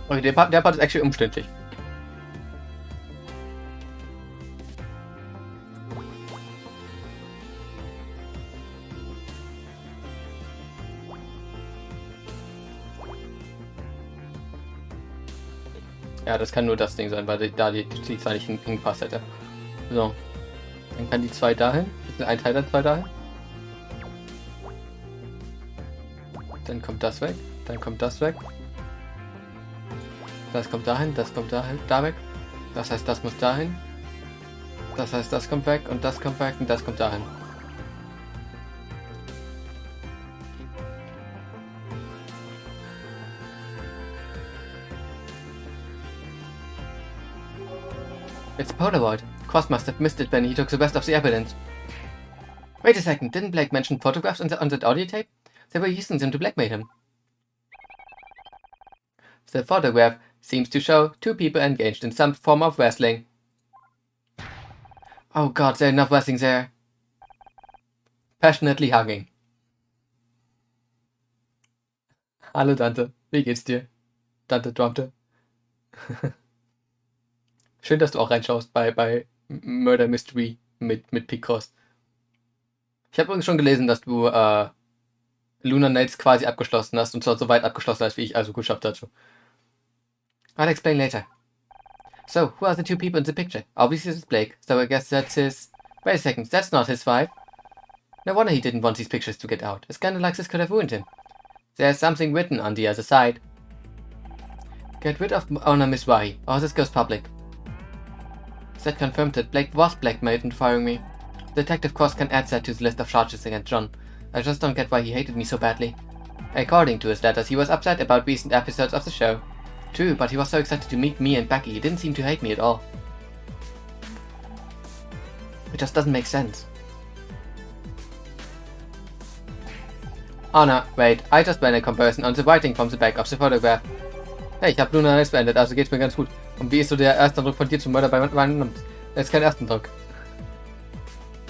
Okay, der Part ist actually umständlich. Ja, das kann nur das Ding sein, weil da die 2 nicht hingepasst hätte. So. Dann kann die 2 dahin. Das ist ein Teil der 2 dahin. Dann kommt das weg. Dann kommt das weg. Das kommt dahin, das kommt dahin, da weg. Das heißt, das muss dahin. Das heißt, das kommt weg und das kommt weg und das kommt dahin. It's Polaroid. Cross must have missed it when he took the rest of the evidence. Wait a second, didn't Blake mention photographs on that audio tape? They were using them to blackmail him. The photograph seems to show 2 people engaged in some form of wrestling. Oh god, there's enough wrestling there. Passionately hugging. Hallo Dante, wie geht's dir? Dante Trumpte. Schön, dass du auch reinschaust bei Murder Mystery mit Picross. Ich habe übrigens schon gelesen, dass du Lunar Nights quasi abgeschlossen hast und zwar so weit abgeschlossen hast wie ich, also gut, dazu. I'll explain later. So, who are the 2 people in the picture? Obviously it's Blake, so I guess that's his... Wait a second, that's not his wife. No wonder he didn't want these pictures to get out. It's kinda like this could have ruined him. There's something written on the other side. Get rid of owner Miss Wahi, or this goes public. That confirmed that Blake was blackmailed into firing me. The detective, of course, can add that to the list of charges against John. I just don't get why he hated me so badly. According to his letters, he was upset about recent episodes of the show. True, but he was so excited to meet me and Becky, he didn't seem to hate me at all. It just doesn't make sense. Oh no, wait, I just ran a comparison on the writing from the back of the photograph. Hey, ich habe Lunar Nights beendet, also geht's mir ganz gut. Und wie ist so der erste Eindruck von dir zum Mörder bei Random? Das ist kein erster Eindruck.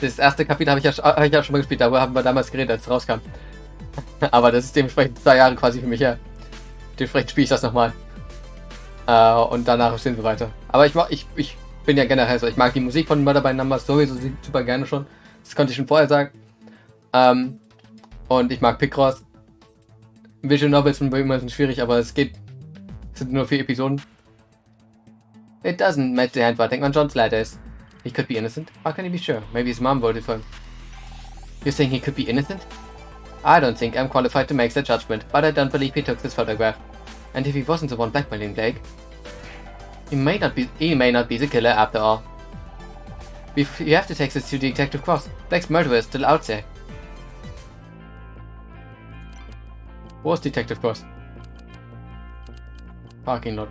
Das erste Kapitel habe ich ja schon mal gespielt, darüber haben wir damals geredet, als es rauskam. Aber das ist dementsprechend 2 Jahre quasi für mich her. Dementsprechend spiele ich das nochmal. Und danach sehen wir weiter. Aber ich bin ja generell so, ich mag die Musik von Murder by Numbers sowieso super gerne schon. Das konnte ich schon vorher sagen. Und ich mag Picross. Visual Novels sind immer schwierig, aber es geht. Es sind nur 4 Episoden. It doesn't match the handwriting on John's letters. He could be innocent. How can you be sure? Maybe his mom voted for him. You're saying he could be innocent? I don't think I'm qualified to make that judgment, but I don't believe he took this photograph. And if he wasn't the one blackmailing Blake, he may not be the killer after all. You have to take this to Detective Cross. Blake's murderer is still out there. Where's Detective Cross? Parking lot.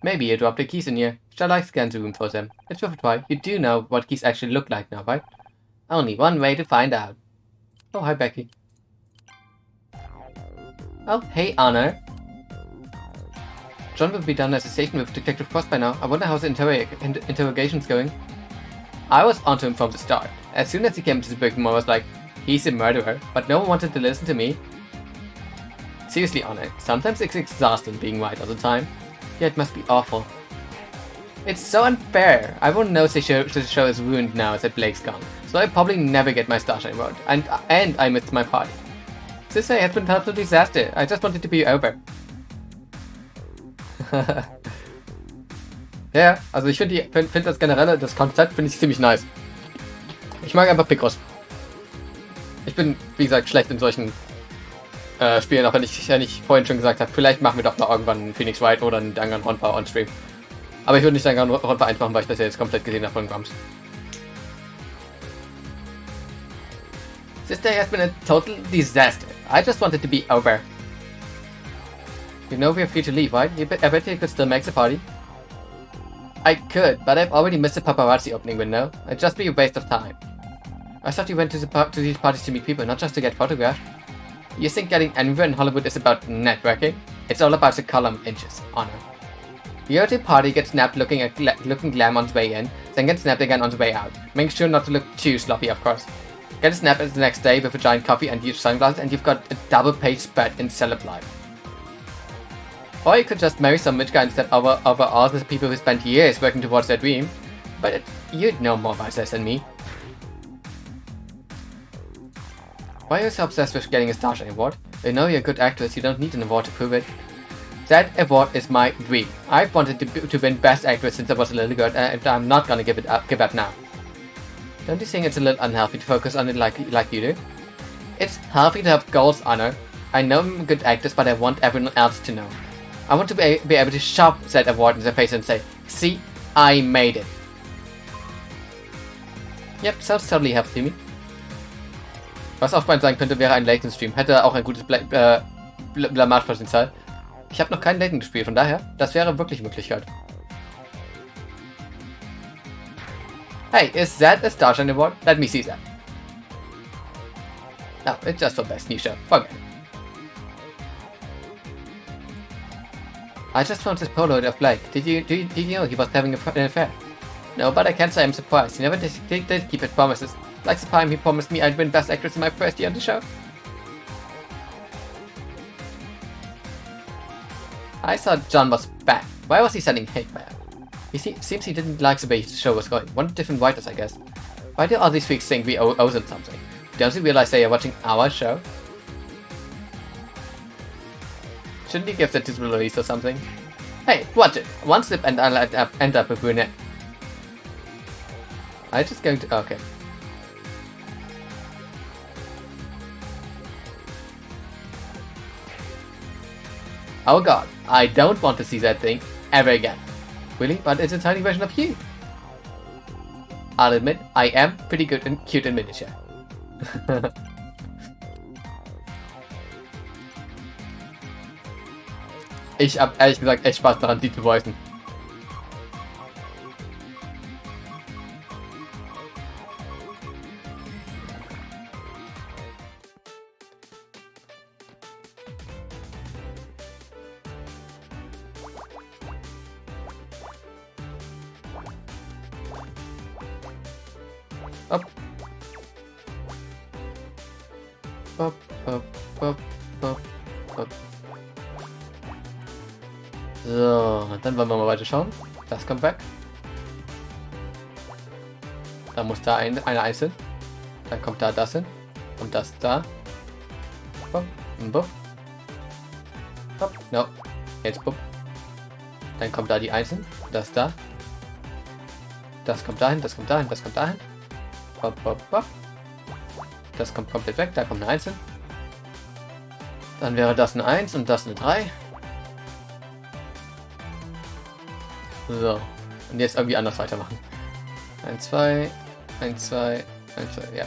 Maybe you dropped the keys in here. Shall I scan the room for them? It's worth a try. You do know what keys actually look like now, right? Only one way to find out. Oh, hi, Becky. Oh, hey, Honor. John will be done as a station with Detective Cross by now. I wonder how the interrogation's going. I was onto him from the start. As soon as he came to the brick, I was like, he's a murderer, but no one wanted to listen to me. Seriously, Honor, sometimes it's exhausting being right all the time. Yeah, it must be awful. It's so unfair. I won't know the show is ruined now that Blake's gone, so I probably never get my Starshine Award, and I missed my party. This day has been a total disaster. I just want it to be over. Ja, also ich finde das generelle, das Konzept finde ich ziemlich nice. Ich mag einfach Picross. Ich bin, wie gesagt, schlecht in solchen Spielen, auch wenn ich vorhin schon gesagt habe, vielleicht machen wir doch mal irgendwann einen Phoenix Wright oder einen Danganronpa on Stream. Aber ich würde nicht Danganronpa einmachen, weil ich das ja jetzt komplett gesehen habe von Grams. This day has been a total disaster. I just want it to be over. You know we're free to leave, right? I bet you could still make the party. I could, but I've already missed the paparazzi opening window. It'd just be a waste of time. I thought you went to these parties to meet people, not just to get photographed. You think getting anywhere in Hollywood is about networking? It's all about the column inches, Honor. You go to a party, get snapped looking glam on the way in, then get snapped again on the way out. Make sure not to look too sloppy, of course. Get a snap the next day with a giant coffee and huge sunglasses, and you've got a double-page spread in celeb life. Or you could just marry some rich guy instead over all the people who spent years working towards their dream. But you'd know more about this than me. Why are you so obsessed with getting a Starshine Award? You know you're a good actress, you don't need an award to prove it. That award is my dream. I've wanted to win Best Actress since I was a little girl, and I'm not gonna give up now. Don't you think it's a little unhealthy to focus on it like you do? It's healthy to have goals, Honor. I know I'm a good actress, but I want everyone else to know. I want to be able to shove that award in their face and say, see, I made it. Yep, sounds totally healthy to me. Was auch bald sein könnte, wäre ein Layton-Stream. Hätte auch ein gutes Blamagepotenzial. Ich habe noch keinen Layton gespielt, von daher, das wäre wirklich eine Möglichkeit. Hey, is that a Starshine Award? Let me see that. No, it's just for best new show. Forget it. I just found this Polaroid of Blake. Did you know he was having an affair? No, but I can't say I'm surprised. He never did keep his promises. Like the time he promised me I'd win Best Actress in my first year on the show. I thought John was bad. Why was he sending hate mail? Seems he didn't like the way the show was going. Wanted different writers, I guess. Why do all these freaks think we owe them something? Don't you realize they are watching our show? Shouldn't he give that to the release or something? Hey, watch it. One slip and I'll end up with brunette. I'm just going to... Okay. Oh god, I don't want to see that thing ever again. Really? But it's a tiny version of you. I'll admit, I am pretty good and cute in miniature. Ich hab ehrlich gesagt echt Spaß daran, die zu voicen. Up. Bop, bop, bop, bop, bop. So, dann wollen wir mal weiter schauen. Das kommt weg. Dann muss da eine einzeln. Dann kommt da das hin. Und das da. Bop, bop. Bop. No. Jetzt bop. Dann kommt da die einzeln. Das da. Das kommt dahin, das kommt dahin, das kommt dahin. Bop, bop, bop. Das kommt komplett weg, da kommt eine Einzel. Dann wäre das eine 1 und das eine 3. So. Und jetzt irgendwie anders weitermachen. 1, 2, 1, 2, 1, 2, ja.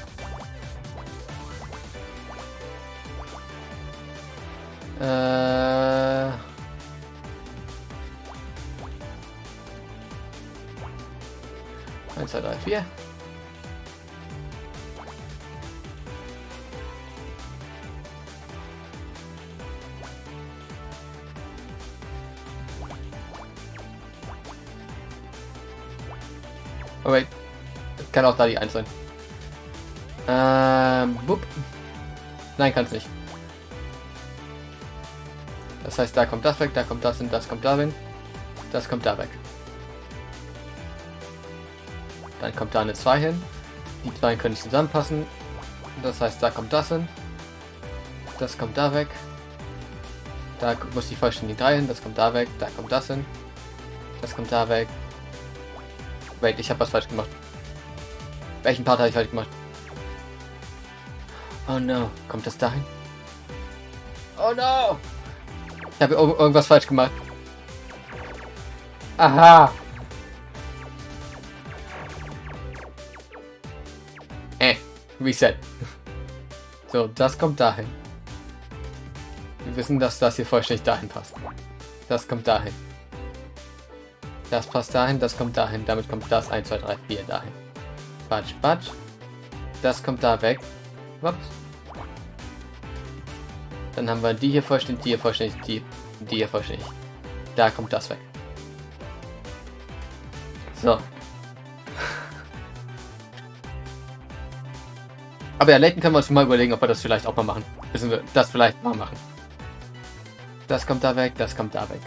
Eins, zwei, drei, vier. Oh wait. Kann auch da die 1 sein. Bup. Nein, kann es nicht. Das heißt, da kommt das weg, da kommt das hin, das kommt da hin. Das kommt da weg. Dann kommt da eine 2 hin. Die 2 können nicht zusammenpassen. Das heißt, da kommt das hin. Das kommt da weg. Da muss die vollständige 3 hin. Das kommt da weg. Da kommt das hin. Das kommt da weg. Wait, ich habe was falsch gemacht. Welchen Part habe ich falsch gemacht? Oh no. Kommt das dahin? Oh no! Ich habe irgendwas falsch gemacht. Aha! Reset. So, das kommt dahin. Wir wissen, dass das hier vollständig dahin passt. Das kommt dahin. Das passt dahin, das kommt dahin. Damit kommt das 1, 2, 3, 4 dahin. Batsch, batsch. Das kommt da weg. Ups. Dann haben wir die hier vollständig, die hier vollständig, die hier vollständig. Da kommt das weg. So. Aber ja, Layton können wir uns mal überlegen, ob wir das vielleicht auch mal machen. Müssen wir das vielleicht mal machen. Das kommt da weg, das kommt da weg.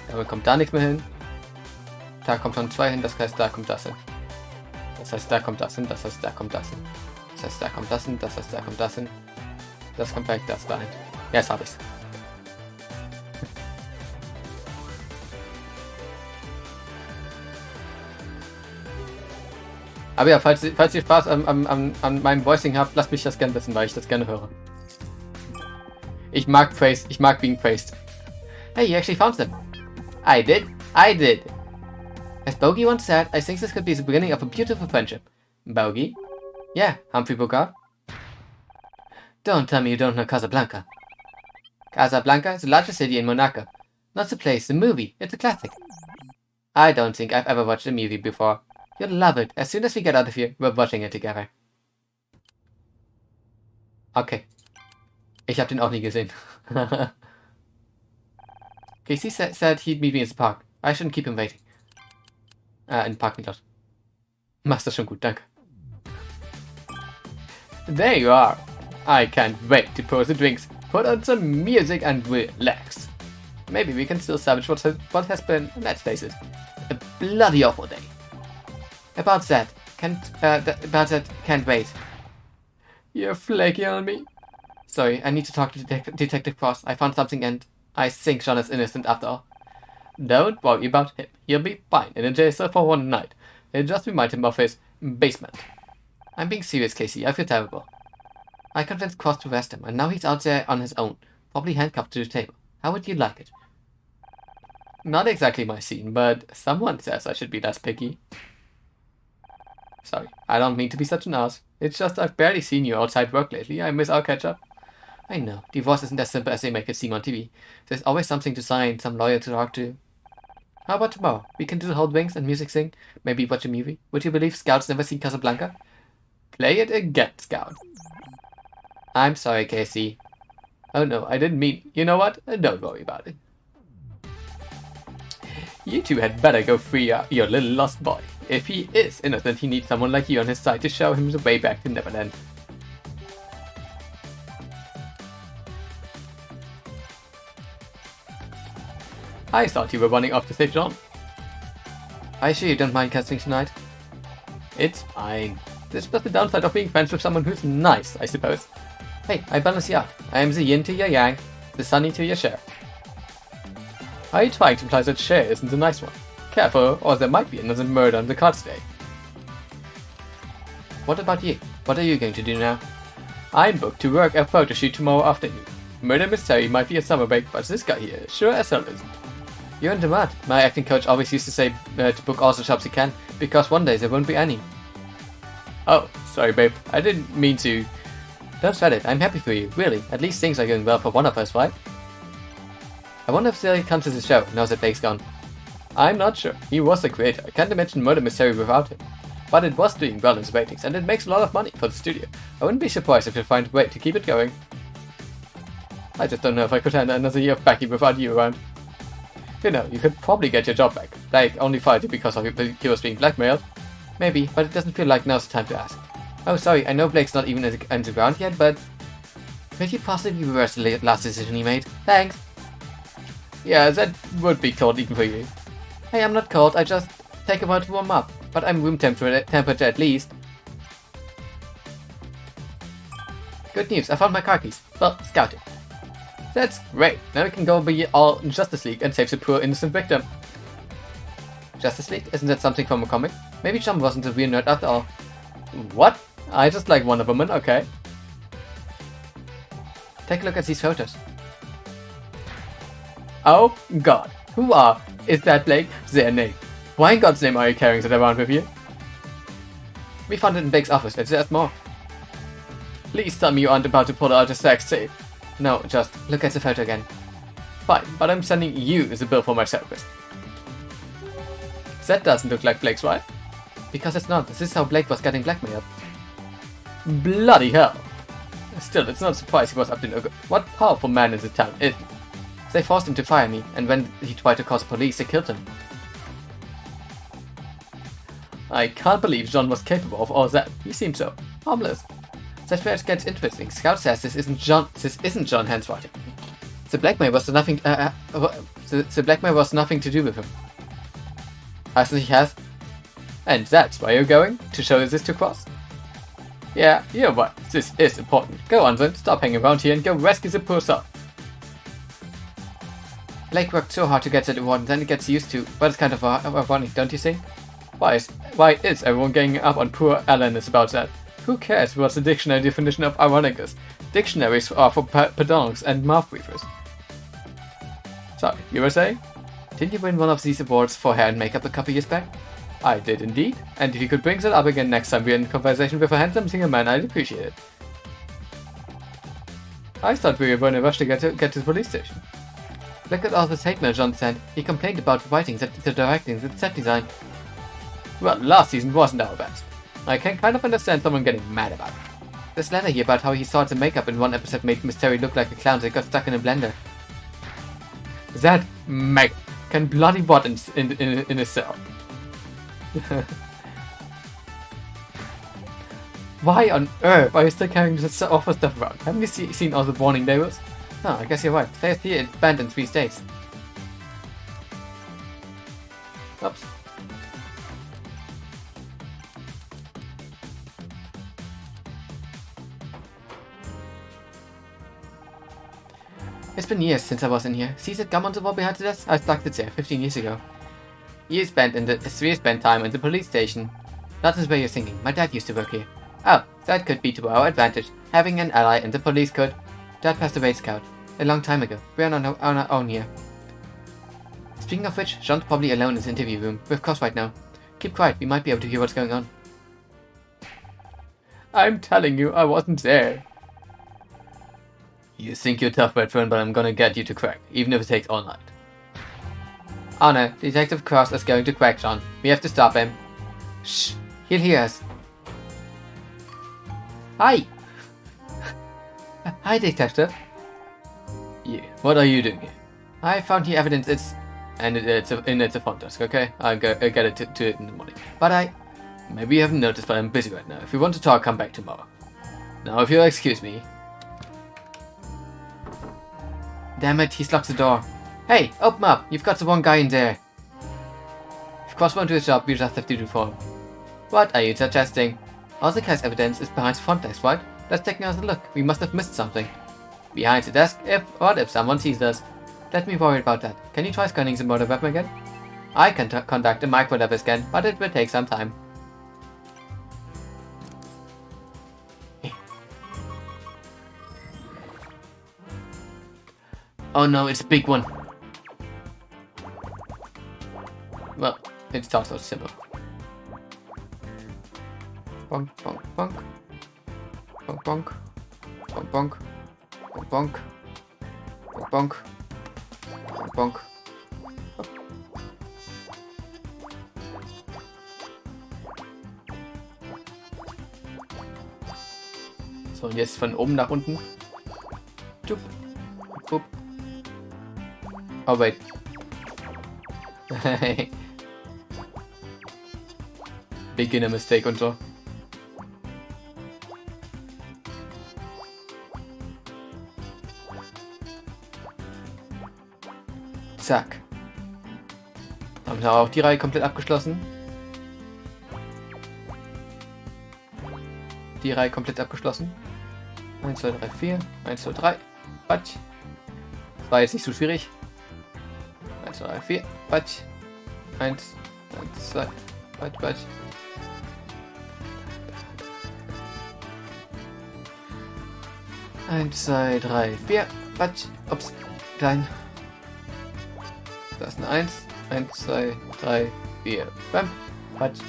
Damit kommt da nichts mehr hin. Da kommt schon 2 hin, das heißt, da kommt das hin. Das heißt, da kommt das hin, das heißt, da kommt das hin. Das heißt, da kommt das hin, das heißt, da kommt das hin. Das kommt weg, das dahin. Ja, jetzt habe ich's. Aber ja, falls ihr Spaß an meinem Voicing habt, lasst mich das gerne wissen, weil ich das gerne höre. Ich mag being praised. Hey, you actually found them. I did. As Bogey once said, I think this could be the beginning of a beautiful friendship. Bogey? Yeah, Humphrey Bogart. Don't tell me you don't know Casablanca. Casablanca is the largest city in Monaco. Not the place, the movie. It's a classic. I don't think I've ever watched a movie before. You'll love it. As soon as we get out of here, we're watching it together. Okay. Ich habe den auch nie gesehen. Casey said he'd meet me in the park. I shouldn't keep him waiting. In parking lot. Machst das schon gut, danke. There you are. I can't wait to pour the drinks, put on some music and relax. Maybe we can still salvage what has been, let's face it, a bloody awful day. About that, can't wait. You're flaky on me. Sorry, I need to talk to Detective Cross. I found something and I think John is innocent after all. Don't worry about him. He'll be fine in a jail cell for one night. It'll just remind him of his basement. I'm being serious, Casey. I feel terrible. I convinced Cross to arrest him, and now he's out there on his own, probably handcuffed to the table. How would you like it? Not exactly my scene, but someone says I should be less picky. Sorry, I don't mean to be such an ass. It's just I've barely seen you outside work lately. I miss our catch-up. I know, divorce isn't as simple as they make it seem on TV. There's always something to sign, some lawyer to talk to. How about tomorrow? We can do the whole drinks and music thing. Maybe watch a movie. Would you believe Scout's never seen Casablanca? Play it again, Scout. I'm sorry, Casey. Oh no, I didn't mean... You know what? Don't worry about it. You two had better go free your little lost boy. If he is innocent, he needs someone like you on his side to show him the way back to Neverland. I thought you were running off to save John. Are you sure you don't mind casting tonight? It's fine. This is just the downside of being friends with someone who's nice, I suppose. Hey, I balance you out. I am the yin to your yang, the sunny to your Cher. Are you trying to imply that Cher isn't the nice one? Careful, or there might be another murder on the cards today. What about you? What are you going to do now? I'm booked to work a photo shoot tomorrow afternoon. Murder mystery might be a summer break, but this guy here sure as hell isn't. You're in demand. My acting coach always used to say to book all the jobs you can, because one day there won't be any. Oh, sorry babe, I didn't mean to. Don't sweat it, I'm happy for you, really. At least things are going well for one of us, right? I wonder if Sally comes to the show now that Blake's gone. I'm not sure. He was the creator. I can't imagine Murder Mystery without him. But it was doing well in the ratings, and it makes a lot of money for the studio. I wouldn't be surprised if they find a way to keep it going. I just don't know if I could handle another year of Becky without you around. You know, you could probably get your job back. Blake only fired you because he was being blackmailed. Maybe, but it doesn't feel like now's the time to ask. Oh, sorry, I know Blake's not even on the ground yet, but... Could you possibly reverse the last decision he made? Thanks! Yeah, that would be cold even for you. Hey, I'm not cold, I just take a while to warm up. But I'm room temperature at least. Good news, I found my car keys. Well, scouted. That's great. Now we can go be all in Justice League and save the poor innocent victim. Justice League? Isn't that something from a comic? Maybe John wasn't a real nerd after all. What? I just like Wonder Woman, okay. Take a look at these photos. Oh god. Is that Blake? Their name. Why in God's name are you carrying that around with you? We found it in Blake's office, but there's more. Please tell me you aren't about to pull out a sex tape. No, just look at the photo again. Fine, but I'm sending you the bill for my therapist. That doesn't look like Blake's wife. Because it's not. This is how Blake was getting blackmailed. Bloody hell. Still, it's not a surprise he was up to no good. What powerful man in the town is he? They forced him to fire me, and when he tried to call the police, they killed him. I can't believe John was capable of all that. He seems so harmless. That's where it gets interesting. Scout says this isn't John handwriting. The blackmail was nothing. The blackmail was nothing to do with him. As he has, and that's why you're going to show this to Cross. Yeah, you're right. This is important. Go on then. Stop hanging around here and go rescue the poor soul. Blake worked so hard to get that award, and then it gets used to. But it's kind of ironic, don't you think? Why is everyone ganging up on poor Alanus about that? Who cares what's the dictionary definition of ironicus? Dictionaries are for pedants and mouth breathers. Sorry, you were saying? Didn't you win one of these awards for hair and makeup a couple years back? I did indeed, and if you could bring that up again next time we're in conversation with a handsome single man, I'd appreciate it. I thought we were in a rush to get to the police station. Look at all the tape mail John sent. He complained about the writing, the directing, the set design. Well, last season wasn't our best. I can kind of understand someone getting mad about it. This letter here about how he thought the makeup in one episode made Mystery look like a clown that got stuck in a blender. That Meg can bloody rot in a cell. Why on earth are you still carrying this awful stuff around? Haven't you seen all the warning labels? Oh, I guess you're right. Stay here, it's banned in 3 states. Oops. It's been years since I was in here. See that gum on the wall behind the desk? I stuck it there 15 years ago. 3 spent time in the police station. That is where you're thinking. My dad used to work here. Oh, that could be to our advantage. Having an ally in the police could. Dad passed away, Scout. A long time ago. We're on our own here. Speaking of which, John's probably alone in his interview room. With Cross right now. Keep quiet, we might be able to hear what's going on. I'm telling you, I wasn't there. You think you're tough, veteran, but I'm gonna get you to crack, even if it takes all night. Oh no, Detective Cross is going to crack John. We have to stop him. Shh, he'll hear us. Hi! Hi, Detective. Yeah, what are you doing here? I found here evidence it's a front desk, okay? I'll get it to it in the morning. But maybe you haven't noticed, but I'm busy right now. If you want to talk, come back tomorrow. Now, if you'll excuse me. Damn it, he's locked the door. Hey, open up! You've got the one guy in there. If Cross won't do his job, we just have to do for him. What are you suggesting? All the guy's evidence is behind the front desk, right? Let's take another look. We must have missed something. Behind the desk? What if someone sees us? Let me worry about that. Can you try scanning the motor weapon again? I can conduct a micro-level scan, but it will take some time. Oh no, it's a big one. Well, it's also simple. Bonk, bonk, bonk. Bonk, bonk. Bonk, bonk. Bonk, bonk. Bonk, bonk. Bonk, bonk. So, und jetzt von oben nach unten. Tup. Tup. Oh, wait. Beginner Mistake und so. Zack. Haben wir auch die Reihe komplett abgeschlossen. Die Reihe komplett abgeschlossen. 1, 2, 3, 4. 1, 2, 3. Patsch. Das war jetzt nicht so schwierig. 1, 2, 3, 4. Patsch. 1, 2. Patsch, patsch. Eins, zwei, drei, vier. Patsch. Ups. Klein. Da ist eine 1. 1, 2, 3, 4. Bam. Patsch.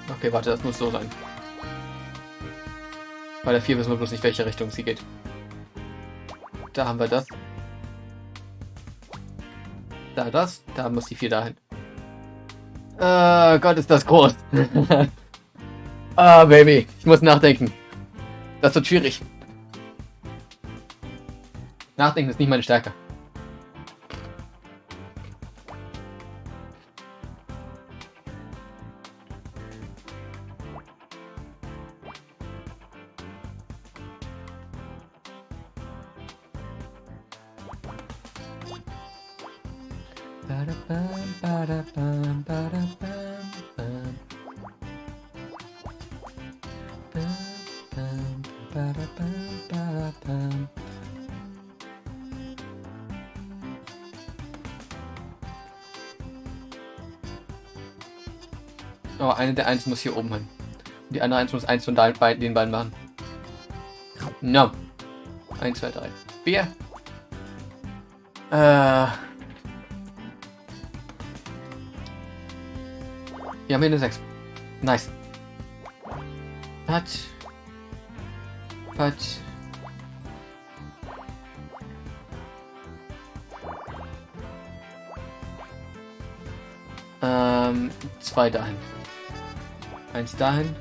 Okay, warte, das muss so sein. Bei der 4 wissen wir bloß nicht, welche Richtung sie geht. Da haben wir das. Da das. Da muss die 4 dahin. Gott, ist das groß. Ah, Baby. Ich muss nachdenken. Das wird schwierig. Nachdenken ist nicht meine Stärke. Oh, eine der 1 muss hier oben hin. Und die andere 1 muss eins von den beiden machen. No. 1, 2, 3, 4. Wir haben hier eine 6. Nice. Patsch. Patsch. Zwei dahin. 1 dahin.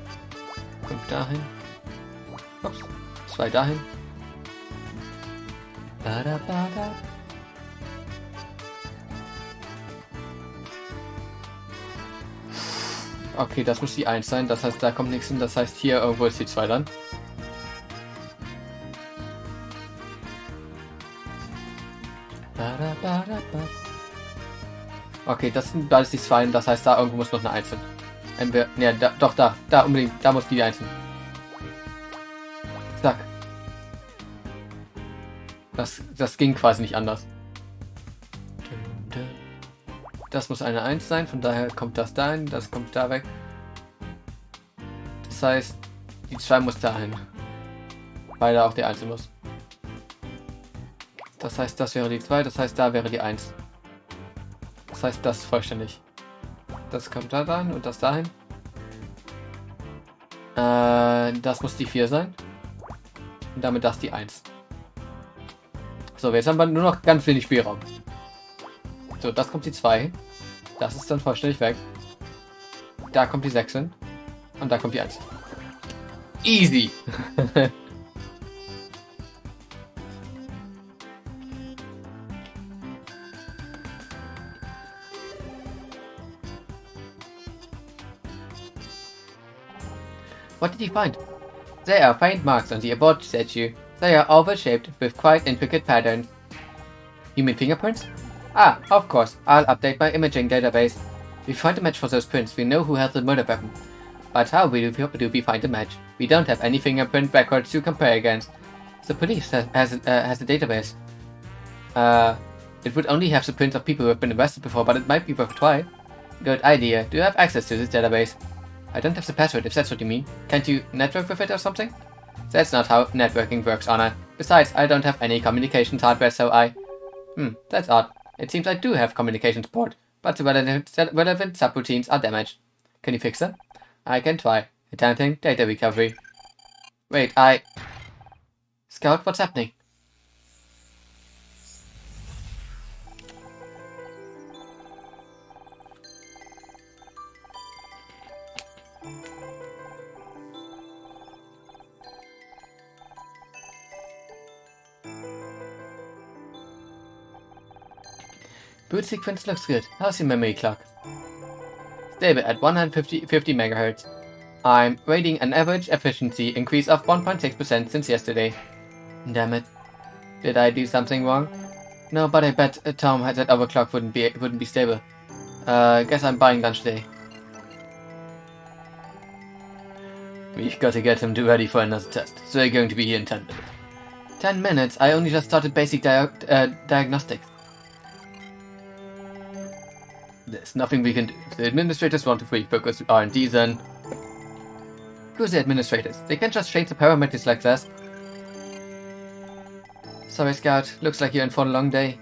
5 dahin. Ups. 2 dahin. Bada, bada. Okay, das muss die 1 sein. Das heißt, da kommt nichts hin. Das heißt, hier irgendwo ist die 2 dann. Bada, bada, bada. Okay, das sind beides die 2. Das heißt, da irgendwo muss noch eine 1 hin. Ne, doch, da unbedingt. Da muss die 1 hin. Zack. Das ging quasi nicht anders. Das muss eine 1 sein, von daher kommt das dahin, das kommt da weg. Das heißt, die 2 muss dahin. Weil da auch die 1 muss. Das heißt, das wäre die 2, das heißt, da wäre die 1. Das heißt, das ist vollständig. Das kommt da dahin und das dahin. Das muss die 4 sein. Und damit das die 1. So, jetzt haben wir nur noch ganz wenig Spielraum. So, das kommt die 2. Das ist dann vollständig weg. Da kommt die 6 hin. Und da kommt die 1. Easy! What did you find? They are faint marks on the abort statue. They are oval-shaped with quite intricate patterns. You mean fingerprints? Ah, of course. I'll update my imaging database. If we find a match for those prints, we know who held the murder weapon. But how do we find a match? We don't have any fingerprint records to compare against. The police has a database. It would only have the prints of people who have been arrested before, but it might be worth a try. Good idea. Do you have access to this database? I don't have the password, if that's what you mean. Can't you network with it or something? That's not how networking works, Anna. Besides, I don't have any communications hardware, so that's odd. It seems I do have communications port, but the relevant subroutines are damaged. Can you fix them? I can try. Attempting data recovery. Wait, Scout, what's happening? Boot sequence looks good. How's your memory clock? Stable at 150 MHz. I'm rating an average efficiency increase of 1.6% since yesterday. Damn it. Did I do something wrong? No, but I bet Tom had that overclock wouldn't be stable. Guess I'm buying lunch today. We've got to get him ready for another test, so they're going to be here in 10 minutes. 10 minutes? I only just started basic diagnostics. There's nothing we can do. If the administrators want to focus R&D, then... Who's the administrators? They can't just change the parameters like that. Sorry, Scout. Looks like you're in for a long day.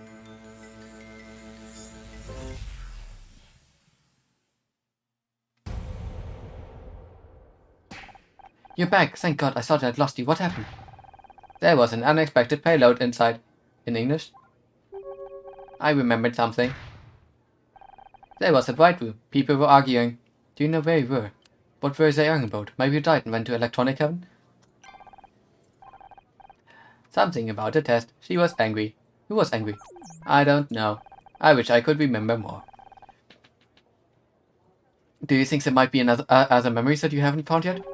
You're back. Thank God. I thought I'd lost you. What happened? There was an unexpected payload inside. In English? I remembered something. There was a bright room. People were arguing. Do you know where you were? What were they arguing about? Maybe you died and went to electronic heaven? Something about the test. She was angry. Who was angry? I don't know. I wish I could remember more. Do you think there might be other memories that you haven't found yet?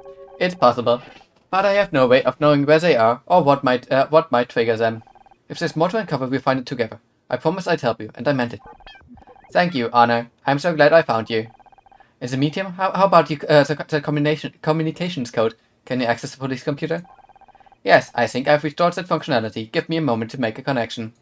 It's possible. But I have no way of knowing where they are or what might trigger them. If there's more to uncover, we'll find it together. I promised I'd help you, and I meant it. Thank you, Anna. I'm so glad I found you. Is the medium? How about you, the communications code? Can you access the police computer? Yes, I think I've restored that functionality. Give me a moment to make a connection.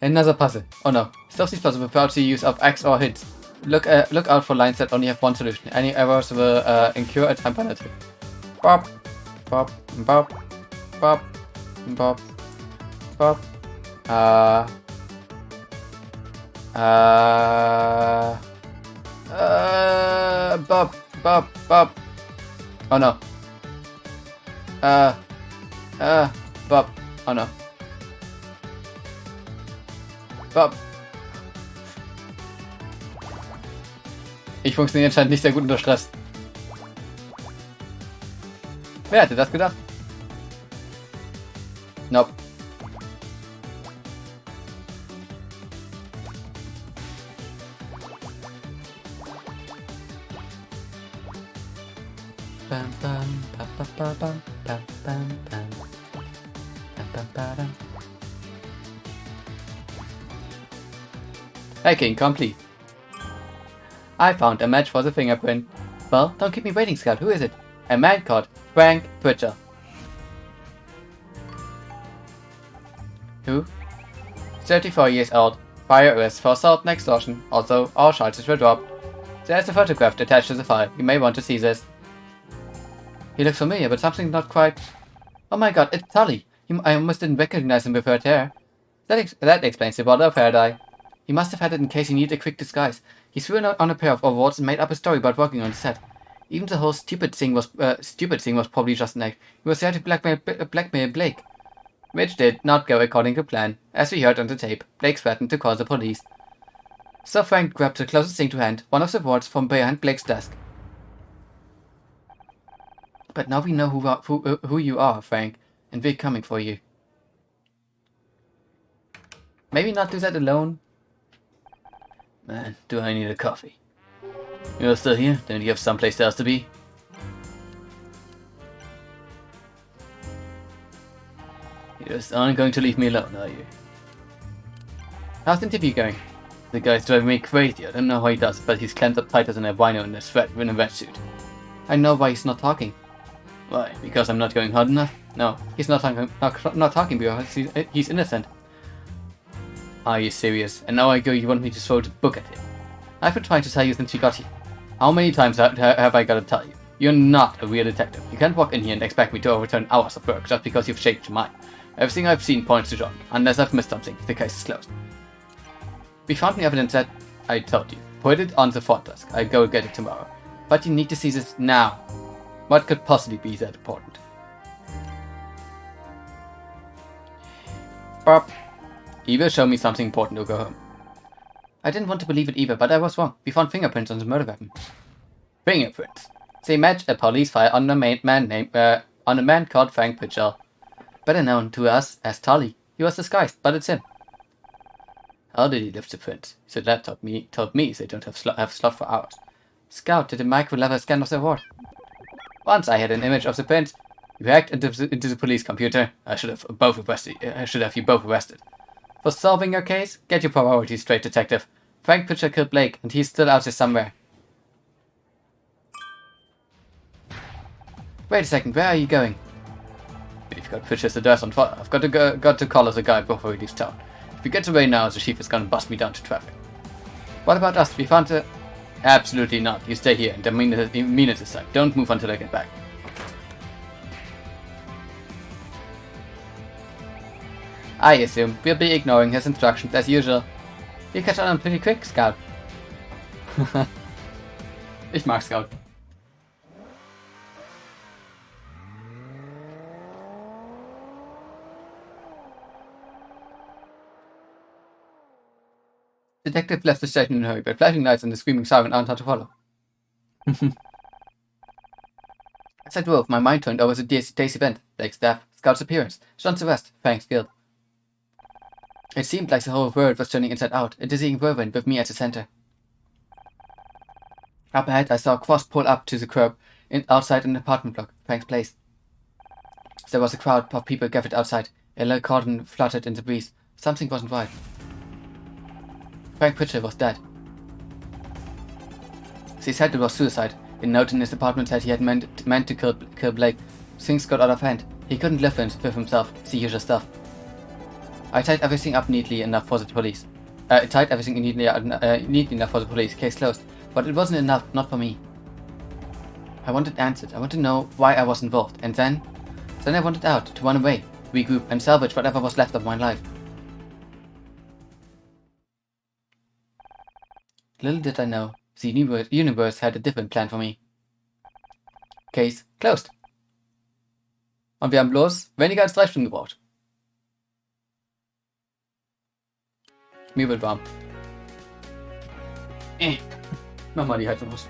Another puzzle. Oh no. Solve these puzzles without the use of X or hints. Look out for lines that only have one solution. Any errors will incur a time penalty. Bop, bop, bop, bop, bop, bop. Bop, bop, bop. Oh no. Bop. Oh no. Bop. Ich funktioniere anscheinend nicht sehr gut unter Stress. Wer hätte das gedacht? Nope. Bam, bam, bam, bam, bam, bam, bam, bam. Bam, bam, bam. Hacking complete. I found a match for the fingerprint. Well, don't keep me waiting, Scout. Who is it? A man called Frank Butcher. Who? 34 years old. Prior arrest for assault and extortion. Also, all charges were dropped. There's a photograph attached to the file. You may want to see this. He looks familiar, but something not quite... Oh my god, it's Tully. I almost didn't recognize him with her hair. That explains the bottle of hair dye. He must have had it in case he needed a quick disguise. He threw on a pair of overalls and made up a story about working on the set. Even the whole stupid thing was probably just an act. He was there to blackmail Blake. Which did not go according to plan. As we heard on the tape, Blake threatened to call the police. So Frank grabbed the closest thing to hand, one of the wards from behind Blake's desk. But now we know who you are, Frank, and we're coming for you. Maybe not do that alone? Man, do I need a coffee. You're still here? Don't you have someplace else to be? You just aren't going to leave me alone, are you? How's the interview going? The guy's driving me crazy. I don't know how he does, but he's clamped up tighter than a rhino in a wetsuit. I know why he's not talking. Why? Because I'm not going hard enough? No, he's not talking because he's innocent. Are you serious? An hour ago you want me to throw the book at him. I've been trying to tell you since you got here. How many times have I got to tell you? You're not a real detective. You can't walk in here and expect me to overturn hours of work just because you've changed your mind. Everything I've seen points to John. Unless I've missed something, the case is closed. We found the evidence that I told you. Put it on the front desk. I'll go get it tomorrow. But you need to see this now. What could possibly be that important? Bob. Eva showed me something important to go home. I didn't want to believe it either, but I was wrong. We found fingerprints on the murder weapon. Fingerprints? They match a police file on a man called Frank Pitcher. Better known to us as Tully. He was disguised, but it's him. How did he lift the prints? His laptop told me they don't have slot for hours. Scout did a micro-level scan of the ward. Once I had an image of the print, you hacked into the police computer. I should have you both arrested. For solving your case, get your priorities straight, detective. Frank Pitcher killed Blake, and he's still out there somewhere. Wait a second, where are you going? We've got Pitcher's address on file. I've got to call the guy before he leaves town. If he gets away now, the chief is gonna bust me down to traffic. What about us? We found a... Absolutely not. You stay here, and I mean it this time. Don't move until I get back. I assume we'll be ignoring his instructions as usual. You catch on pretty quick, Scout. Ich mag Scout. Detective left the station in a hurry, but flashing lights and the screaming siren aren't hard to follow. As I drove, my mind turned over to day's event, Blake's death, Scout's appearance, John's arrest, Frank's guilt. It seemed like the whole world was turning inside out, a dizzying whirlwind with me at the center. Up ahead, I saw a cross pull up to the curb outside an apartment block, Frank's place. There was a crowd of people gathered outside. A little cordon fluttered in the breeze. Something wasn't right. Frank Pitcher was dead. They said it was suicide. A note in his apartment said he had meant to kill Blake. Things got out of hand. He couldn't live with himself, the usual stuff. I tied everything up neatly enough for the police. Neatly enough for the police. Case closed. But it wasn't enough, not for me. I wanted answers. I wanted to know why I was involved. And then I wanted out, to run away, regroup, and salvage whatever was left of my life. Little did I know, the universe had a different plan for me. Case closed. Und wir haben bloß weniger als 3 Stunden gebraucht. Mir wird warm. Mach mal die Heizung aus.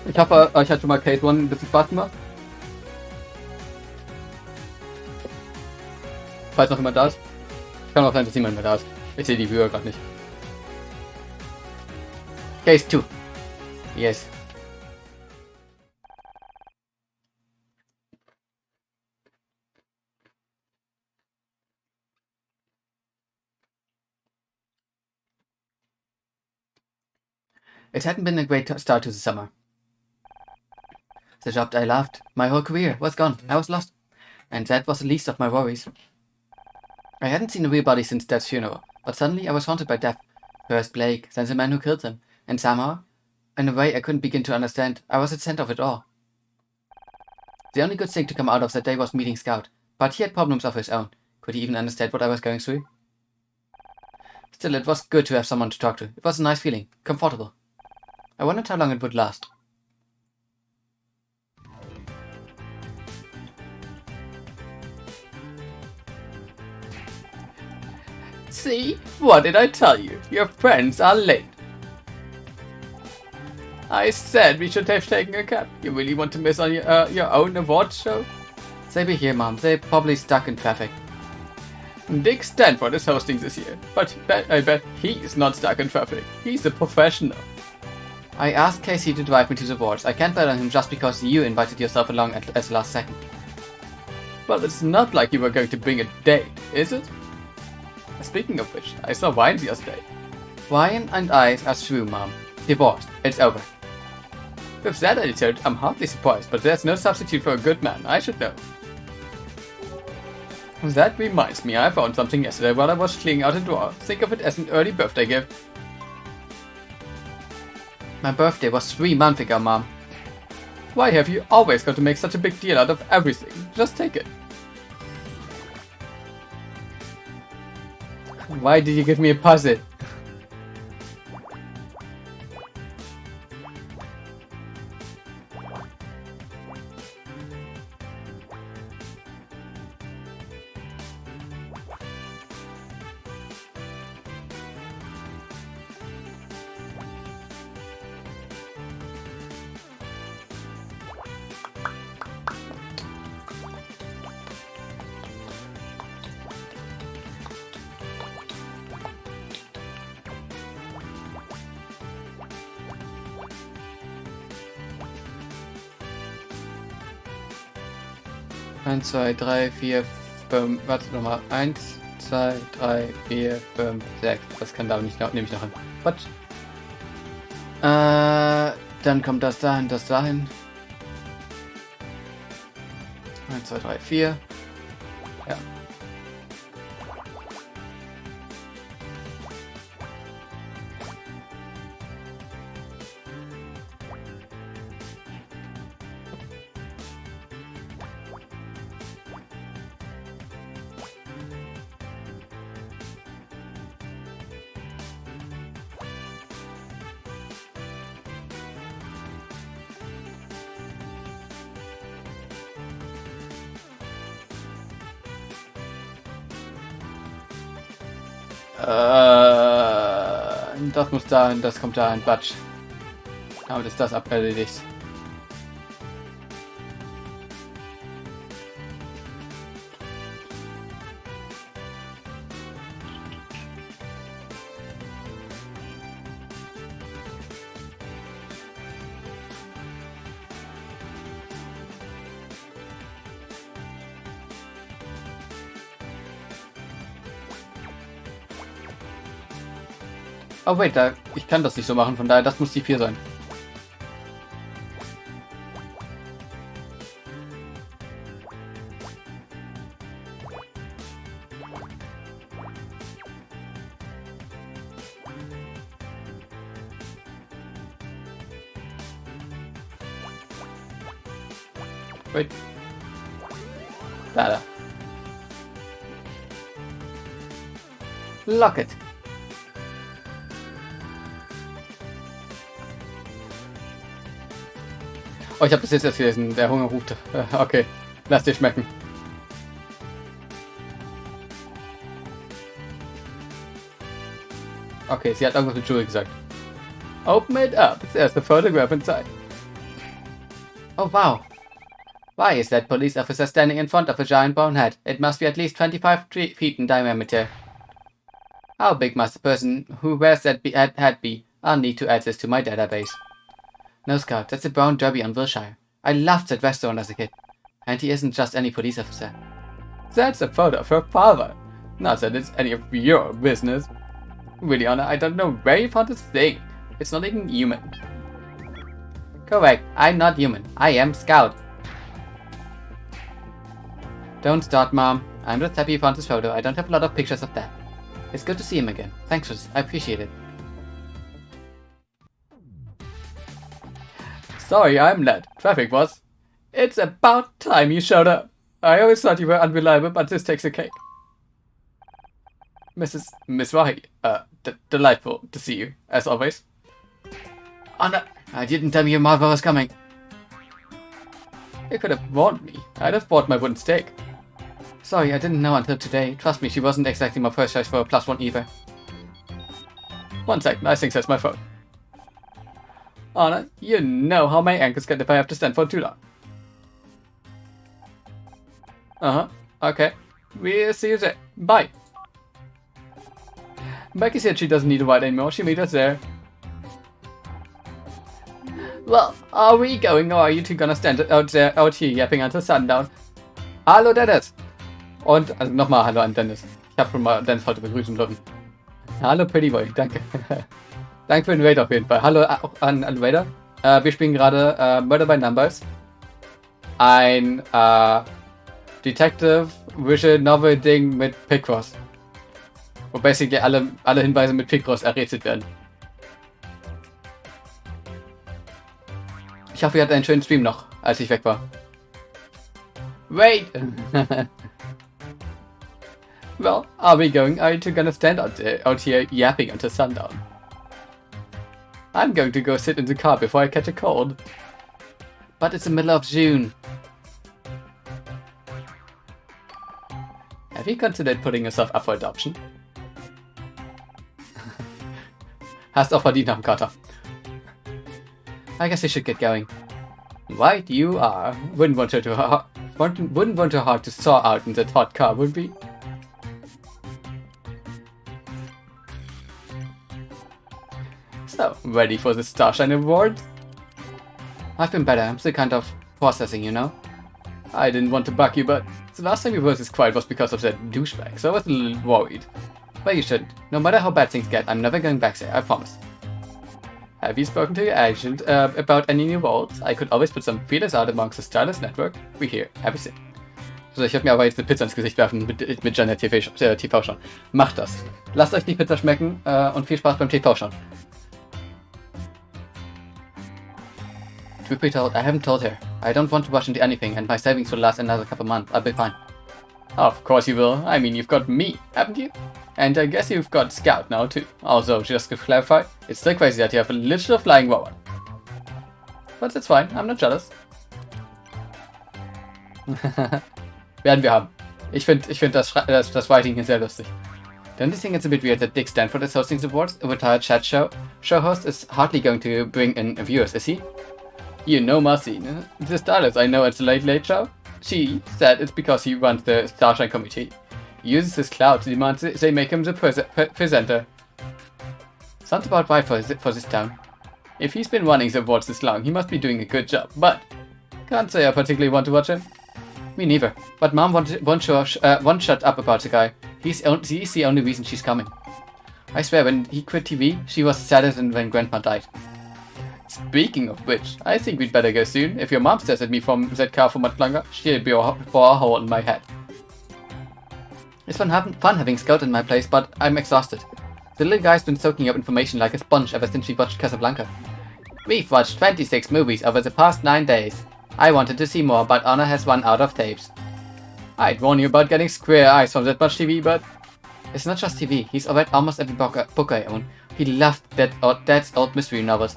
Ich hoffe, euch hat schon mal Case 1 ein bisschen Spaß gemacht. Falls noch jemand da ist. Kann auch sein, dass niemand mehr da ist. Ich sehe die Viewer gerade nicht. Case 2. Yes. It hadn't been a great start to the summer. The job I loved, my whole career, was gone. I was lost. And that was the least of my worries. I hadn't seen a real body since Dad's funeral, but suddenly I was haunted by death. First Blake, then the man who killed him. And somehow, in a way I couldn't begin to understand, I was at the center of it all. The only good thing to come out of that day was meeting Scout, but he had problems of his own. Could he even understand what I was going through? Still, it was good to have someone to talk to. It was a nice feeling, comfortable. I wondered how long it would last. See? What did I tell you? Your friends are late. I said we should have taken a cab. You really want to miss on your own awards show? They'll be here, Mom. They're probably stuck in traffic. Dick Stanford is hosting this year, but I bet he's not stuck in traffic. He's a professional. I asked Casey to drive me to the awards. I can't bet on him just because you invited yourself along at the last second. Well, it's not like you were going to bring a date, is it? Speaking of which, I saw Ryan yesterday. Ryan and I are through, Mom. Divorced. It's over. With that attitude, I'm hardly surprised, but there's no substitute for a good man, I should know. That reminds me, I found something yesterday while I was cleaning out a drawer. Think of it as an early birthday gift. My birthday was 3 months ago, Mom. Why have you always got to make such a big deal out of everything? Just take it. Why did you give me a puzzle? Eins, zwei, drei, vier, fünf. Warte nochmal. 1, 2, 3, 4, 5, 6. Das kann da nicht noch. Nehme ich noch hin. Quatsch. Dann kommt das dahin, das dahin. 1, 2, 3, 4. Ja. Das muss dahin, das kommt dahin, Batsch. Aber ist das erledigt. Oh wait, ich kann das nicht so machen, von daher, das muss die 4 sein. Wait. Da. Lock it. Oh, ich habe das jetzt erst gelesen. Der Hunger ruft. Okay, lass dir schmecken. Okay, sie hat irgendwas mit Jury gesagt. Open it up. There's the photograph inside. Oh, wow. Why is that police officer standing in front of a giant brown hat? It must be at least 25 feet in diameter. How big must the person who wears that hat be? I'll need to add this to my database. No, Scout, that's a brown derby on Wilshire. I loved that restaurant as a kid. And he isn't just any police officer. That's a photo of her father. Not that it's any of your business. Really, Anna, I don't know where you found this thing. It's not even human. Correct, I'm not human. I am Scout. Don't start, Mom. I'm just happy you found this photo. I don't have a lot of pictures of that. It's good to see him again. Thanks for this. I appreciate it. Sorry, I'm late. Traffic was. It's about time you showed up. I always thought you were unreliable, but this takes a cake. Miss Wahi, delightful to see you, as always. Anna, I didn't tell me your mother was coming. You could have warned me. I'd have bought my wooden steak. Sorry, I didn't know until today. Trust me, she wasn't exactly my first choice for a +1 either. 1 second, I think that's my phone. Anna, you know how my ankles get if I have to stand for too long. Uh-huh. Okay. We'll see you there. Bye. Becky said she doesn't need a ride anymore. She meet us there. Well, are we going or are you two gonna stand out here yapping until sundown? Hallo Dennis! Und, also nochmal Hallo an Dennis. Ich habe schon mal Dennis heute begrüßen dürfen. Hallo Pretty Boy, danke. Danke für den Raid auf jeden Fall. Hallo auch an Raider. Wir spielen gerade Murder by Numbers. Ein Detective Visual Novel Ding mit Picross. Wo basically alle Hinweise mit Picross errätselt werden. Ich hoffe, ihr hattet einen schönen Stream noch, als ich weg war. Wait! Well, are we going? Are you two gonna stand out here yapping until sundown? I'm going to go sit in the car before I catch a cold. But it's the middle of June. Have you considered putting yourself up for adoption? Hast auch verdient nach dem Kater. I guess we should get going. Right, you are. Wouldn't want your heart to soar out in that hot car, would we? So, ready for the Starshine Award? I've been better. I'm still kind of processing, you know? I didn't want to bug you, but the last time we were this quiet was because of that douchebag, so I was a little worried. But you shouldn't. No matter how bad things get, I'm never going back there, I promise. Have you spoken to your agent about any new roles? I could always put some feelers out amongst the Stylist Network. We hear everything. So, ich werde mir aber jetzt eine Pizza ins Gesicht werfen mit Janet TV schauen. Macht das. Lasst euch die Pizza schmecken und viel Spaß beim TV schauen. Truth be told, I haven't told her. I don't want to rush into anything, and my savings will last another couple months. I'll be fine. Of course you will. I mean, you've got me, haven't you? And I guess you've got Scout now too. Also, just to clarify, it's still crazy that you have a literal flying robot. But that's fine, I'm not jealous. Werden wir haben. Ich find das Writing hier sehr lustig. Don't you think it's a bit weird that Dick Stanford is hosting the awards? A retired chat show host is hardly going to bring in viewers, is he? You know Marcy, the stylist I know at the Late Late Show. She said it's because he runs the Starshine Committee. He uses his clout to demand they make him the presenter. Sounds about right for this town. If he's been running the awards this long, he must be doing a good job, but can't say I particularly want to watch him. Me neither, but Mom won't shut up about the guy. He's the only reason she's coming. I swear, when he quit TV, she was sadder than when Grandma died. Speaking of which, I think we'd better go soon. If your mom stares at me from that car for much longer, she'll bore a hole in my head. It's fun having Scout in my place, but I'm exhausted. The little guy's been soaking up information like a sponge ever since we watched Casablanca. We've watched 26 movies over the past 9 days. I wanted to see more, but Honor has run out of tapes. I'd warn you about getting square eyes from that much TV, but... It's not just TV. He's read almost every book I own. He loved Dad's old mystery novels.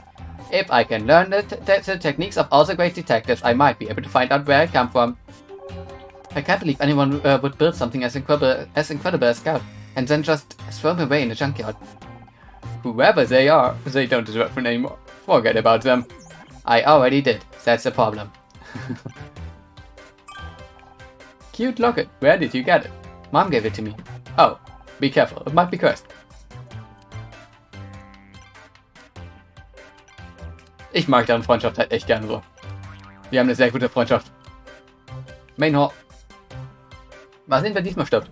If I can learn the techniques of all the great detectives, I might be able to find out where I come from. I can't believe anyone would build something as incredible as Scout, and then just throw him away in the junkyard. Whoever they are, they don't deserve it anymore. Forget about them. I already did. That's the problem. Cute locket. Where did you get it? Mom gave it to me. Oh, be careful. It might be cursed. Ich mag deren Freundschaft halt echt gerne so. Wir haben eine sehr gute Freundschaft. Main Hall. Mal sehen, wer diesmal stirbt.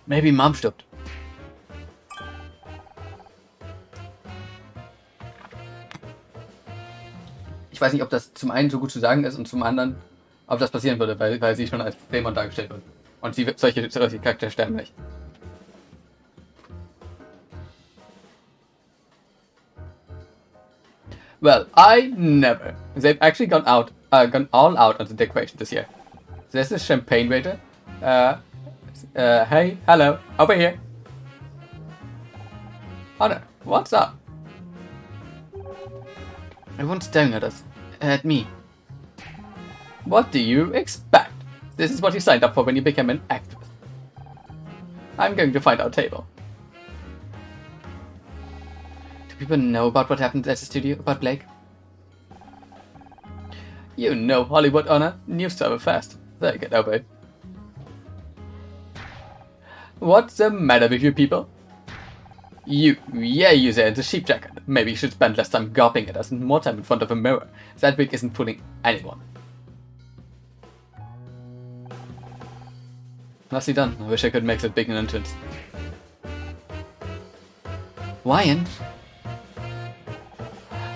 Maybe Mom stirbt. Ich weiß nicht, ob das zum einen so gut zu sagen ist und zum anderen, ob das passieren würde, weil sie schon als Dämon dargestellt wird. Und solche Charaktere sterben nicht. Well, I never. They've actually gone all out on the decoration this year. There's a champagne waiter. Hey, hello, over here. Honor, what's up? Everyone's staring at us. At me. What do you expect? This is what you signed up for when you became an actress. I'm going to find our table. To people know about what happened at the studio, about Blake? You know Hollywood, Honor. News travel fast. There you go, babe. What's the matter with you people? You there in the sheep jacket. Maybe you should spend less time gawping at us and more time in front of a mirror. That wig isn't fooling anyone. Nicely done. I wish I could make that big an entrance. Ryan?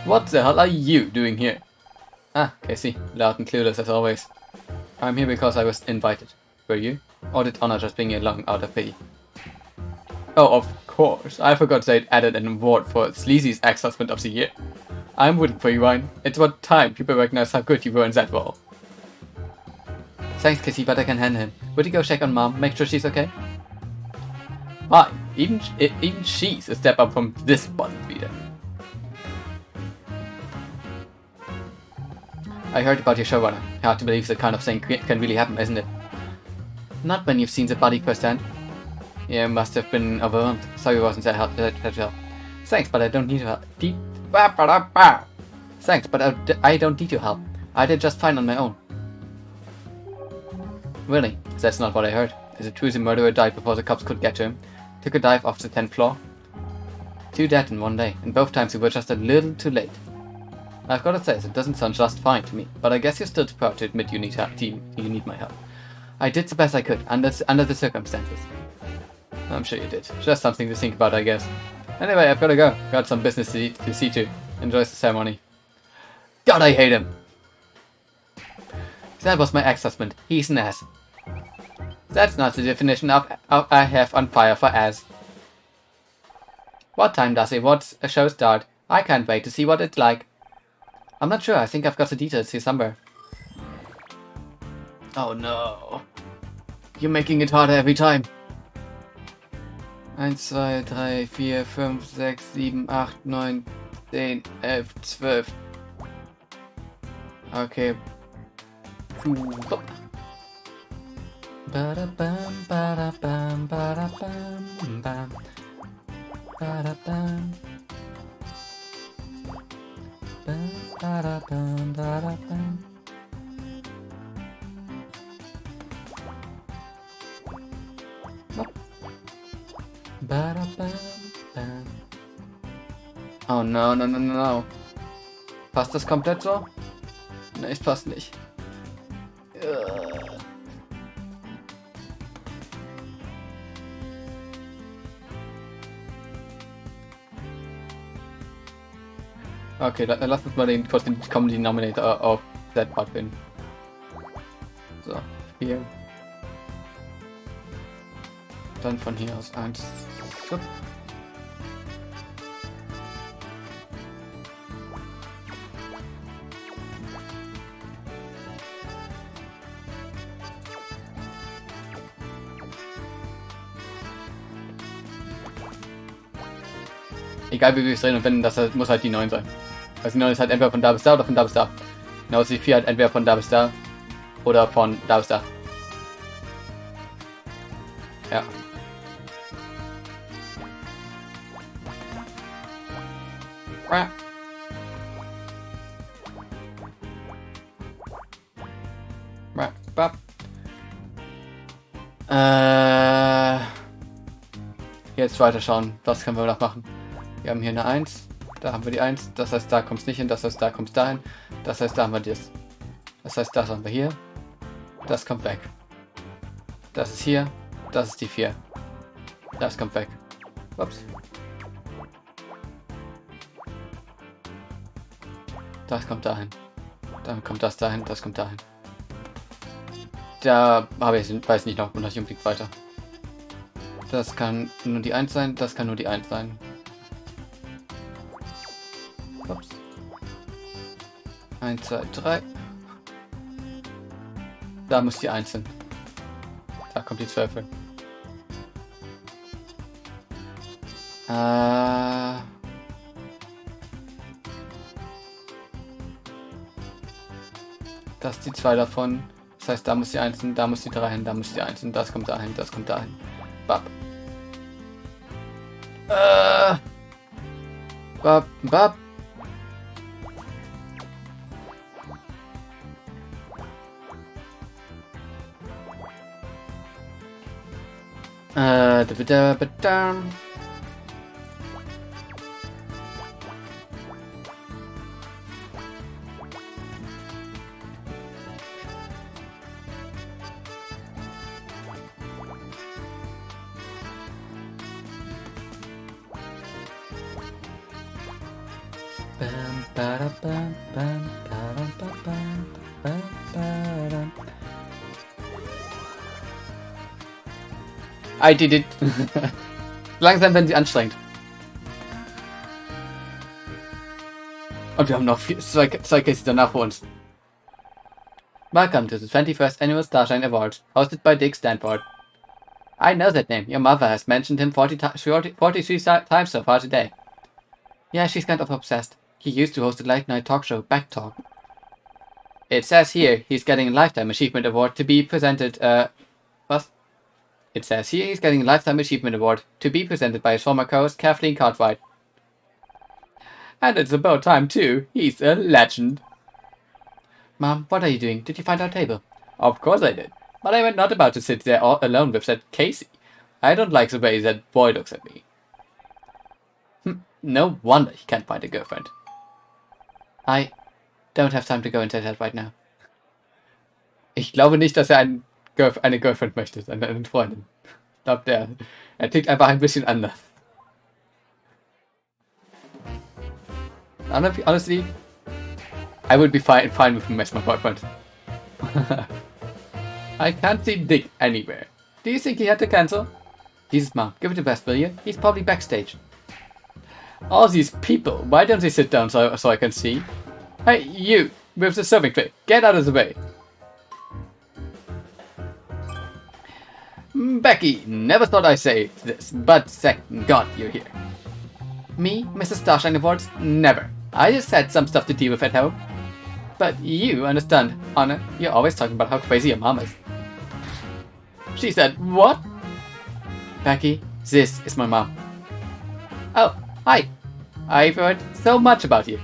What the hell are you doing here? Ah, Casey. Loud and clueless as always. I'm here because I was invited. Were you? Or did Honor just bring you along out of pity? Oh, of course. I forgot they'd added an award for Sleazy's ex-husband of the year. I'm rooting for you, Ryan. It's about time people recognize how good you were in that role. Thanks, Casey, but I can handle him. Would you go check on Mom, make sure she's okay? Why? Even she's a step up from this bottom feeder. I heard about your showrunner. Hard to believe that kind of thing can really happen, isn't it? Not when you've seen the body firsthand. Yeah, must have been overwhelmed. Sorry, wasn't that help. Thanks, but I don't need your help. Thanks, but I don't need your help. I did just fine on my own. Really? That's not what I heard. Is it true the murderer died before the cops could get to him? Took a dive off the 10th floor? 2 dead in 1 day, and both times we were just a little too late. I've got to say, it doesn't sound just fine to me, but I guess you're still too proud to admit you need my help. I did the best I could, under the circumstances. I'm sure you did. Just something to think about, I guess. Anyway, I've got to go. Got some business to see to. Enjoys the ceremony. God, I hate him! That was my ex-husband. He's an ass. That's not the definition of I have on fire for ass. What time does a show start? I can't wait to see what it's like. I'm not sure. I think I've got the details here somewhere. Oh no. You're making it harder every time. 1, 2, 3, 4, 5, 6, 7, 8, 9, 10, 11, 12. Okay. Ba-da-bam, ba-da-bam, ba-da-bam, bam. Ba-da-bam. Ba-da-bam, ba-da-bam. Ba-da-bam, bam. Oh no. Passt das komplett so? Ne, es passt nicht. Okay, dann lass uns mal kurz den Comedy Nominator auf that Part finden. So, hier. Dann von hier aus 1. So. Egal wie wir es drehen und wenden, das muss halt die 9 sein. Also die 9 ist halt entweder von da bis da oder von da bis da. Genauso die 4 halt entweder von da bis da oder von da bis da. Ja. Jetzt weiterschauen. Was können wir noch machen? Wir haben hier eine 1. Da haben wir die 1. Das heißt, da kommt es nicht hin. Das heißt, da kommt es dahin. Das heißt, da haben wir das. Das heißt, das haben wir hier. Das kommt weg. Das ist hier. Das ist die 4. Das kommt weg. Ups. Das kommt dahin. Dann kommt das dahin. Das kommt dahin. Da habe ich, weiß nicht noch unbedingt weiter. Das kann nur die 1 sein. Das kann nur die 1 sein. Ups. 1, 2, 3. Da muss die 1 hin. Da kommt die 12 hin. Das ist die 2 davon. Das heißt, da muss die 1 hin, da muss die 3 hin, da muss die 1 hin, das kommt dahin, das kommt dahin. Bap. Bap, bap. Da, da, da, da. Bam, bada, bam, bam, bada, bam, bam, bam, bam. I did it. Langsam werden sie anstrengend. Und wir haben noch zwei Cases danach vor uns. Welcome to the 21st Annual Starshine Award, hosted by Dick Stanford. I know that name. Your mother has mentioned him 43 times so far today. Yeah, she's kind of obsessed. He used to host a late-night talk show, Back Talk. It says here he's getting a Lifetime Achievement Award to be presented, what? It says here he's getting a Lifetime Achievement Award to be presented by his former co-host, Kathleen Cartwright. And it's about time, too. He's a legend. Mom, what are you doing? Did you find our table? Of course I did. But I'm not about to sit there all alone with that Casey. I don't like the way that boy looks at me. No wonder he can't find a girlfriend. I don't have time to go into that right now. Ich glaube nicht, dass er eine Girlfriend möchte, eine Freundin. Ich glaube, er tickt einfach ein bisschen anders. Honestly, I would be fine with him as my boyfriend. I can't see Dick anywhere. Do you think he had to cancel? Jesus, Mom, give it the best, will you? He's probably backstage. All these people, why don't they sit down so I can see? Hey, you, with the serving tray, get out of the way. Becky, never thought I'd say this, but thank God you're here. Me, Mrs. Starshine Awards? Never. I just had some stuff to deal with at home. But you understand, Anna, you're always talking about how crazy your mom is. She said, what? Becky, this is my mom. Oh, hi. I've heard so much about you.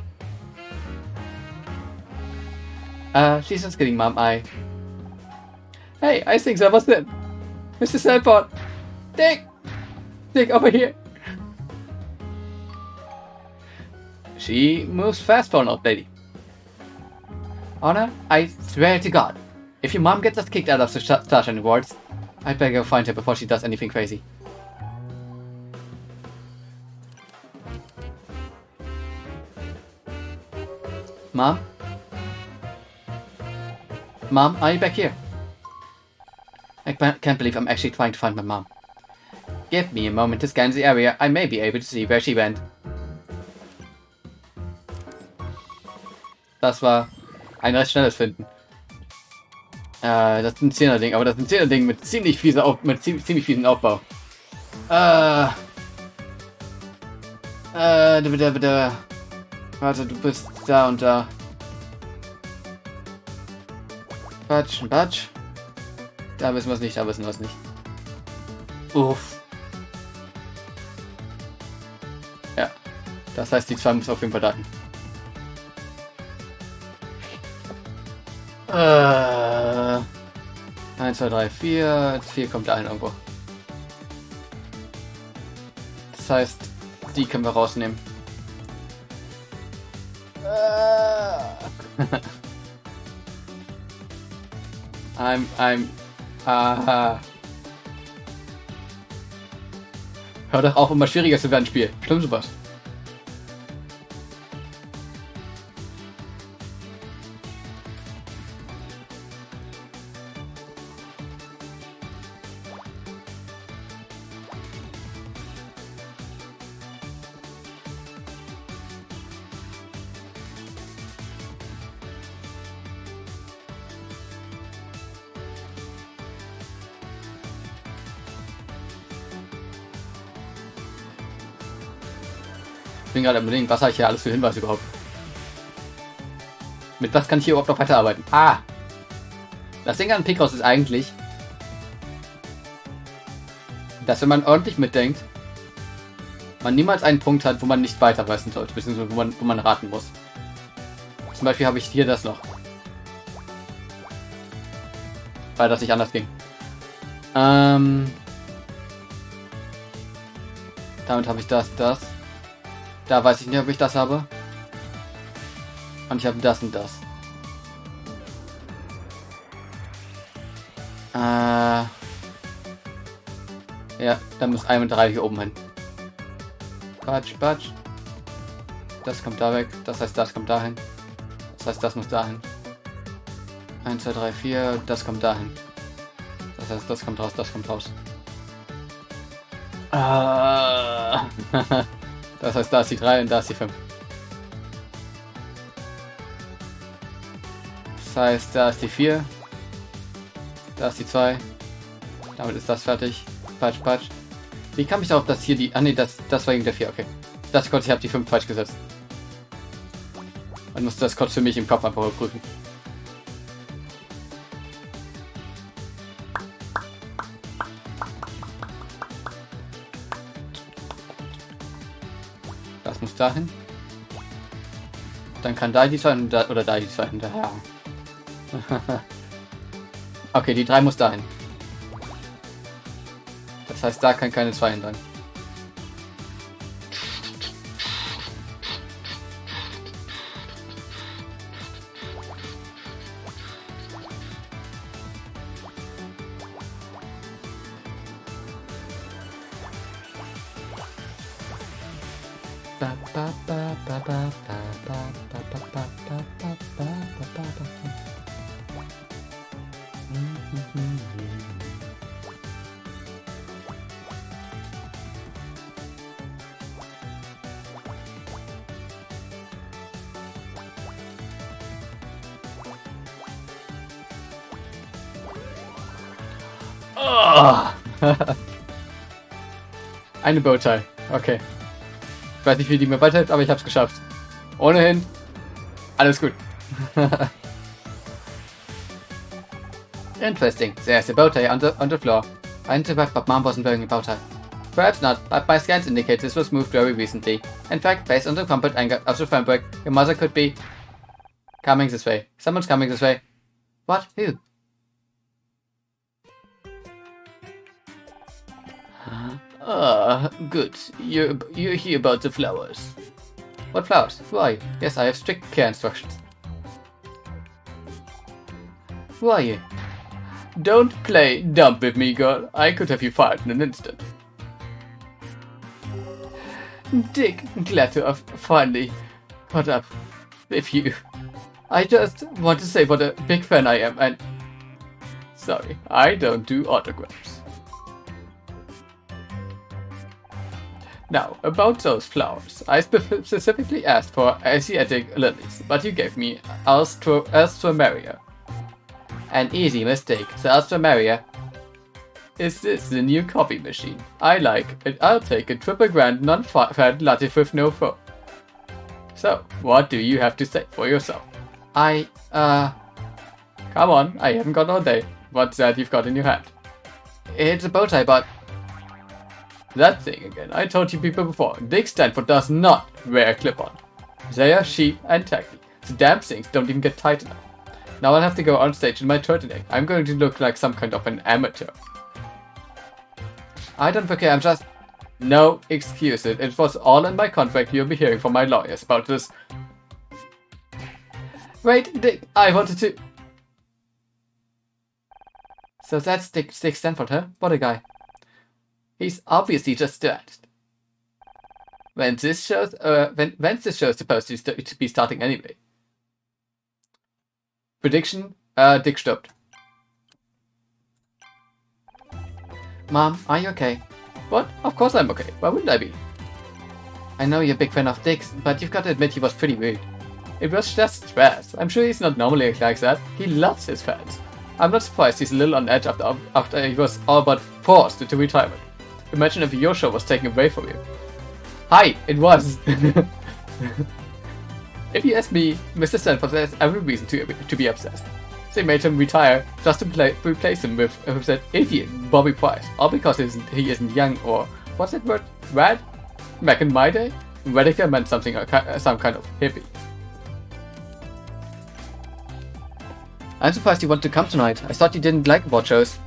She's just kidding, Mom. Hey, I think that was them. Mr. Sanford. Dick! Dick, over here. She moves fast for an old lady. Anna, I swear to God, if your mom gets us kicked out of the Starshine Awards, I'd better go find her before she does anything crazy. Mom? Mom, are you back here? I can't believe I'm actually trying to find my mom. Give me a moment to scan the area. I may be able to see where she went. Das war ein recht schnelles Finden. Das ist ein 10er-Ding, aber das ist ein 10er-Ding mit ziemlich fiesen Aufbau. Warte, du bist da und da. Batsch. Da wissen wir es nicht, da wissen wir es nicht. Uff. Ja. Das heißt, die zwei müssen auf jeden Fall daten. 1, 2, 3, 4. 4 kommt da hin irgendwo. Das heißt, die können wir rausnehmen. Hör doch auf, immer schwieriger zu werden, Spiel. Schlimm sowas. Ich bin gerade am Überlegen, was habe ich hier alles für Hinweise überhaupt? Mit was kann ich hier überhaupt noch weiterarbeiten? Ah! Das Ding an Picross ist eigentlich, dass wenn man ordentlich mitdenkt, man niemals einen Punkt hat, wo man nicht weiter wissen sollte, beziehungsweise wo man raten muss. Zum Beispiel habe ich hier das noch. Weil das nicht anders ging. Damit habe ich das. Da weiß ich nicht, ob ich das habe. Und ich habe das und das. Ja, dann muss 1 und 3 hier oben hin. Batsch. Das kommt da weg. Das heißt, das kommt dahin. Das heißt, das muss dahin. 1, 2, 3, 4. Das kommt dahin. Das heißt, das kommt raus, das kommt raus. Das heißt, da ist die 3 und da ist die 5. Das heißt, da ist die 4. Da ist die 2. Damit ist das fertig. Patsch. Wie kam ich darauf, dass hier die... Ah ne, das war gegen der 4, okay. Ich dachte kurz, ich habe die 5 falsch gesetzt. Man musste das kurz für mich im Kopf einfach überprüfen. Das muss dahin. Dann kann da die 2 oder da die 2 hinterher. Okay, die 3 muss dahin. Das heißt, da kann keine 2 hin dran. Oh. Eine Bowtie. Okay. Ich weiß nicht, wie die mir weiterhilft, aber ich hab's geschafft. Ohnehin. Alles gut. Interesting. There's a bowtie on the floor. I interrupt, but Mom wasn't wearing a bowtie. Perhaps not, but my scans indicate this was moved very recently. In fact, based on the comfort angle of the framework, your mother could be coming this way. Someone's coming this way. What? Who? Good. You hear about the flowers. What flowers? Why? Yes, I have strict care instructions. Who are you? Don't play dumb with me, girl. I could have you fired in an instant. Dick, glad to have finally caught up with you. I just want to say what a big fan I am, and sorry, I don't do autographs. Now, about those flowers. I specifically asked for Asiatic lilies, but you gave me Alstroemeria. An easy mistake. The Alstroemeria is this the new coffee machine. I like it. I'll take a triple grand non-fat latte with no foam. So, what do you have to say for yourself? Come on, I haven't got all day. What's that you've got in your hand? It's a bow tie, but... That thing again. I told you people before. Dick Stanford does not wear a clip-on. They are cheap and tacky. The damn things don't even get tight enough. Now I'll have to go on stage in my turtleneck. I'm going to look like some kind of an amateur. I don't care, I'm just... No excuses. It was all in my contract. You'll be hearing from my lawyers about this. Wait, Dick, I wanted to... So that's Dick Stanford, huh? What a guy. He's obviously just stressed. When's this show supposed to be starting anyway? Prediction? Dick stirbt. Mom, are you okay? What? Of course I'm okay. Why wouldn't I be? I know you're a big fan of Dick's, but you've got to admit he was pretty rude. It was just stress. I'm sure he's not normally like that. He loves his fans. I'm not surprised he's a little on edge after he was all but forced into retirement. Imagine if your show was taken away from you. Hi, it was. If you ask me, Mr. Stanford has every reason to be obsessed. They made him retire just to replace him with that idiot Bobby Price, all because he isn't young or what's that word? Rad? Back in my day, radical meant something, some kind of hippie. I'm surprised you want to come tonight. I thought you didn't like award shows.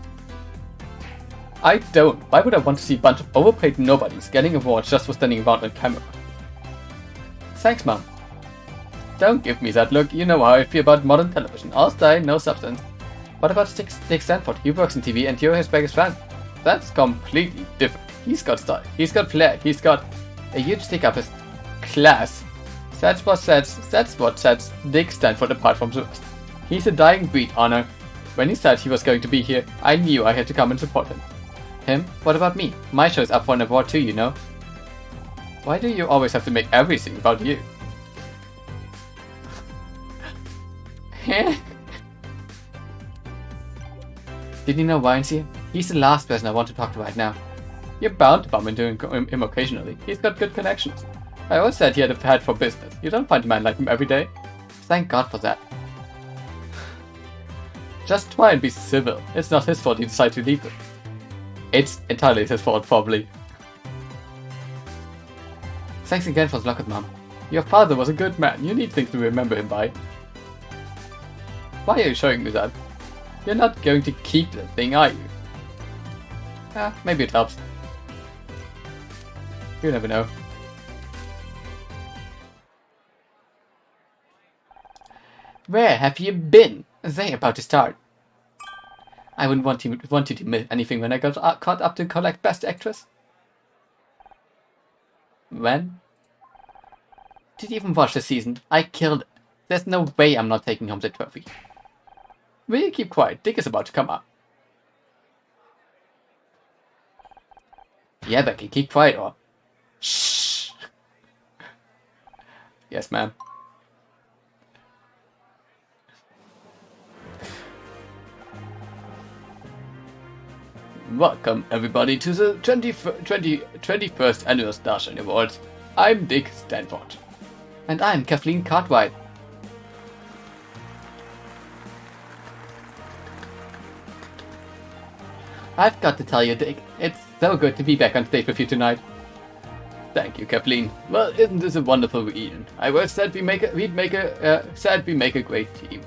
I don't. Why would I want to see a bunch of overpaid nobodies getting awards just for standing around on camera? Thanks, Mom. Don't give me that look. You know how I feel about modern television. All style, no substance. What about Dick Stanford? He works in TV and you're his biggest fan. That's completely different. He's got style. He's got flair. He's got a huge stick up his class. That's what sets Dick Stanford apart from the rest. He's a dying breed, Honor. When he said he was going to be here, I knew I had to come and support him. Him? What about me? My show's up for an award too, you know. Why do you always have to make everything about you? Did you know Ryan's here? He's the last person I want to talk to right now. You're bound to bump into him occasionally. He's got good connections. I always said he had a head for business. You don't find a man like him every day. Thank God for that. Just try and be civil. It's not his fault he decided to leave it. It's entirely his fault, probably. Thanks again for the locket, Mom. Your father was a good man. You need things to remember him by. Why are you showing me that? You're not going to keep the thing, are you? Maybe it helps. You never know. Where have you been? They're about to start. I wouldn't want you to miss anything when I got caught up to collect Best Actress. When? Did you even watch the season? I killed it. There's no way I'm not taking home the trophy. Will you keep quiet? Dick is about to come up. Yeah, Becky, keep quiet or... Shh! Yes, ma'am. Welcome, everybody, to the 21st Annual Starshine Awards. I'm Dick Stanford. And I'm Kathleen Cartwright. I've got to tell you, Dick, it's so good to be back on stage with you tonight. Thank you, Kathleen. Well, isn't this a wonderful reunion? I was said we make a great team.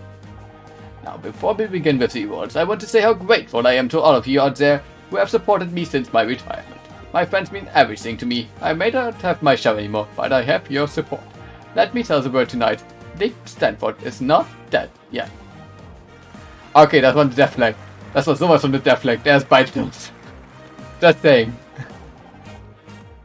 Now, before we begin with the awards, I want to say how grateful I am to all of you out there who have supported me since my retirement. My friends mean everything to me. I may not have my show anymore, but I have your support. Let me tell the world tonight, Dick Stanford is not dead yet. Okay, that was the death flag. That was sowas from the death flag. There's bite notes. Just saying.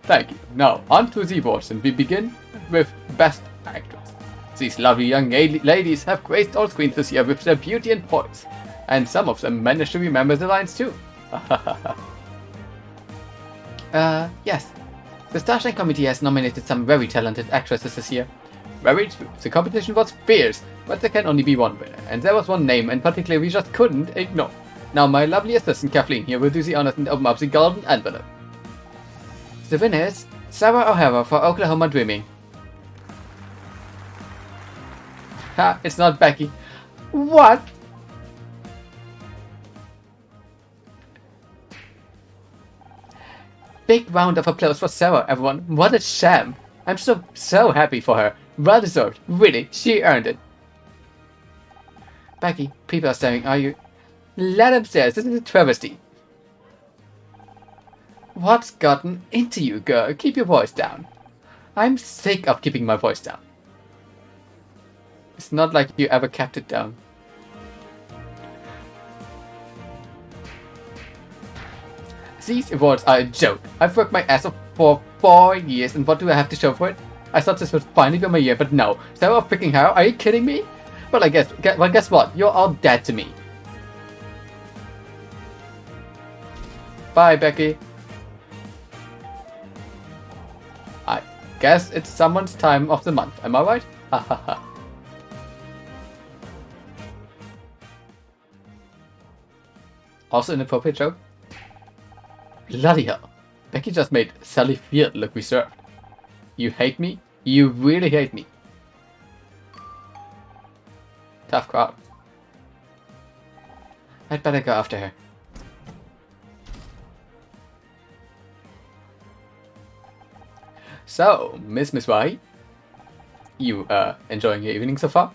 Thank you. Now, on to the awards, and we begin with Best Actress. These lovely young ladies have graced all screens this year with their beauty and poise, and some of them managed to remember the lines too. Yes. The Starshine Committee has nominated some very talented actresses this year. Very true. The competition was fierce, but there can only be one winner, and there was one name in particular we just couldn't ignore. Now, my lovely assistant Kathleen here will do the honors and open up the golden envelope. The winner is Sarah O'Hara for Oklahoma Dreaming. Ha, it's not Becky. What? Big round of applause for Sarah, everyone. What a sham. I'm so happy for her. Well deserved. Really, she earned it. Becky, people are staring. Are you... Let them stare. This is a travesty. What's gotten into you, girl? Keep your voice down. I'm sick of keeping my voice down. It's not like you ever kept it down. These awards are a joke. I've worked my ass off for 4 years, and what do I have to show for it? I thought this would finally be my year, but no. Sarah freaking Hara, are you kidding me? Well, guess what? You're all dead to me. Bye, Becky. I guess it's someone's time of the month, am I right? Ha ha ha. Also an appropriate joke? Bloody hell. Becky just made Sally Field look reserved. You hate me? You really hate me. Tough crowd. I'd better go after her. So, Miss Wahi, you enjoying your evening so far?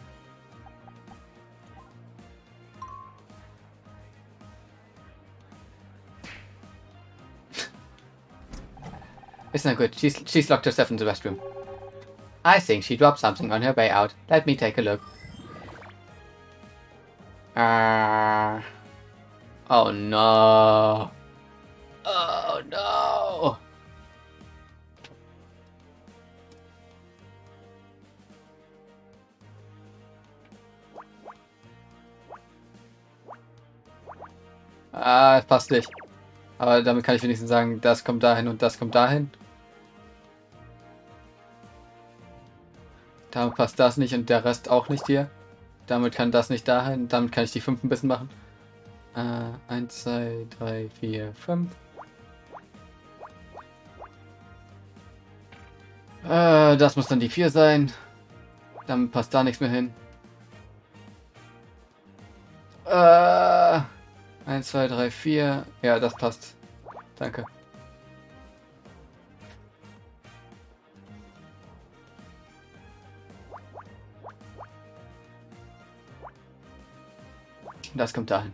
It's not good. She's locked herself in the restroom. I think she dropped something on her way out. Let me take a look. Oh no. Oh no. Passt nicht. Aber damit kann ich wenigstens sagen, das kommt dahin und das kommt dahin. Damit passt das nicht und der Rest auch nicht hier. Damit kann das nicht dahin. Damit kann ich die 5 ein bisschen machen. 1, 2, 3, 4, 5. Das muss dann die 4 sein. Damit passt da nichts mehr hin. 1, 2, 3, 4. Ja, das passt. Danke. Das kommt dahin.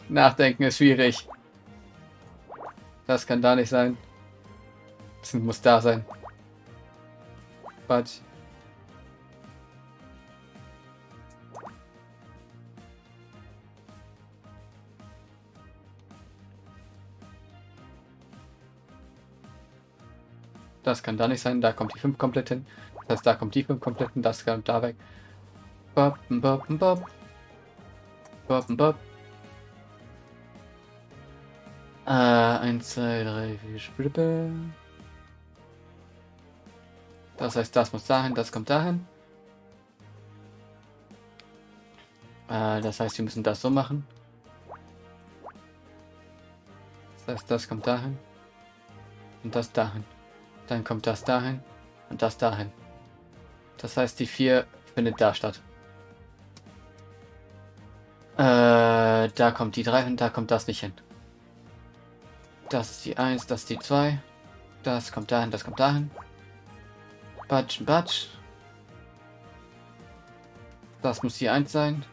Nachdenken ist schwierig. Das kann da nicht sein. Das muss da sein. Quatsch. Das kann da nicht sein, da kommt die 5 komplett hin. Das heißt, da kommt die 5 komplett hin, das kommt da weg. Bop, bop, bop. Bop, bop. 1, 2, 3, 4 Splippe. Das heißt, das muss dahin, das kommt dahin. Das heißt, wir müssen das so machen. Das heißt, das kommt dahin. Und das dahin. Dann kommt das dahin. Und das dahin. Das heißt, die 4 findet da statt. Da kommt die 3 und da kommt das nicht hin. Das ist die 1, das ist die 2. Das kommt dahin, das kommt dahin. Batsch, batsch. Das muss die 1 sein.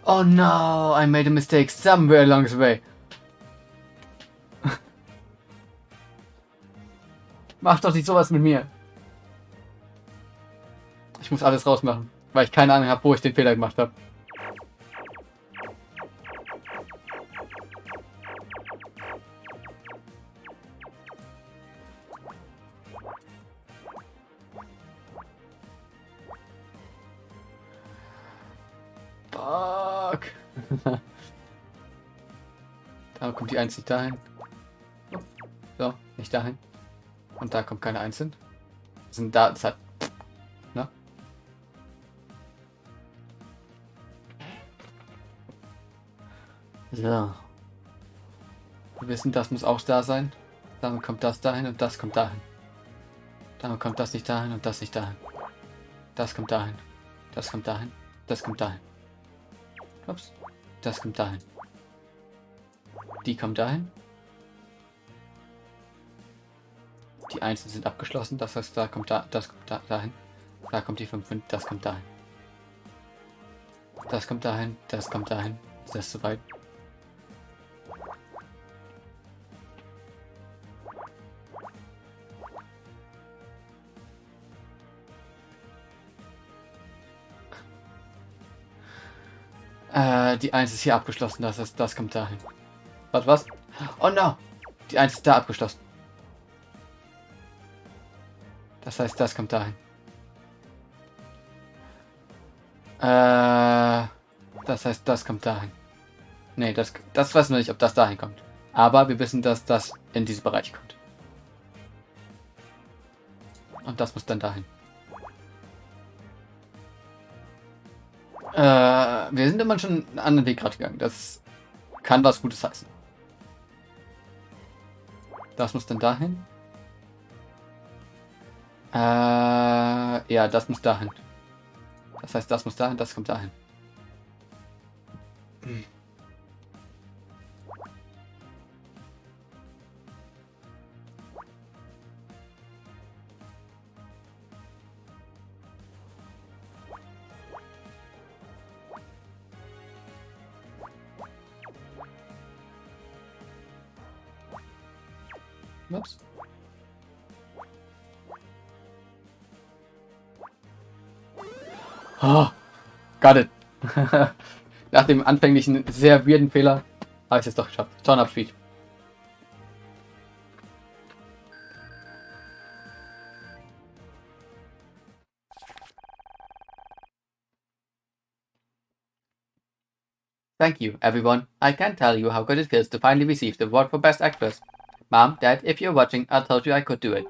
Oh no, I made a mistake somewhere along the way. Mach doch nicht sowas mit mir. Ich muss alles rausmachen, weil ich keine Ahnung habe, wo ich den Fehler gemacht habe. Fuck. Da kommt die 1 nicht dahin. So, nicht dahin. Und da kommt keine 1 hin. Das sind da, das hat. Na? So. Wir wissen, das muss auch da sein. Damit kommt das dahin und das kommt dahin. Damit kommt das nicht dahin und das nicht dahin. Das kommt dahin. Das kommt dahin. Das kommt dahin. Ups. Das kommt dahin. Die kommt dahin. Die Einsen sind abgeschlossen, das heißt, da kommt das kommt dahin. Da kommt die 5 und das kommt dahin. Das kommt dahin, das kommt dahin. Das ist soweit. Die 1 ist hier abgeschlossen, das heißt, das kommt dahin. Was? Oh no! Die 1 ist da abgeschlossen. Das heißt, das kommt dahin. Das heißt, das kommt dahin. Nee, das wissen wir nicht, ob das dahin kommt. Aber wir wissen, dass das in diesen Bereich kommt. Und das muss dann dahin. Wir sind immer schon einen anderen Weg gerade gegangen. Das kann was Gutes heißen. Das muss dann dahin. Ja, das muss dahin. Das Das heißt, das muss dahin, das kommt dahin. Ups. Oh, got it. Nach dem anfänglichen, sehr weirden Fehler habe ich es doch geschafft. Turn-up Speed. Thank you, everyone. I can't tell you how good it feels to finally receive the award for Best Actress. Mom, Dad, if you're watching, I told you I could do it.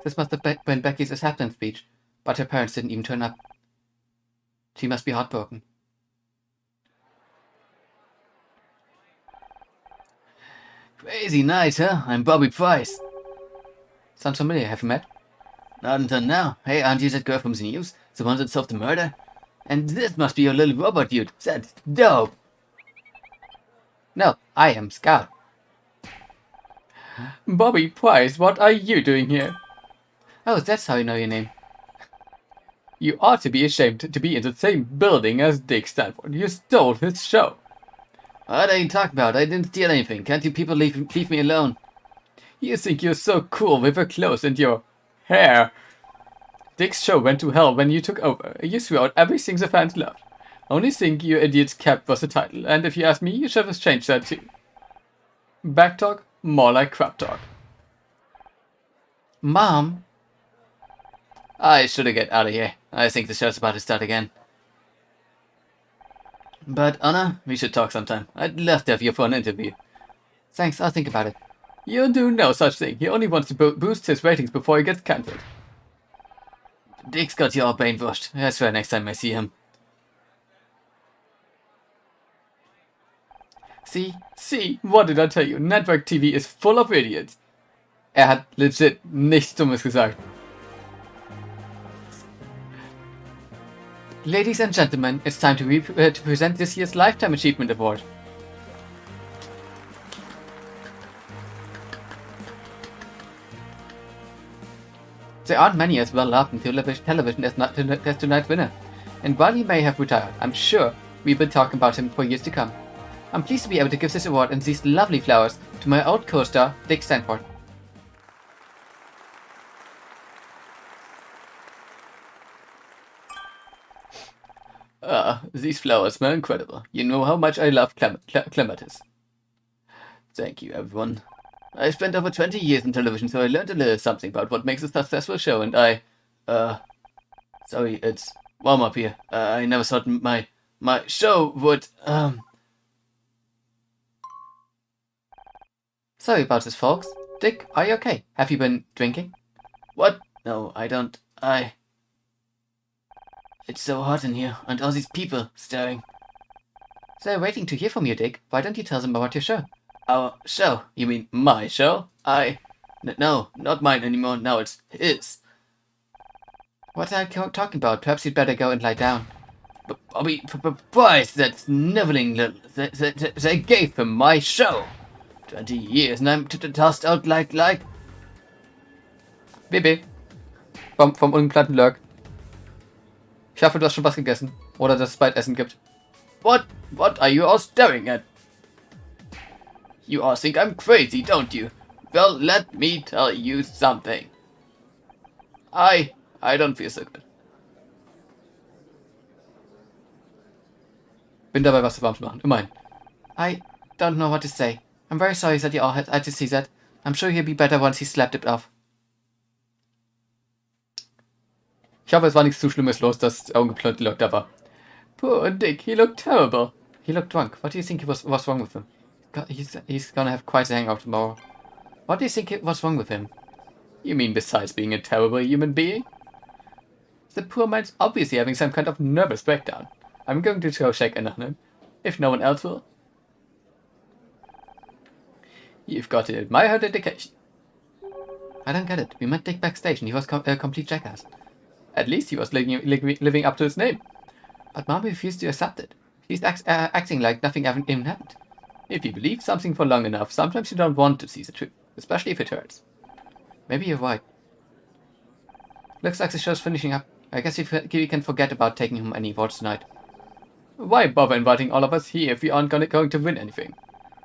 This must have been Becky's acceptance speech, but her parents didn't even turn up. She must be heartbroken. Crazy night, huh? I'm Bobby Price. Sounds familiar. Have you met? Not until now. Hey, aren't you that girl from the news? The one that solved the murder? And this must be your little robot dude. That's dope. No, I am Scout. Bobby Price, what are you doing here? Oh, that's how you know your name. You ought to be ashamed to be in the same building as Dick Stanford. You stole his show. What are you talking about? I didn't steal anything. Can't you people leave me alone? You think you're so cool with your clothes and your hair. Dick's show went to hell when you took over. You threw out everything the fans loved. Only thing you idiots kept was the title, and if you ask me, you should have changed that too. Back talk? More like crap talk. Mom? I should get out of here. I think the show's about to start again. But, Anna, we should talk sometime. I'd love to have you for an interview. Thanks, I'll think about it. You'll do no such thing. He only wants to boost his ratings before he gets cancelled. Dick's got you all brainwashed. I swear next time I see him. See, what did I tell you? Network TV is full of idiots. Er hat legit nichts Dummes gesagt. Ladies and gentlemen, it's time to present this year's Lifetime Achievement Award. There aren't many as well loved in television as tonight's winner. And while he may have retired, I'm sure we will talk about him for years to come. I'm pleased to be able to give this award and these lovely flowers to my old co-star, Dick Stanford. These flowers smell incredible. You know how much I love clematis. Thank you, everyone. I spent over 20 years in television, so I learned a little something about what makes a successful show, and sorry, it's warm up here. I never thought my show would, Sorry about this, folks. Dick, are you okay? Have you been drinking? What? No, I don't. It's so hot in here, and all these people staring. They're waiting to hear from you, Dick. Why don't you tell them about your show? Our show? You mean my show? No, not mine anymore. Now it's his. What are you talking about? Perhaps you'd better go and lie down. Bobby Price, that sniveling little... They gave him my show. 20 years, and I'm tossed out like... Baby. Vom ungeplanten Lurk. Ich hoffe, du hast schon was gegessen. Oder dass es bald Essen gibt. What are you all staring at? You all think I'm crazy, don't you? Well, let me tell you something. I don't feel so good. Bin dabei, was warm zu machen. Immerhin. I don't know what to say. I'm very sorry that you all had to see that. I'm sure he'll be better once he slapped it off. Ich hoffe, es war nichts zu Schlimmes los, dass ungeplante Look da war. Poor Dick, he looked terrible. He looked drunk. What do you think was wrong with him? He's gonna have quite a hangout tomorrow. What do you think was wrong with him? You mean besides being a terrible human being? The poor man's obviously having some kind of nervous breakdown. I'm going to go check in on him, if no one else will. You've got to admire her dedication. I don't get it. We met Dick backstage and he was a complete jackass. At least he was living up to his name. But Mom refused to accept it. She's acting like nothing even happened. If you believe something for long enough, sometimes you don't want to see the truth, especially if it hurts. Maybe you're right. Looks like the show's finishing up. I guess we can forget about taking home any awards tonight. Why bother inviting all of us here if we aren't going to win anything?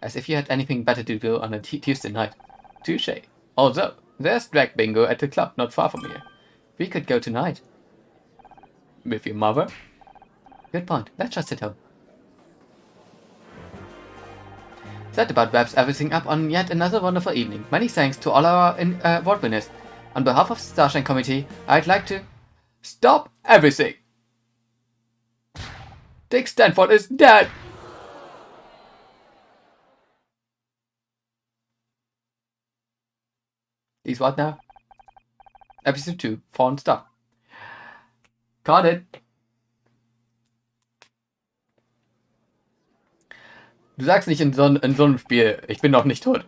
As if you had anything better to do on a Tuesday night. Touché. Also, there's drag bingo at the club not far from here. We could go tonight. With your mother? Good point. Let's just sit home. That about wraps everything up on yet another wonderful evening. Many thanks to all our award winners. On behalf of the Starshine Committee, I'd like to... Stop everything! Dick Stanford is dead! He's what now? Episode 2, Fallen Star. Got it. Du sagst nicht in so einem Spiel, ich bin noch nicht tot.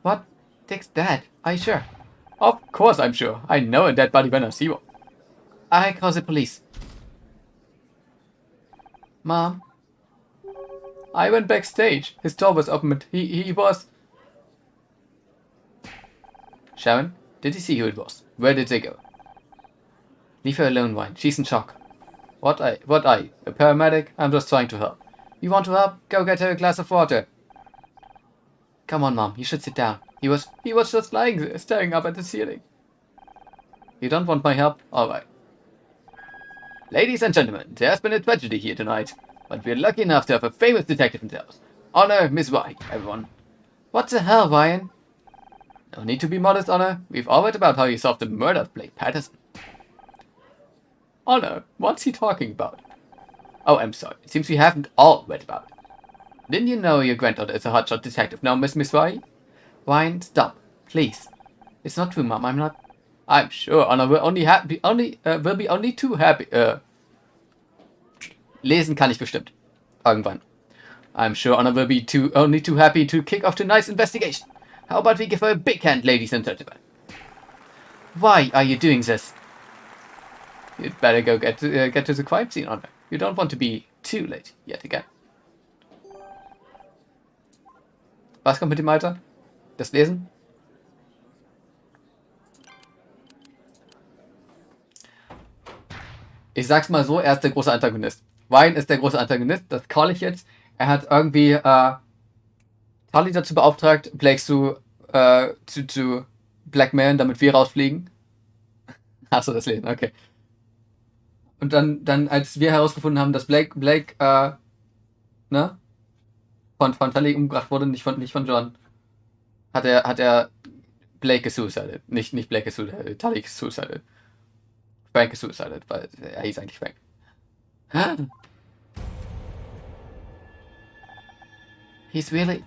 What? Dick's dead. Are you sure? Of course I'm sure. I know a dead body when I see one. I call the police. Mom? I went backstage. His door was open, but he was... Sharon, did you see who it was? Where did they go? Leave her alone, Wine. She's in shock. What I? A paramedic? I'm just trying to help. You want to help? Go get her a glass of water. Come on, Mom. You should sit down. He was just lying there, staring up at the ceiling. You don't want my help? Alright. Ladies and gentlemen, there's been a tragedy here tonight, but we're lucky enough to have a famous detective in the house. Honor Miss White, everyone. What the hell, Ryan? No need to be modest, Honor. We've all read about how you solved the murder of Blake Patterson. Honor, what's he talking about? Oh, I'm sorry. It seems we haven't all read about it. Didn't you know your granddaughter is a hotshot detective now, Miss White? Ryan, stop. Please. It's not true, Mom. I'm not... I'm sure Honor will be only too happy. Lesen kann ich bestimmt. Irgendwann. I'm sure Honor will be only too happy to kick off tonight's investigation. How about we give her a big hand, ladies and gentlemen? Why are you doing this? You'd better go get to the crime scene, Honor. You don't want to be too late yet again. Was kommt mit dem Alter? Das Lesen? Ich sag's mal so, er ist der große Antagonist. Wine ist der große Antagonist, das call ich jetzt. Er hat irgendwie Tully dazu beauftragt, Blake zu blackmailen, damit wir rausfliegen. Achso, das Lesen, okay. Und dann, als wir herausgefunden haben, dass Blake von Tully umgebracht wurde, nicht von John, hat er Blake gesuicidet. Nicht Blake gesuicidet, Tully gesuicidet. Frank gesuicidet, weil er hieß eigentlich Frank. He's really...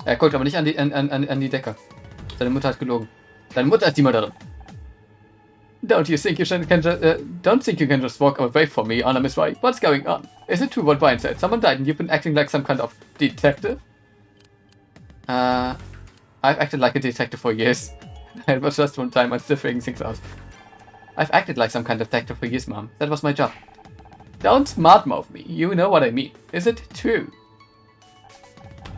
Er guckt aber nicht an die Decke. Seine Mutter hat gelogen. Deine Mutter ist die Mörderin. Don't think you can just walk away from me, Honor Miss White. What's going on? Is it true what Brian said? Someone died and you've been acting like some kind of detective? I've acted like a detective for years. It was just one time. I'm still figuring things out. I've acted like some kind of detective for years, Mom. That was my job. Don't smartmouth me. You know what I mean. Is it true?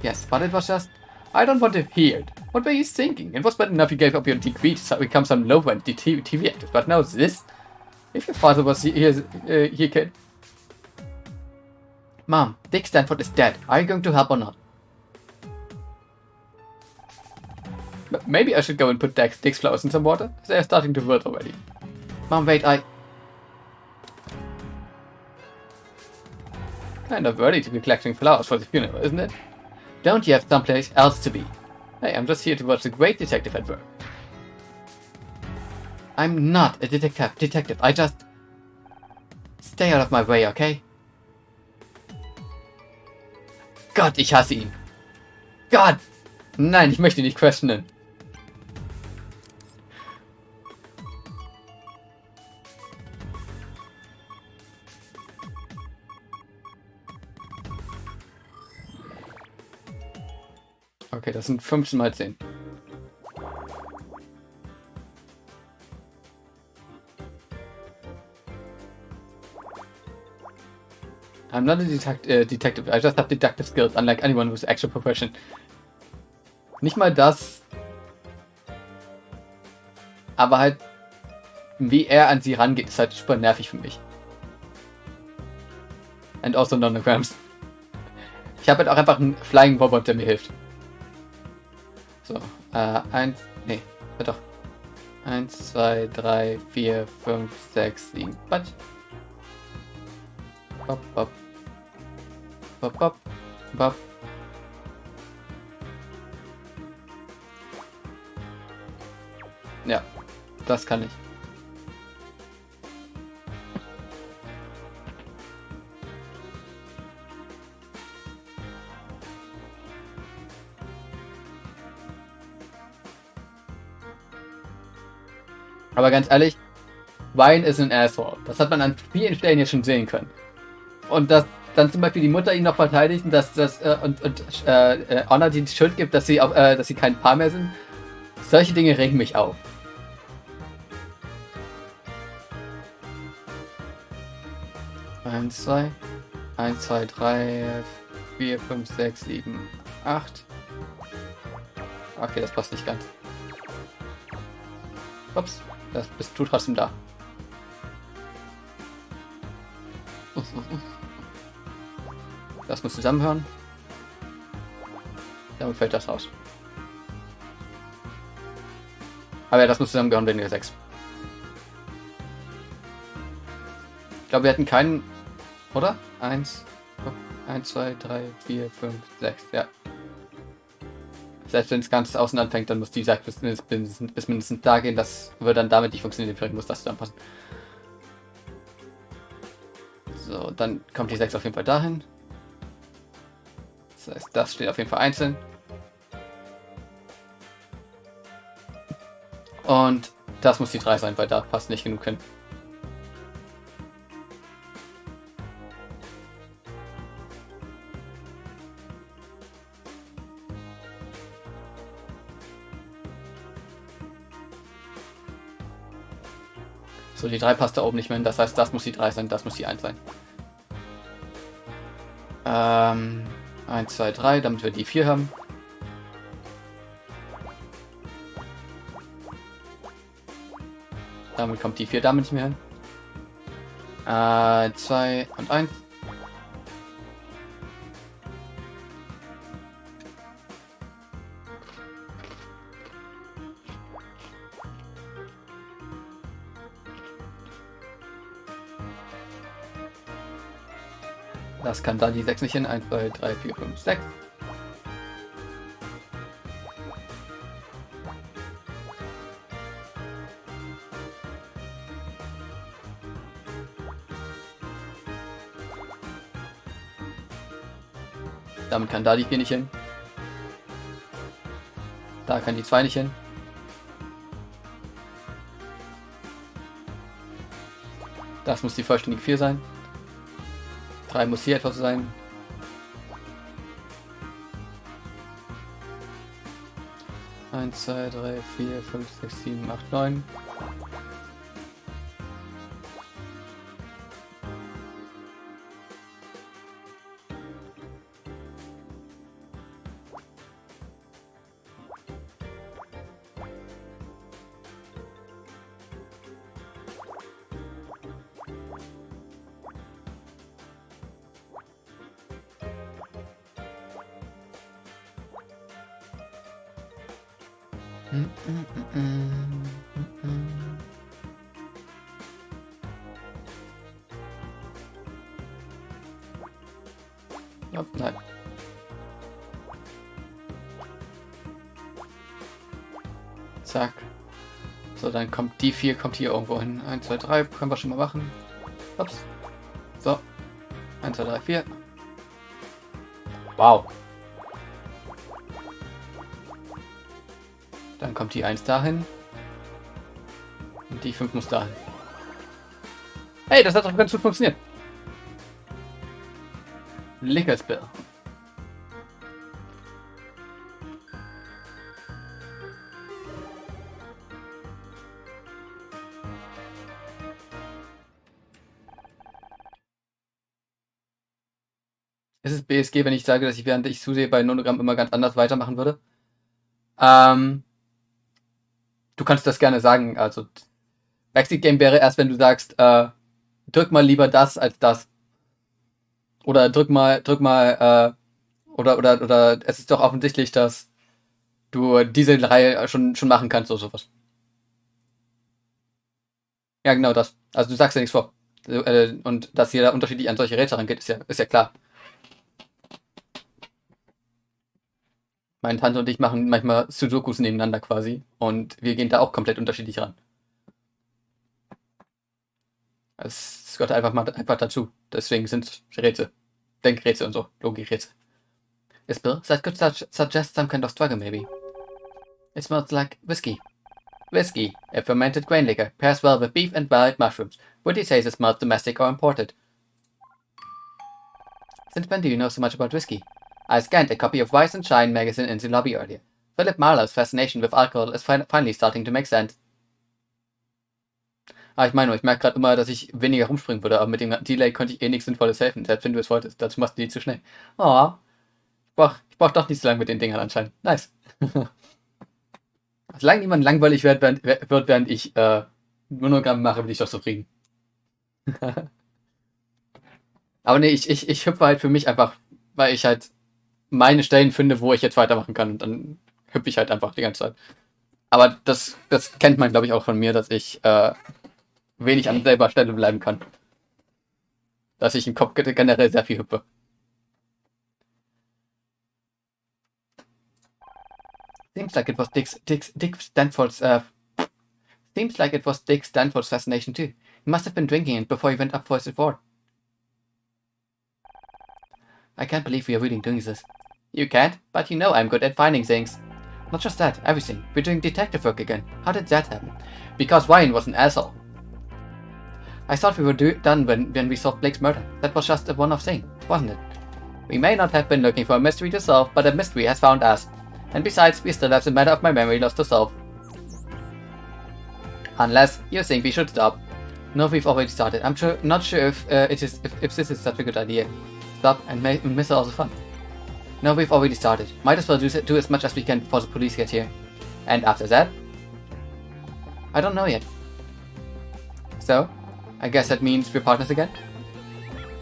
Yes, but it was just... I don't want to hear it. What were you thinking? It was bad enough you gave up your degree to become some low-end TV actor, but now this? If your father was here, kid. Mom, Dick Stanford is dead. Are you going to help or not? Maybe I should go and put Dick's flowers in some water. They are starting to wilt already. Mom, wait, Kind of early to be collecting flowers for the funeral, isn't it? Don't you have someplace else to be? Hey, I'm just here to watch the great detective at work. I'm not a detective. I just... Stay out of my way, okay? Gott, ich hasse ihn. Gott! Nein, ich möchte nicht questionen. Okay, das sind 15 mal 10. I'm not a detective. I just have deductive skills, unlike anyone with actual profession. Nicht mal das. Aber halt, wie er an sie rangeht, ist halt super nervig für mich. And also Nonograms. Ich habe halt auch einfach einen Flying Robot, der mir hilft. So, 1, nee, ja doch. 1, 2, 3, 4, 5, 6, 7, was? Bop, bop. Bop, bop, bop. Ja, das kann ich. Aber ganz ehrlich, Ryan ist ein Asshole. Das hat man an vielen Stellen jetzt schon sehen können. Und dass dann zum Beispiel die Mutter ihn noch verteidigt und Honor die Schuld gibt, dass sie kein Paar mehr sind. Solche Dinge regen mich auf. Eins, zwei, 1, 2, 3, 4, 5, 6, 7, 8. Okay, das passt nicht ganz. Ups, das bist du trotzdem da. Das muss zusammenhören. Damit fällt das raus. Aber ja, das muss zusammengehören wegen der 6. Ich glaube, wir hatten keinen. Oder? 1, 2, 3, 4, 5, 6. Ja. Selbst wenn das Ganze außen anfängt, dann muss die 6 bis mindestens da gehen. Das wird dann damit nicht funktionieren. Vielleicht muss das zusammenpassen. So, dann kommt die 6 auf jeden Fall dahin. Das heißt, das steht auf jeden Fall einzeln. Und das muss die 3 sein, weil da passt nicht genug hin. So, die 3 passt da oben nicht mehr hin. Das heißt, das muss die 3 sein, das muss die 1 sein. 1, 2, 3, damit wir die 4 haben. Damit kommt die 4 damit nicht mehr hin. 2 und 1. Das kann da die 6 nicht hin. 1, 2, 3, 4, 5, 6. Damit kann da die 4 nicht hin. Da kann die 2 nicht hin. Das muss die vollständige 4 sein. 3 muss hier etwas sein. Eins, 2, 3, 4, 5, 6, 7, 8, 9. Oh, nein. Zack. So, dann kommt die 4, kommt hier irgendwo hin. 1, 2, 3, können wir schon mal machen. Ups. So. 1, 2, 3, 4. Wow. Dann kommt die 1 dahin. Und die 5 muss dahin. Hey, das hat doch ganz gut funktioniert. Liquor Spill. ist es BSG, wenn ich sage, dass ich während ich zusehe bei Nonogramm immer ganz anders weitermachen würde? Du kannst das gerne sagen. Also Backseat Game wäre erst, wenn du sagst, drück mal lieber das als das. Oder oder es ist doch offensichtlich, dass du diese Reihe schon machen kannst oder sowas. Ja, genau das. Also du sagst ja nichts vor. Und dass jeder unterschiedlich an solche Rätsel rangeht, ist ja klar. Meine Tante und ich machen manchmal Sudokus nebeneinander quasi. Und wir gehen da auch komplett unterschiedlich ran. Es gehört einfach dazu. Deswegen sind Rätsel. Denkrätsel und so. Logikrätsel. Is Bill? That could suggest some kind of struggle, maybe. It smells like whiskey. Whiskey, a fermented grain liquor, pairs well with beef and wild mushrooms. Would you say it smells domestic or imported? Since when do you know so much about whiskey? I scanned a copy of Rise and Shine magazine in the lobby earlier. Philip Marlowe's fascination with alcohol is finally starting to make sense. Ich merke gerade immer, dass ich weniger rumspringen würde, aber mit dem Delay konnte ich eh nichts Sinnvolles helfen, selbst wenn du es wolltest. Dazu machst du die zu schnell. Oh, ich brauch doch nicht so lange mit den Dingern anscheinend. Nice. Solange niemand langweilig wird, während ich Monogramm mache, bin ich doch zufrieden. Aber nee, ich hüpfe halt für mich einfach, weil ich halt meine Stellen finde, wo ich jetzt weitermachen kann. Und dann hüpfe ich halt einfach die ganze Zeit. Aber das kennt man, glaube ich, auch von mir, dass ich wenig an selber Stelle bleiben kann. Dass ich im Kopf generell sehr viel hüpfe. Seems like it was Dick Stanford's fascination too. He must have been drinking it before he went up for his reward. I can't believe we are really doing this. You can't, but you know I'm good at finding things. Not just that, everything. We're doing detective work again. How did that happen? Because Ryan was an asshole. I thought we were done when we solved Blake's murder. That was just a one-off thing, wasn't it? We may not have been looking for a mystery to solve, but a mystery has found us. And besides, we still have the matter of my memory loss to solve. Unless you think we should stop. No, we've already started. I'm not sure if this is such a good idea. Stop and miss all the fun. No, we've already started. Might as well do as much as we can before the police get here. And after that? I don't know yet. So, I guess that means we're partners again?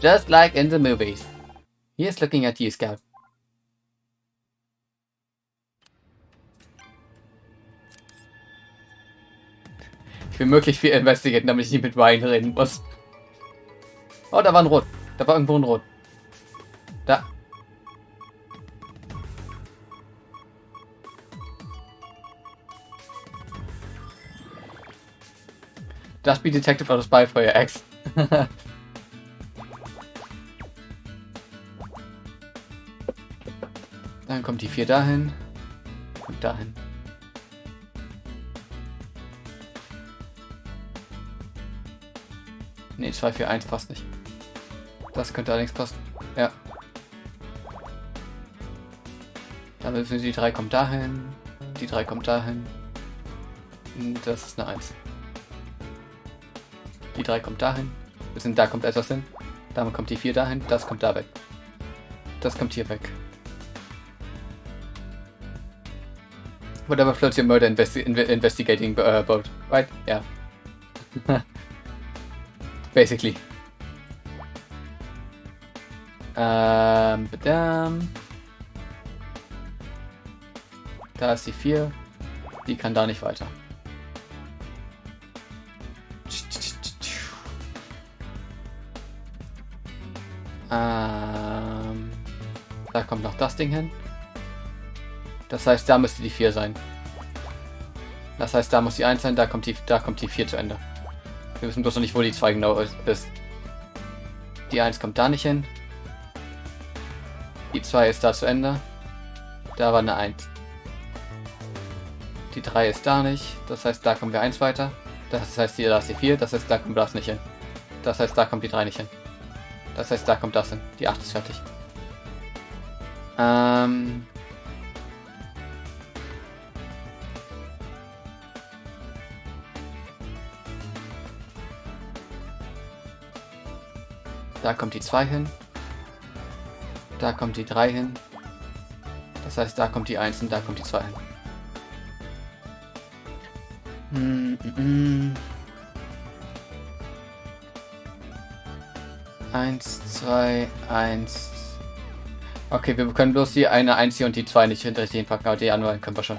Just like in the movies. He is looking at you, Scout. Ich will möglichst viel investigieren, damit ich nicht mit Ryan reden muss. Oh, da war ein Rot. Da war irgendwo ein Rot. Da. Das be Detective out of Spy for your ex. Dann kommt die 4 dahin. Und dahin. Ne, 2, 4, 1 passt nicht. Das könnte allerdings passen. Ja. Dann die 3 kommt dahin. Die 3 kommt dahin. Das ist eine 1. Die 3 kommt dahin. Da kommt etwas hin. Damit kommt die 4 dahin. Das kommt da weg. Das kommt hier weg. Whatever floats your murder investigating boat. Right? Yeah. Basically. Badam. Da ist die 4. Die kann da nicht weiter. Da kommt noch das Ding hin. Das heißt, da müsste die 4 sein. Das heißt, da muss die 1 sein, da kommt die 4 zu Ende. Wir wissen bloß noch nicht, wo die 2 genau ist. Die 1 kommt da nicht hin. Die 2 ist da zu Ende. Da war eine 1. Die 3 ist da nicht. Das heißt, da kommen wir 1 weiter. Das heißt, da ist die 4. Das heißt, da kommt das nicht hin. Das heißt, da kommt die 3 nicht hin. Das heißt, da kommt das hin. Die 8 ist fertig. Da kommt die 2 hin. Da kommt die 3 hin. Das heißt, da kommt die 1 und da kommt die 2 hin. 1, 2, 1. Okay, wir können bloß die eine 1 hier und die 2 nicht richtig hinpacken, aber die anderen können wir schon.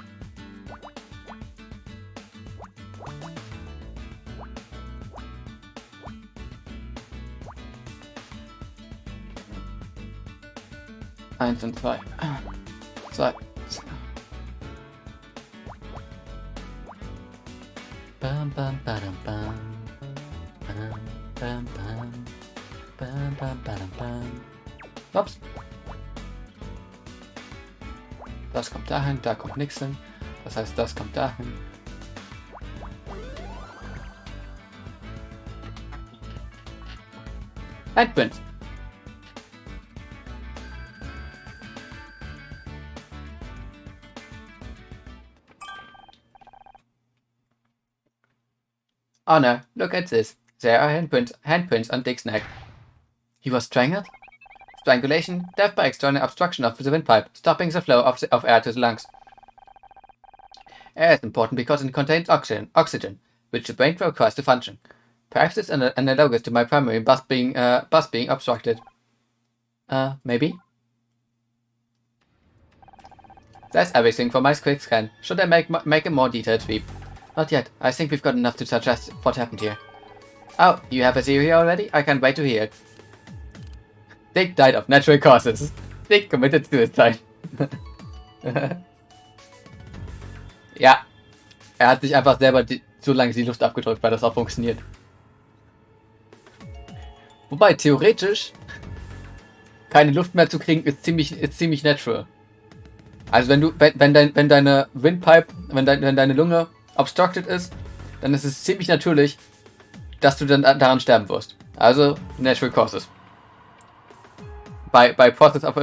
Eins und 2. 2. Bam, bam, badam, bam. Bam, bam, bam. Bam, bam, badam, bam. Ups. Das kommt dahin, da kommt nichts hin. Das heißt, das kommt dahin. Fingerprints. Oh no, look at this. There are handprints on Dick's neck. He was strangled? Strangulation, death by external obstruction of the windpipe, stopping the flow of air to the lungs. Air is important because it contains oxygen, which the brain requires to function. Perhaps it's analogous to my primary bus being obstructed. Maybe? That's everything for my quick scan. Should I make a more detailed sweep? Not yet. I think we've got enough to suggest what happened here. Oh, you have a theory already? I can't wait to hear it. Dick died of natural causes. Dick committed suicide. Ja. Er hat sich einfach selber so lange die Luft abgedrückt, weil das auch funktioniert. Wobei, theoretisch, keine Luft mehr zu kriegen, ist ziemlich natural. Also wenn deine Windpipe, wenn deine Lunge obstructed ist, dann ist es ziemlich natürlich, dass du dann daran sterben wirst. Also, natural causes. By process of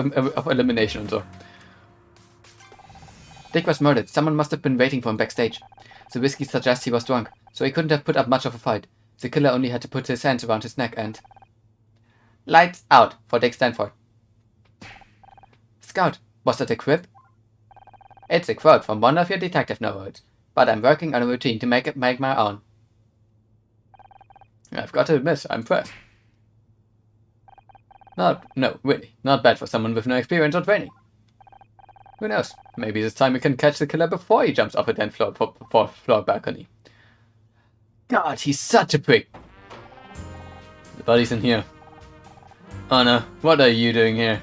elimination und so. Dick was murdered. Someone must have been waiting for him backstage. The whiskey suggests he was drunk, so he couldn't have put up much of a fight. The killer only had to put his hands around his neck and... Lights out for Dick Stanford. Scout, was that a quip? It's a quote from one of your detective novels, but I'm working on a routine to make my own. I've got to admit, I'm impressed. No, really, not bad for someone with no experience or training. Who knows, maybe this time we can catch the killer before he jumps off a 10th floor balcony. God, he's such a prick. The body's in here. Oh no, what are you doing here?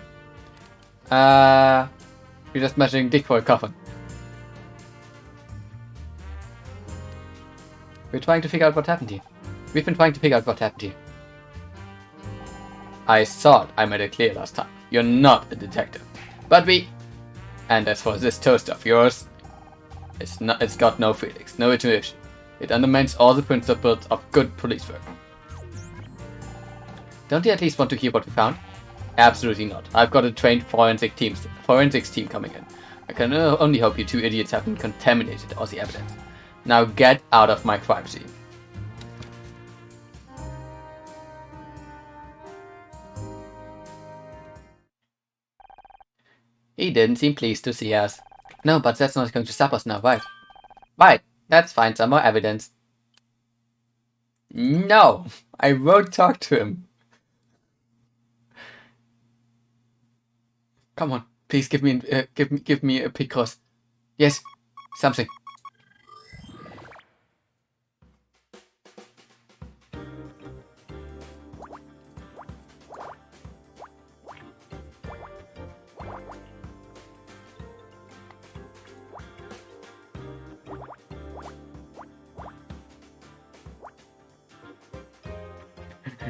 You're just measuring Dick for a coffin. We've been trying to figure out what happened here. I thought I made it clear last time. You're not a detective. But and as for this toast of yours, it's got no feelings, no intuition. It undermines all the principles of good police work. Don't you at least want to hear what we found? Absolutely not. I've got a trained forensics team coming in. I can only hope you two idiots haven't contaminated all the evidence. Now get out of my crime scene. He didn't seem pleased to see us. No, but that's not going to stop us now, right? Right, let's find some more evidence. No, I won't talk to him. Come on, please give me a Picross. Yes, something.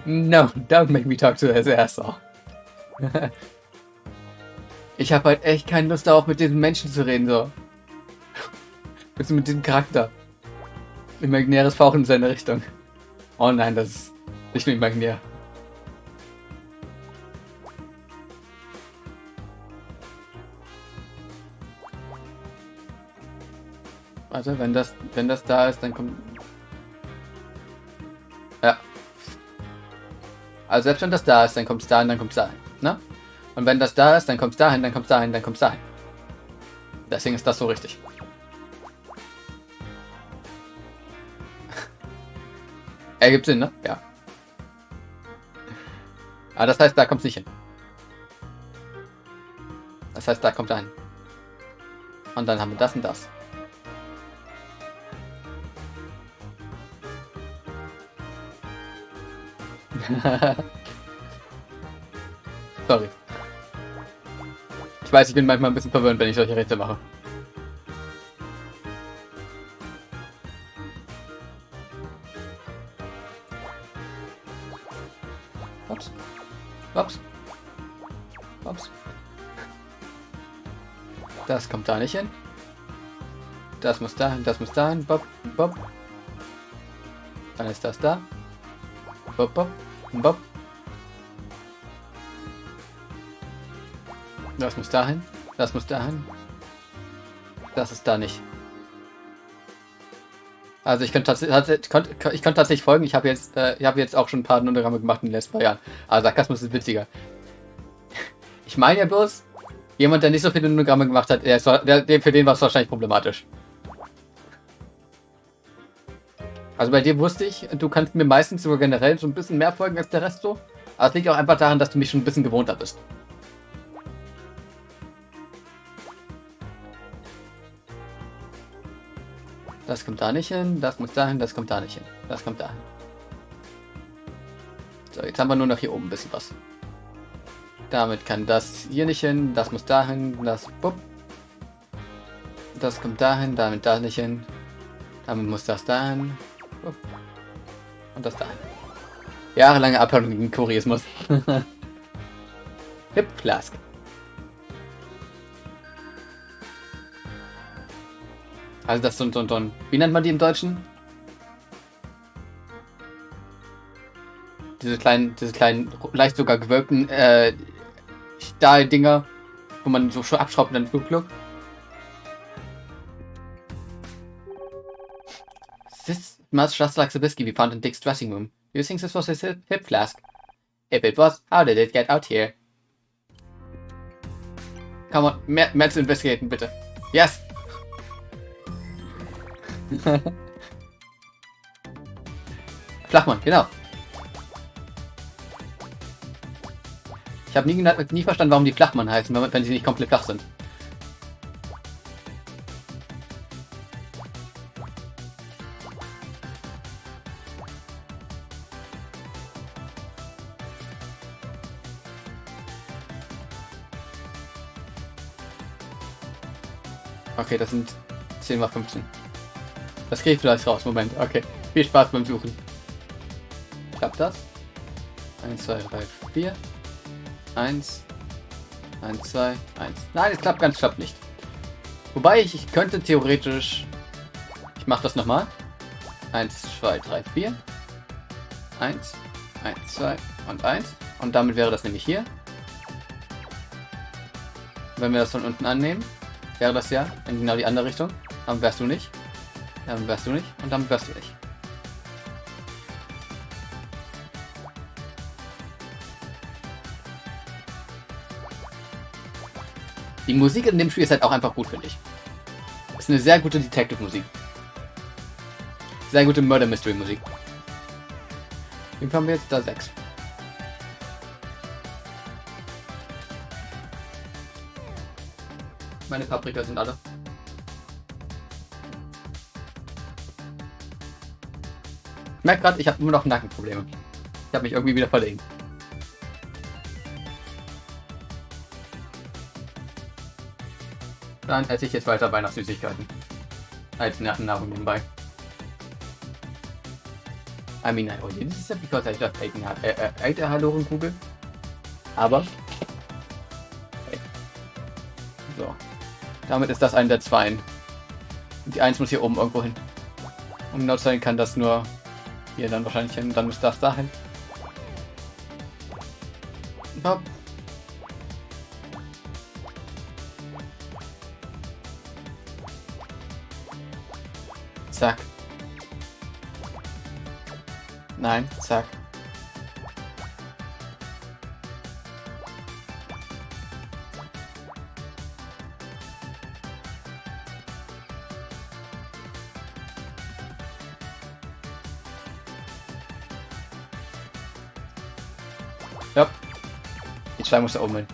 No, don't make me talk to this asshole. Ich habe halt echt keine Lust darauf, mit diesem Menschen zu reden, so. Mit diesem Charakter. Imaginäres Fauchen in seine Richtung. Oh nein, das ist nicht nur imaginär. Warte, wenn das da ist, dann kommt... Ja. Also selbst wenn das da ist, dann kommt es da und dann kommt es da. Ne? Und wenn das da ist, dann kommt es dahin, dann kommt es dahin, dann kommt es dahin. Deswegen ist das so richtig. Ergibt Sinn, ne? Ja. Aber das heißt, da kommt es nicht hin. Das heißt, da kommt er hin. Und dann haben wir das und das. Sorry. Ich weiß, ich bin manchmal ein bisschen verwirrend, wenn ich solche Rätsel mache. Ups. Ups. Ups. Das kommt da nicht hin. Das muss dahin, das muss dahin. Bob, bob. Dann ist das da. Bob, bob, bob. Das muss dahin. Das muss dahin. Das ist da nicht. Also ich könnte tatsächlich folgen. Ich habe jetzt auch schon ein paar Nonogramme gemacht in den letzten paar Jahren. Aber Sarkasmus ist witziger. Ich meine ja bloß, jemand, der nicht so viele Nonogramme gemacht hat, für den war es wahrscheinlich problematisch. Also bei dir wusste ich, du kannst mir meistens sogar generell so ein bisschen mehr folgen als der Rest so. Aber es liegt auch einfach daran, dass du mich schon ein bisschen gewohnter bist. Das kommt da nicht hin, das muss dahin, das kommt da nicht hin. Das kommt dahin. So, jetzt haben wir nur noch hier oben ein bisschen was. Damit kann das hier nicht hin, das muss dahin, das... Bup. Das kommt dahin, damit da nicht hin. Damit muss das dahin. Bup. Und das dahin. Jahrelange Abhörung gegen Chorismus. Hip Flask. Also das sind wie nennt man die im Deutschen? Diese kleinen, leicht sogar gewölbten Stahldinger, wo man so schon abschraubt und dann Flug. This smells just like the whiskey we found in Dick's dressing room. Do you think this was his hip flask? If it was, how did it get out here? Come on, mehr zu investigaten, bitte. Yes! Flachmann, genau. Ich habe nie verstanden, warum die Flachmann heißen, wenn sie nicht komplett flach sind. Okay, das sind 10 mal 15. Das kriege ich vielleicht raus. Moment, okay. Viel Spaß beim Suchen. Klappt das? 1, 2, 3, 4. 1. 1, 2, 1. Nein, es klappt nicht. Wobei ich könnte theoretisch... Ich mache das nochmal. 1, 2, 3, 4. 1, 1, 2 und 1. Und damit wäre das nämlich hier. Wenn wir das von unten annehmen, wäre das ja in genau die andere Richtung. Dann wärst du nicht. Dann wärst du nicht. Und dann wärst du nicht. Die Musik in dem Spiel ist halt auch einfach gut, finde ich. Ist eine sehr gute Detective-Musik. Sehr gute Murder-Mystery-Musik. Wie haben wir jetzt da 6? Meine Paprika sind alle. Ich merke gerade, ich habe immer noch Nackenprobleme. Ich habe mich irgendwie wieder verlegen. Dann esse ich jetzt weiter Weihnachtssüßigkeiten. Als Nahrung nebenbei. I mean, I only did this because I just ate a Hallorenkugel. Aber... Hey. So. Damit ist das eine der Zweien. Und die 1 muss hier oben irgendwo hin. Um genau zu sein, kann das nur hier dann wahrscheinlich hin. Dann muss das dahin. Hopp. Zack. Nein, zack. Ja. Die 2 muss da oben hin.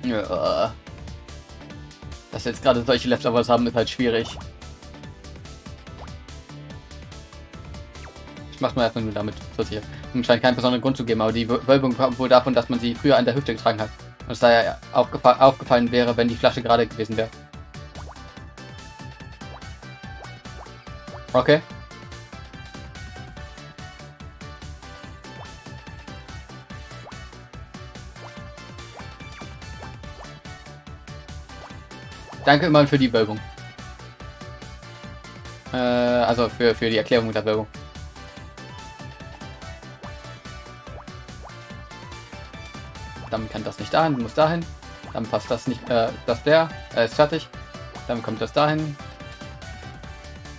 Ja. Dass wir jetzt gerade solche Leftovers haben, ist halt schwierig. Ich mach's mal erstmal nur damit, so sicher. Scheint keinen besonderen Grund zu geben, aber die Wölbung kommt wohl davon, dass man sie früher an der Hüfte getragen hat. Und es daher aufgefallen wäre, wenn die Flasche gerade gewesen wäre. Okay. Danke immer für die Wölbung. Also für die Erklärung mit der Wölbung. Dann kann das nicht dahin, muss dahin. Dann passt das nicht, ist fertig. Dann kommt das dahin.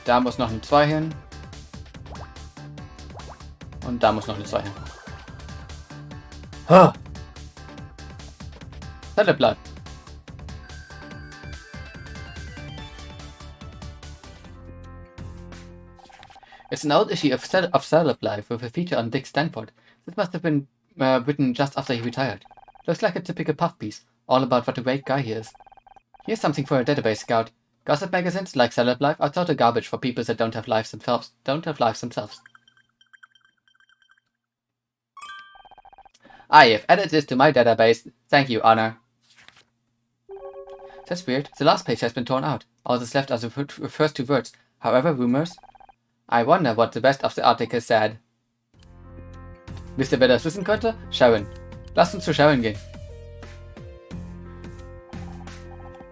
Da muss noch eine 2 hin. Und da muss noch eine 2 hin. Ha! Zelle bleibt. It's an old issue of Celeb Life with a feature on Dick Stanford. This must have been written just after he retired. Looks like a typical puff piece, all about what a great guy he is. Here's something for a database scout. Gossip magazines like Celeb Life are total garbage for people that don't have lives themselves. I have added this to my database. Thank you, Honor. That's weird. The last page has been torn out. All that's left are the first 2 words. However, rumors. I wonder what the rest of the article said. Wisst ihr, wer das wissen könnte? Sharon. Lasst uns zu Sharon gehen.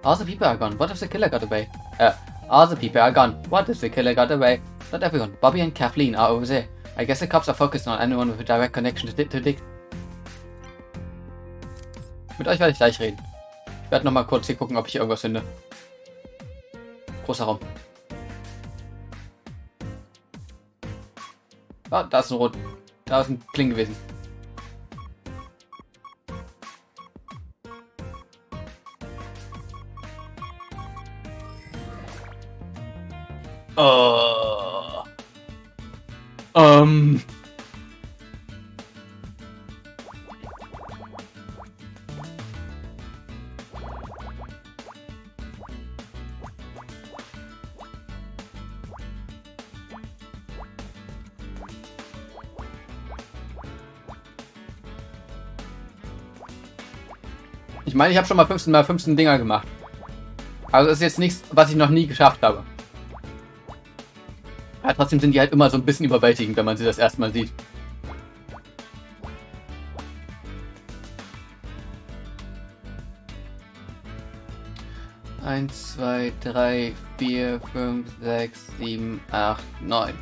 All the people are gone. What if the killer got away? All the people are gone. What if the killer got away? Not everyone. Bobby and Kathleen are over there. I guess the cops are focused on anyone with a direct connection to Dick. Mit euch werde ich gleich reden. Ich werde nochmal kurz hier gucken, ob ich hier irgendwas finde. Großer Raum. Ah, da ist ein Rot. Da ist ein Kling gewesen. Ich meine, ich habe schon mal 15 mal 15 Dinger gemacht. Also ist jetzt nichts, was ich noch nie geschafft habe. Aber trotzdem sind die halt immer so ein bisschen überwältigend, wenn man sie das erste Mal sieht. Eins, 2, 3, 4, 5, 6, 7, 8, 9.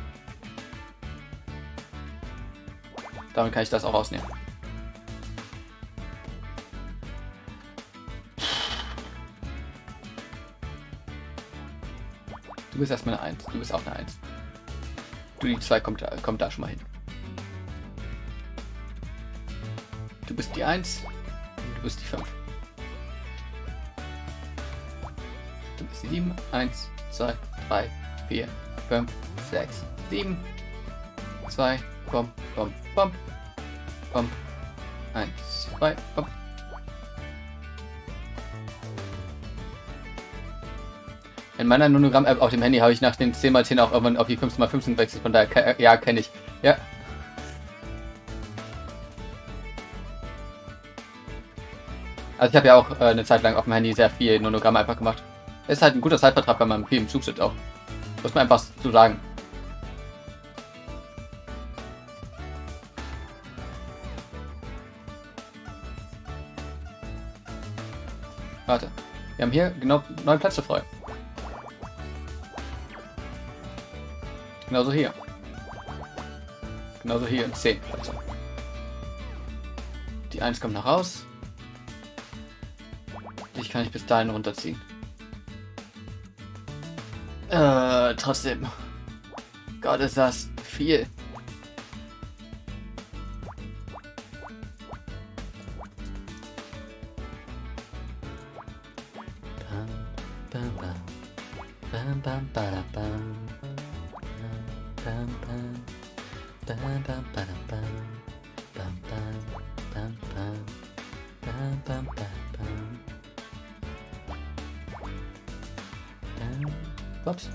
Damit kann ich das auch rausnehmen. Du bist erstmal eine 1. Du bist auch eine 1. Du, die 2 kommt da schon mal hin. Du bist die 1. Und du bist die 5. Du bist die 7. 1, 2, 3, 4, 5, 6, 7. 2, bom, bom, bom. Bom. 1, 2, bom. In meiner Nonogramm-App auf dem Handy habe ich nach den 10x10 auch irgendwann auf die 15x15 gewechselt, von daher, ja, kenne ich. Ja. Also ich habe ja auch eine Zeit lang auf dem Handy sehr viel Nonogramm einfach gemacht. Ist halt ein guter Zeitvertreib, wenn man viel im Zug sitzt auch. Muss man einfach so sagen. Warte. Wir haben hier genau 9 Plätze frei. Genauso hier. Genauso hier 10 Plätze. Die 1 kommt noch raus. Dich kann ich bis dahin runterziehen. Trotzdem. Gott, ist das viel. Ups.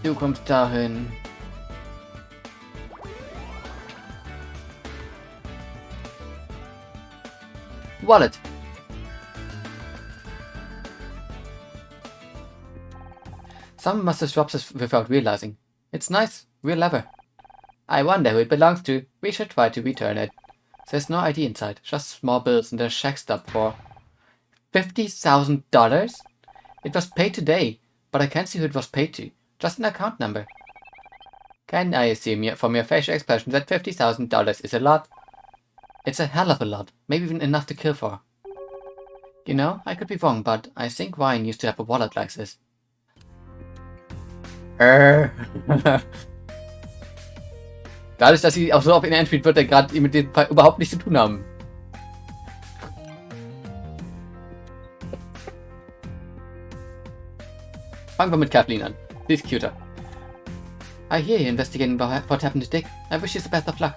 Du kommst dahin. Wallet. Someone must have dropped this without realizing. It's nice. Real leather. I wonder who it belongs to. We should try to return it. There's no ID inside. Just small bills and a check stub for $50,000? It was paid today, but I can't see who it was paid to. Just an account number. Can I assume from your facial expression that $50,000 is a lot? It's a hell of a lot. Maybe even enough to kill for. You know, I could be wrong, but I think Ryan used to have a wallet like this. Dadurch, dass sie auch so auf ihn einspielt, wird er gerade mit dem Fall überhaupt nichts zu tun haben. Fangen wir mit Kathleen an. Sie ist cuter. I hear you're investigating what happened to Dick. I wish you the best of luck.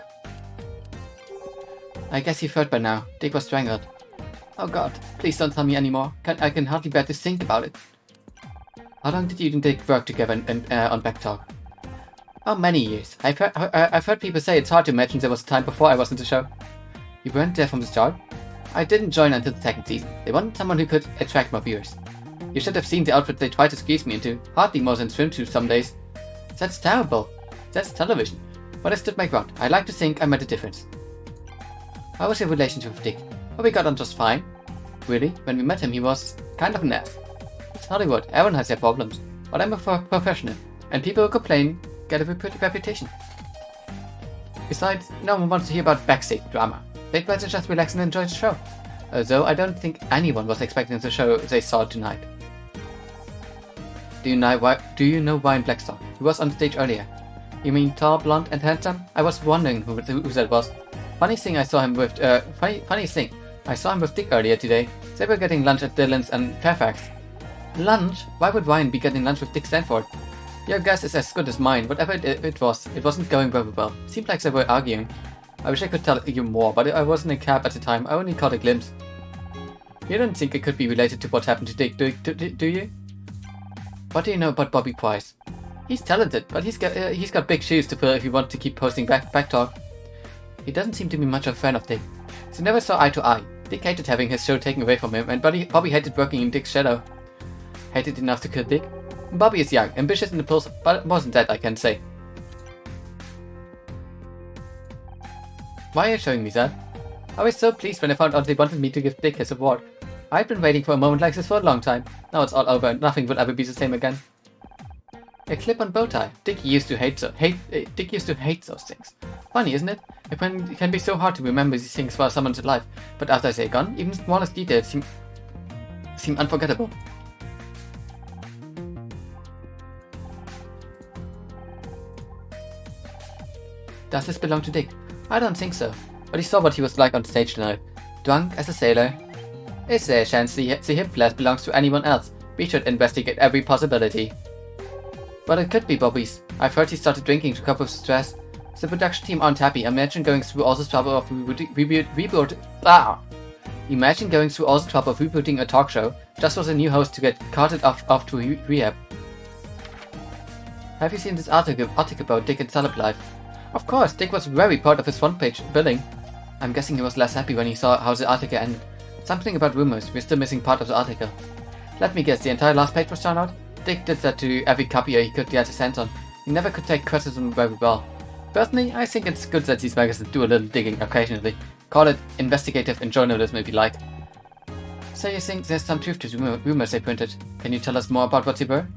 I guess you've heard by now. Dick was strangled. Oh god, please don't tell me anymore. I can hardly bear to think about it. How long did you and Dick work together on Backtalk? Oh, many years. I've heard people say it's hard to imagine there was a time before I was in the show. You weren't there from the start? I didn't join until the second season. They wanted someone who could attract more viewers. You should have seen the outfit they tried to squeeze me into. Hardly more than swimsuits some days. That's terrible. That's television. But I stood my ground. I like to think I made a difference. How was your relationship with Dick? Oh, we got on just fine. Really? When we met him, he was kind of an ass. It's Hollywood. Everyone has their problems. But I'm a professional. And people who complain get a pretty reputation. Besides, no one wants to hear about backstage drama. They'd rather just relax and enjoy the show. Although I don't think anyone was expecting the show they saw tonight. Do you know Ryan Blackstock? He was on stage earlier. You mean tall, blonde, and handsome? I was wondering who that was. Funny thing, I saw him with Dick earlier today. They were getting lunch at Dylan's and Fairfax. Lunch? Why would Ryan be getting lunch with Dick Stanford? Your guess is as good as mine. Whatever it wasn't going very well. Seemed like they were arguing. I wish I could tell you more, but I wasn't in a cab at the time. I only caught a glimpse. You don't think it could be related to what happened to Dick, do you? What do you know about Bobby Price? He's talented, but he's got big shoes to fill if you want to keep posting back talk. He doesn't seem to be much of a fan of Dick. They never saw eye to eye. Dick hated having his show taken away from him, and Bobby hated working in Dick's shadow. Hated enough to kill Dick. Bobby is young, ambitious and impulsive, but wasn't that, I can say. Why are you showing me that? I was so pleased when I found out they wanted me to give Dick his award. I've been waiting for a moment like this for a long time. Now it's all over and nothing will ever be the same again. A clip-on bow tie. Dick used to hate those things. Funny, isn't it? It can be so hard to remember these things while someone's alive, but after they're gone, even the smallest details seem unforgettable. Does this belong to Dick? I don't think so, but he saw what he was like on stage tonight. Drunk as a sailor. Is there a chance the hip flask belongs to anyone else? We should investigate every possibility. But it could be Bobby's. I've heard he started drinking to cope with stress. The production team aren't happy. Imagine going through all the trouble of Imagine going through all the trouble of rebooting a talk show just for the new host to get carted off to rehab. Have you seen this article about Dick and celeb life? Of course, Dick was very proud of his front page billing. I'm guessing he was less happy when he saw how the article ended. Something about rumors. We're still missing part of the article. Let me guess, the entire last page was thrown out? Dick did that to every copier he could get his hands on. He never could take criticism very well. Personally, I think it's good that these magazines do a little digging occasionally. Call it investigative and journalism if you like. So you think there's some truth to the rumors they printed? Can you tell us more about what they were?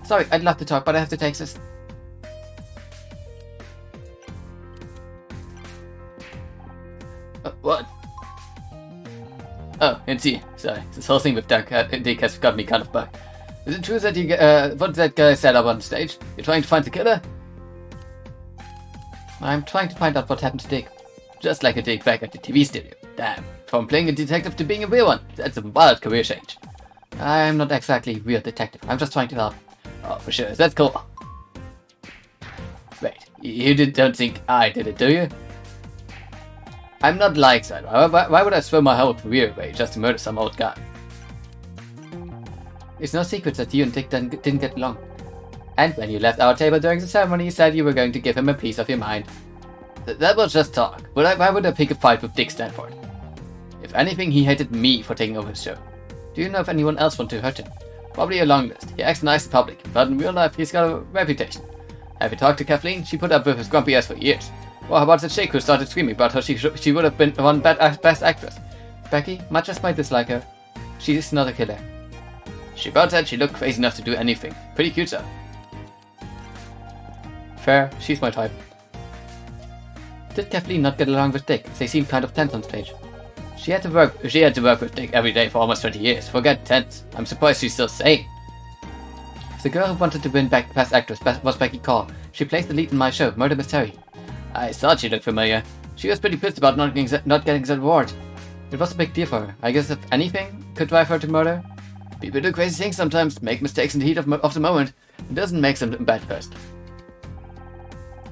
Sorry, I'd love to talk, but I have to take this. What? Oh, and see, sorry, this whole thing with Dick has got me kind of bugged. Is it true that what that guy said up on stage? You're trying to find the killer? I'm trying to find out what happened to Dick. Just like a Dick back at the TV studio. Damn, from playing a detective to being a real one. That's a wild career change. I'm not exactly a real detective, I'm just trying to help. Oh, for sure, that's cool. Wait, you don't think I did it, do you? I'm not like that. Why would I throw my whole career away just to murder some old guy? It's no secret that you and Dick didn't get along. And when you left our table during the ceremony, you said you were going to give him a piece of your mind. That was just talk. Why would I pick a fight with Dick Stanford? If anything, he hated me for taking over his show. Do you know if anyone else wanted to hurt him? Probably a long list. He acts nice in public, but in real life he's got a reputation. Have you talked to Kathleen? She put up with his grumpy ass for years. Well, how about the chick who started screaming about how she would have been one best actress? Becky, much as I dislike her, she is not a killer. She about said she looked crazy enough to do anything. Pretty cute though. Fair, she's my type. Did Kathleen not get along with Dick? They seemed kind of tense on stage. She had to work with Dick every day for almost 20 years. Forget tense. I'm surprised she's still sane. The girl who wanted to win Best Actress was Becky Call. She plays the lead in my show, Murder Mystery. I thought she looked familiar. She was pretty pissed about not getting that award. It was a big deal for her. I guess if anything could drive her to murder. People do crazy things sometimes, make mistakes in the heat of the moment. It doesn't make them a bad person.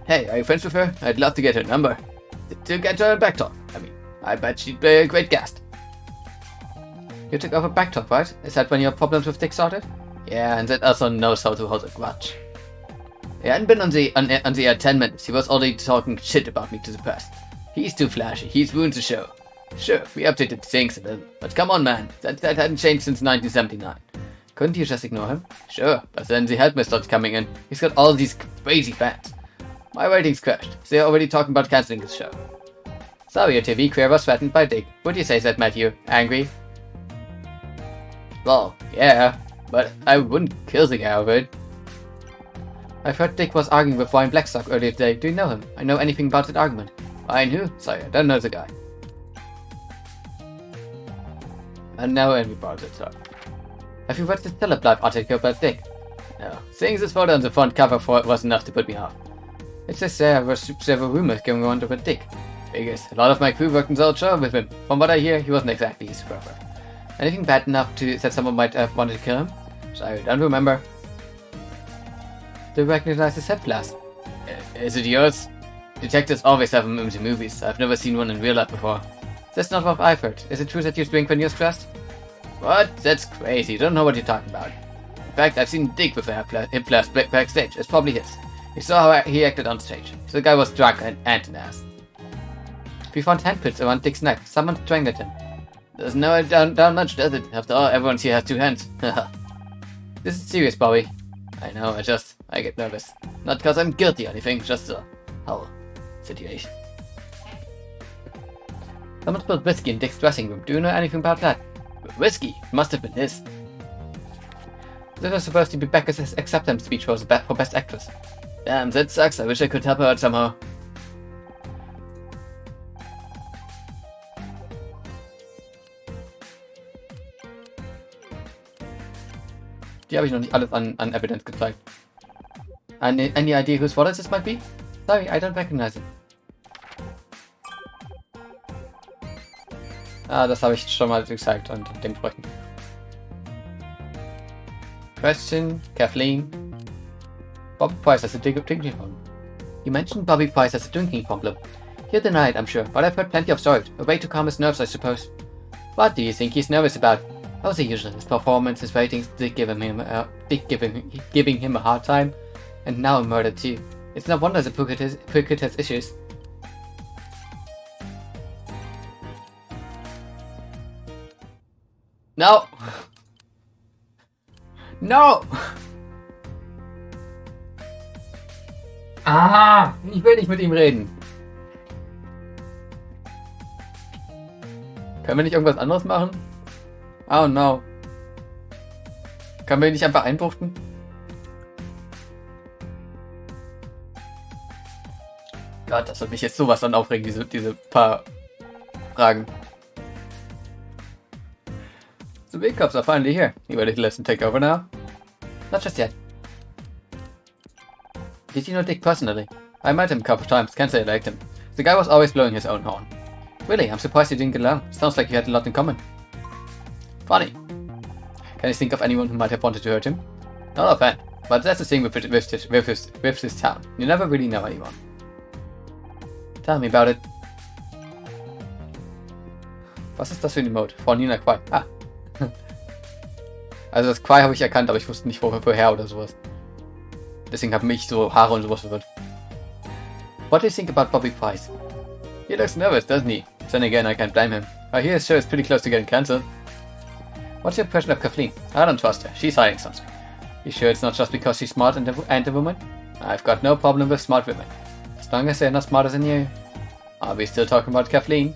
Hey, are you friends with her? I'd love to get her number. To get her back talk. I bet she'd be a great guest. You took over Backtalk, right? Is that when your problems with Dick started? Yeah, and that also knows how to hold a grudge. He hadn't been on the air 10 minutes. He was already talking shit about me to the press. He's too flashy. He's ruined the show. Sure, we updated things a little, but come on, man. That hadn't changed since 1979. Couldn't you just ignore him? Sure, but then the help started coming in. He's got all these crazy fans. My ratings crashed. They're already talking about cancelling his show. Sorry, your TV career was threatened by Dick. Would you say that, Matthew? Angry? Well, yeah, but I wouldn't kill the guy over it. I've heard Dick was arguing with Ryan Blackstock earlier today. Do you know him? I know anything about that argument. Ryan who? Sorry, I don't know the guy. And now Henry brought it up. Have you read the Celeb Life article about Dick? No. Seeing this photo on the front cover for it was enough to put me off. It says there were several rumors going around about Dick. Biggest. A lot of my crew worked in the old show with him. From what I hear, he wasn't exactly his brother. Anything bad enough that someone might have wanted to kill him? Sorry, don't remember. Do you recognize the set flask? Is it yours? Detectives always have them in the movies. I've never seen one in real life before. That's not what I've heard. Is it true that you drink when you're stressed? What? That's crazy. Don't know what you're talking about. In fact, I've seen Dick with a hip flask backstage. It's probably his. You saw how he acted on stage. The guy was drunk and an ass. We found handprints around Dick's neck. Someone strangled him. Doesn't know it down much, does it? After all, everyone here has 2 hands. This is serious, Bobby. I know, I get nervous. Not because I'm guilty or anything, just the whole situation. Someone spilled whiskey in Dick's dressing room. Do you know anything about that? Whiskey? Must have been his. This was supposed to be Becca's acceptance speech for Best Actress. Damn, that sucks. I wish I could help her out somehow. Die habe ich noch nicht alles an Evidence gezeigt. Any idea whose wallet this might be? Sorry, I don't recognize it. Ah, das habe ich schon mal gezeigt und dementsprechend. Question, Kathleen. Bobby Price has a drinking problem. You mentioned Bobby Price has a drinking problem. He'll deny it, I'm sure, but I've heard plenty of stories. A way to calm his nerves, I suppose. What do you think he's nervous about? How's he usually? His performance, his ratings, giving him a hard time, and now a murder too. It's no wonder the Phuket has issues. No! No! Ah! Ich will nicht mit ihm reden. Können wir nicht irgendwas anderes machen? Oh no. Können wir ihn nicht einfach einbuchten? Gott, das wird mich jetzt sowas dann aufregen, diese paar Fragen. The big cops are finally here. You ready to let them take over now? Not just yet. Did you know Dick personally? I met him a couple of times, can't say I liked him. The guy was always blowing his own horn. Really, I'm surprised you didn't get along. Sounds like you had a lot in common. Funny. Can you think of anyone who might have wanted to hurt him? Not offhand, but that's the thing with this town. You never really know anyone. Tell me about it. Was ist das für ein Emote? Frau Nina Quai. Ah. Also das Quai habe ich erkannt, aber ich wusste nicht woher oder sowas. Deswegen haben mich so Haare und sowas verwirrt. What do you think about Bobby Price? He looks nervous, doesn't he? Then again, I can't blame him. I hear his show is pretty close to getting cancelled. What's your impression of Kathleen? I don't trust her. She's hiding something. You sure it's not just because she's smart and a woman? I've got no problem with smart women. As long as they're not smarter than you. Are we still talking about Kathleen?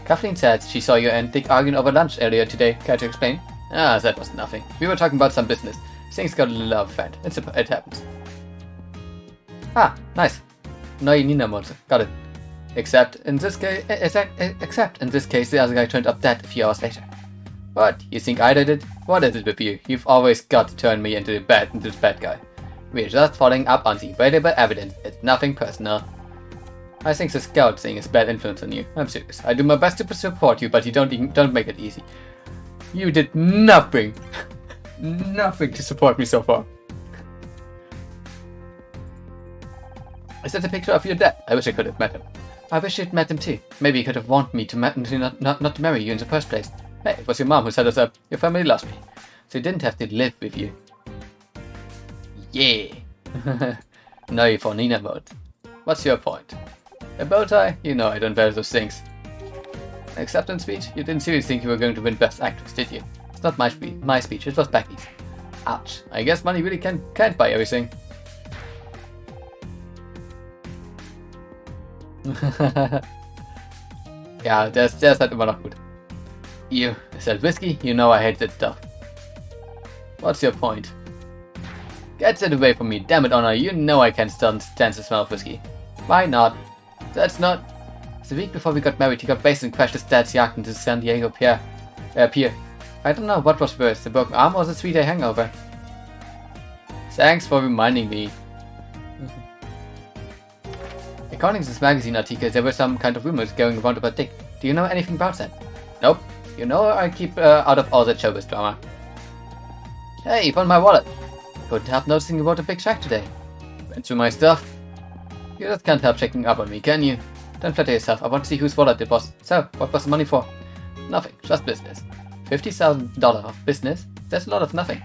Kathleen said she saw you and Dick arguing over lunch earlier today. Care to explain? Ah, that was nothing. We were talking about some business. Things got a little out of hand. It happens. Ah, nice. Neue Nina-Mode. Got it. Except in this case, the other guy turned up dead a few hours later. What? You think I did it? What is it with you? You've always got to turn me into this bad guy. We're just following up on the available evidence. It's nothing personal. I think the scout thing is bad influence on you. I'm serious. I do my best to support you, but you don't make it easy. You did nothing. Nothing to support me so far. I sent a picture of your dad. I wish I could have met him. I wish you'd met him too. Maybe he could have wanted me to not to marry you in the first place. Hey, it was your mom who set us up. Your family lost me. So you didn't have to live with you. Yeah. Now you're for Nina mode. What's your point? A bow tie? You know I don't wear those things. Acceptance speech? You didn't seriously think you were going to win Best Actress, did you? It's not my speech, it was Becky's. Ouch. I guess money really can't buy everything. Ja, der ist halt immer noch gut. You, is that whiskey? You know I hate that stuff. What's your point? Get that away from me, damn it, Honor. You know I can't stand the smell of whiskey. Why not? That's not... The week before we got married, he got based and crashed his dad's yacht into the San Diego pier. I don't know what was worse, the broken arm or the 3-day hangover. Thanks for reminding me. According to this magazine article, there were some kind of rumors going around about Dick. Do you know anything about that? Nope. You know I keep out of all that showbiz drama. Hey, you found my wallet. Couldn't help noticing you wrote a big check today. Went through my stuff. You just can't help checking up on me, can you? Don't flatter yourself. I want to see whose wallet it was. So, what was the money for? Nothing. Just business. $50,000 of business? That's a lot of nothing.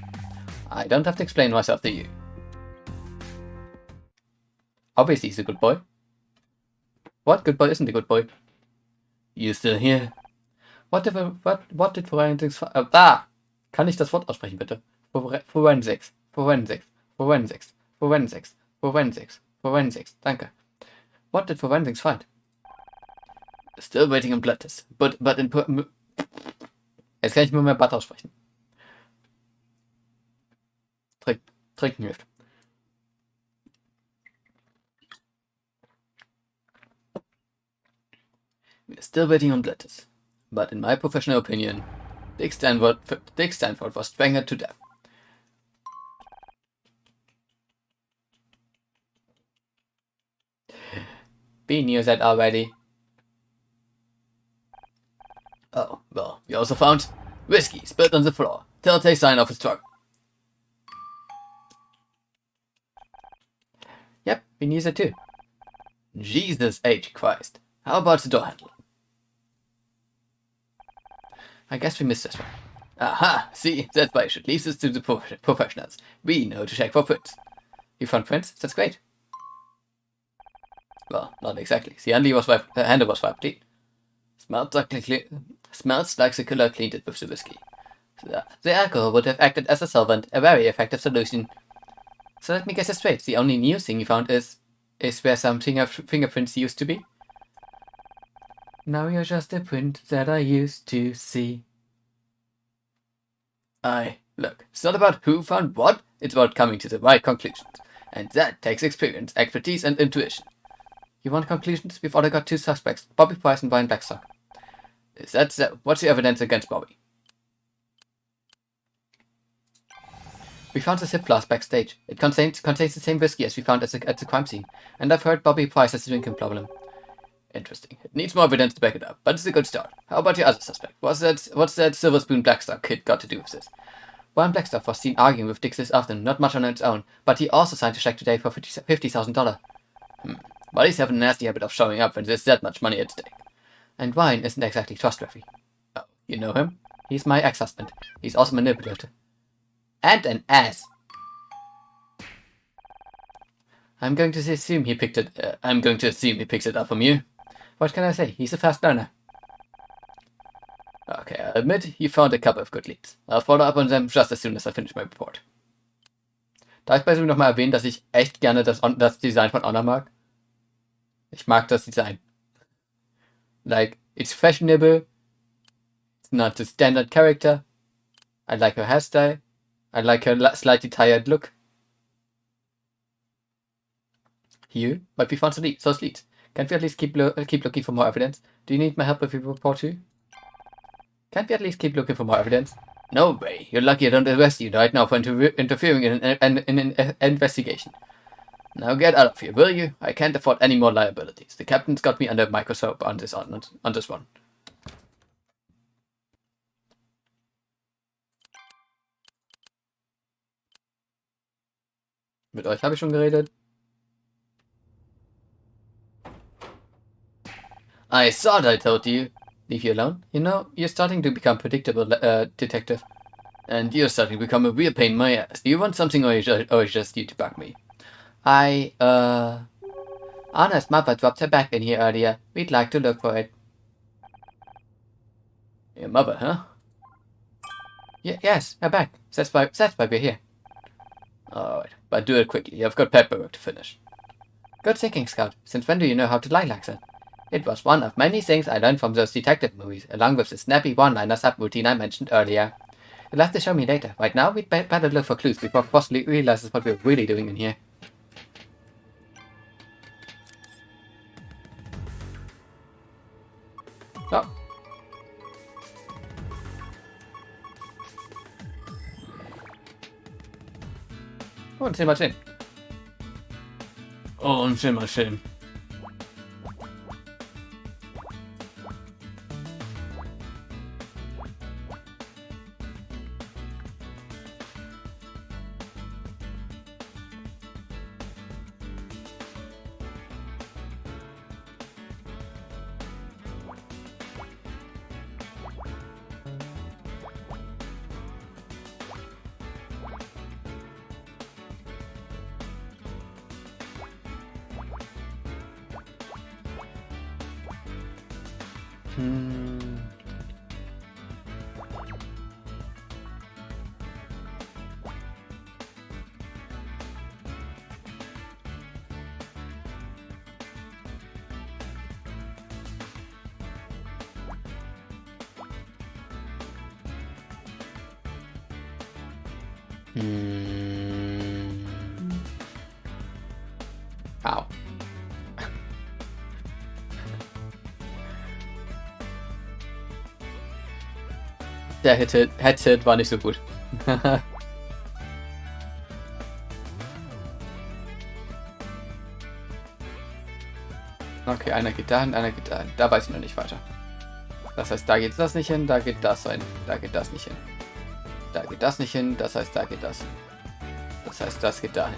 I don't have to explain myself to you. Obviously he's a good boy. What good boy isn't a good boy? You still here? What did forensics... Kann ich das Wort aussprechen, bitte? Forensics. Danke. What did forensics find? Still waiting on blood tests. But in... Jetzt kann ich nur mehr Butt aussprechen. trinken hilft. We're still waiting on letters, but in my professional opinion, Dick Stanford was strangled to death. We knew that already. Oh, well, we also found whiskey spilled on the floor. Telltale sign of a struggle. Yep, we knew that too. Jesus H. Christ. How about the door handle? I guess we missed this one. Aha! See, that's why you should leave this to the professionals. We know to check for prints. You found prints? That's great. Well, not exactly. The handle was wiped clean. Smells like the killer cleaned it with the whiskey. The alcohol would have acted as a solvent, a very effective solution. So let me guess this straight. The only new thing you found is where some fingerprints used to be? Now you're just a print that I used to see. Look, it's not about who found what, it's about coming to the right conclusions. And that takes experience, expertise, and intuition. You want conclusions? We've already got 2 suspects, Bobby Price and Brian Blackstock. What's the evidence against Bobby? We found the sip flask backstage. It contains the same whiskey as we found at the crime scene, and I've heard Bobby Price has a drinking problem. Interesting. It needs more evidence to back it up, but it's a good start. How about your other suspect? What's that Silver Spoon Blackstock kid got to do with this? Brian Blackstock was seen arguing with Dick this afternoon, not much on its own, but he also signed a check today for $50,000. Buddies have a nasty habit of showing up when there's that much money at stake. And Brian isn't exactly trustworthy. Oh, you know him? He's my ex-husband. He's also manipulative. And an ass. I'm going to assume he picked it up from you. What can I say? He's a fast learner. Okay, I admit you found a couple of good leads. I'll follow up on them just as soon as I finish my report. Darf ich bei so nochmal erwähnen, dass ich echt gerne das Design von Honor mag? Ich mag das Design. Like, it's fashionable. It's not the standard character. I like her hairstyle. I like her slightly tired look. You? But we found those leads. Can't we at least keep looking for more evidence? Do you need my help with your report too? Can't we at least keep looking for more evidence? No way. You're lucky I don't arrest you right now for interfering in an investigation. Now get out of here, will you? I can't afford any more liabilities. The captain's got me under a microscope on this one. Mit euch habe ich schon geredet. I thought I told you. Leave you alone. You know, you're starting to become predictable, detective. And you're starting to become a real pain in my ass. Do you want something or just you to bug me? Anna's mother dropped her bag in here earlier. We'd like to look for it. Your mother, huh? Yes, her bag. That's why we're here. Alright, but do it quickly. I've got paperwork to finish. Good thinking, Scout. Since when do you know how to lie like that? It was one of many things I learned from those detective movies, along with the snappy one-liner subroutine I mentioned earlier. You'll have to show me later. Right now, we'd better look for clues before Boss realizes what we're really doing in here. Oh. Oh, ein Filmchen. Oh, ein Filmchen. Der Headset war nicht so gut. Okay, einer geht dahin, einer geht dahin. Da weiß ich noch nicht weiter. Das heißt, da geht das nicht hin, da geht das hin, da geht das nicht hin. Da geht das nicht hin, das heißt, da geht das hin. Das heißt, das geht dahin.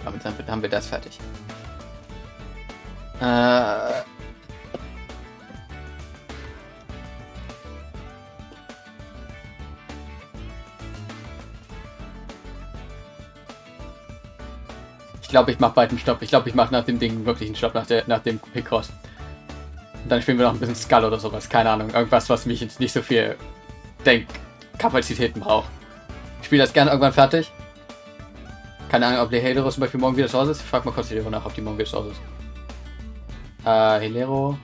Damit haben wir das fertig. Ich glaube, ich mache bald einen Stopp. Ich glaube, ich mache nach dem Ding wirklich einen Stopp, nach dem Picross. Und dann spielen wir noch ein bisschen Skull oder sowas. Keine Ahnung. Irgendwas, was mich jetzt nicht so viel Denkkapazitäten braucht. Ich spiele das gerne irgendwann fertig. Keine Ahnung, ob der Hilero zum Beispiel morgen wieder zu Hause ist. Ich frage mal kurz Hilero nach, ob die morgen wieder zu Hause ist. Hilero.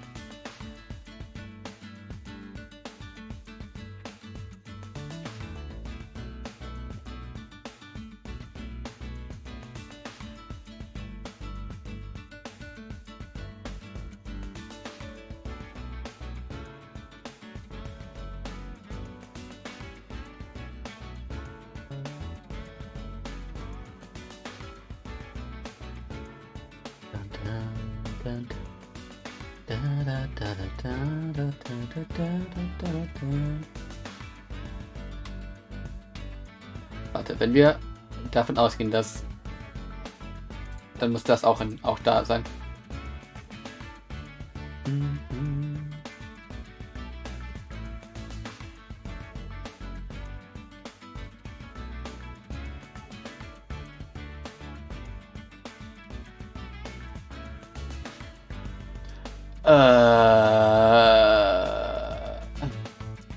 Warte, wenn wir davon ausgehen, dass... Dann muss das auch da sein.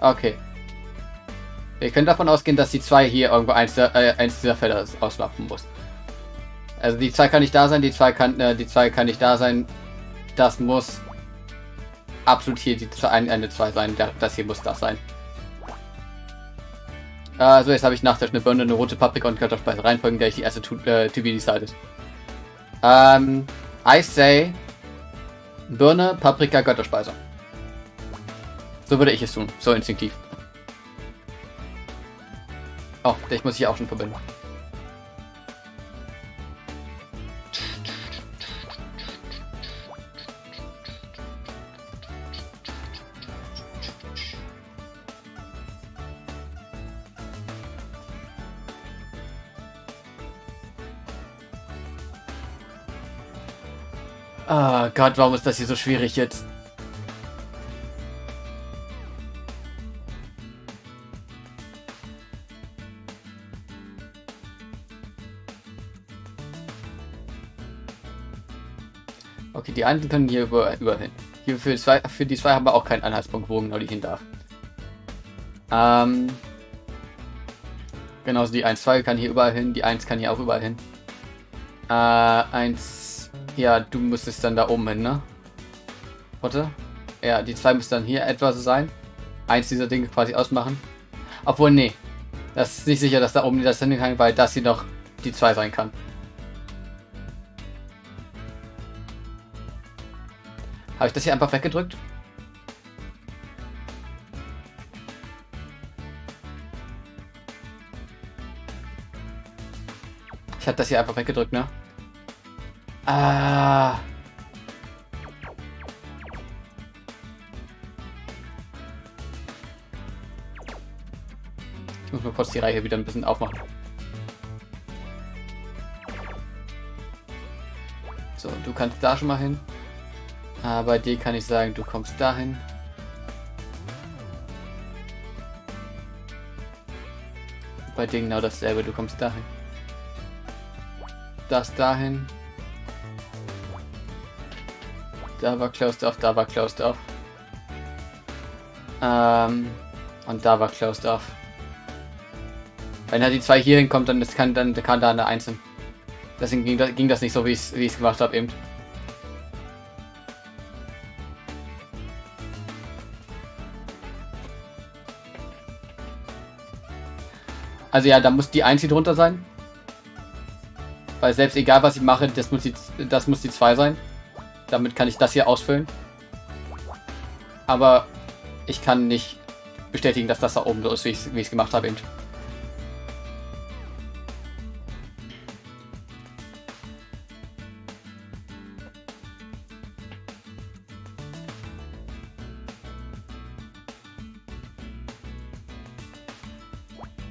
Okay. Wir können davon ausgehen, dass die 2 hier irgendwo eins dieser Felder auslaufen muss. Also die 2 kann nicht da sein, die 2 kann nicht da sein. Das muss absolut hier eine 2 sein. Das hier muss das sein. So, jetzt habe ich Nachtisch, eine Birne, eine rote Paprika und Kartoffelspeiser. Reihenfolgen, der ich die erste to be decided. I say Birne, Paprika, Götterspeiser. So würde ich es tun. So instinktiv. Oh, ich muss hier auch schon verbinden. Oh Gott, warum ist das hier so schwierig jetzt? Okay, die anderen können hier überall hin. Hier für die 2 haben wir auch keinen Anhaltspunkt, wo genau die hin darf. Genauso die 1, 2 kann hier überall hin, die 1 kann hier auch überall hin. 1, ja, du müsstest dann da oben hin, ne? Warte. Ja, die 2 müsste dann hier etwas sein. 1 dieser Dinge quasi ausmachen. Obwohl, nee. Das ist nicht sicher, dass da oben das hin kann, weil das hier noch die 2 sein kann. Habe ich das hier einfach weggedrückt? Ich habe das hier einfach weggedrückt, ne? Ich muss mal kurz die Reihe wieder ein bisschen aufmachen. So, du kannst da schon mal hin. Bei dir kann ich sagen, du kommst dahin. Bei dir genau dasselbe, du kommst dahin. Das dahin. Da war closed off, da war closed off. Und da war closed off. Wenn halt die 2 hier hinkommt, dann kann da eine 1 hin. Deswegen ging das nicht so, wie ich es gemacht habe eben. Also ja, da muss die 1 hier drunter sein. Weil selbst egal was ich mache, das muss die 2 sein. Damit kann ich das hier ausfüllen. Aber ich kann nicht bestätigen, dass das da oben so ist, wie ich es gemacht habe eben.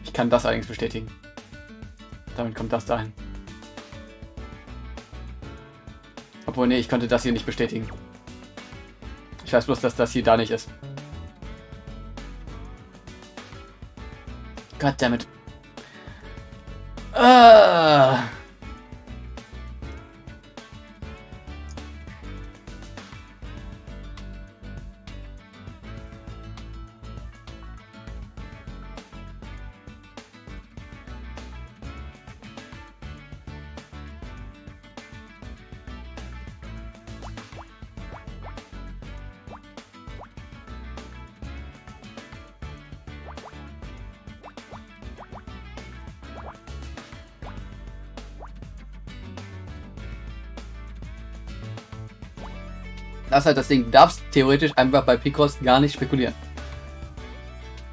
Ich kann das allerdings bestätigen. Damit kommt das dahin. Obwohl, nee, ich konnte das hier nicht bestätigen. Ich weiß bloß, dass das hier da nicht ist. Goddammit. Das ist halt das Ding. Du darfst theoretisch einfach bei Picross gar nicht spekulieren.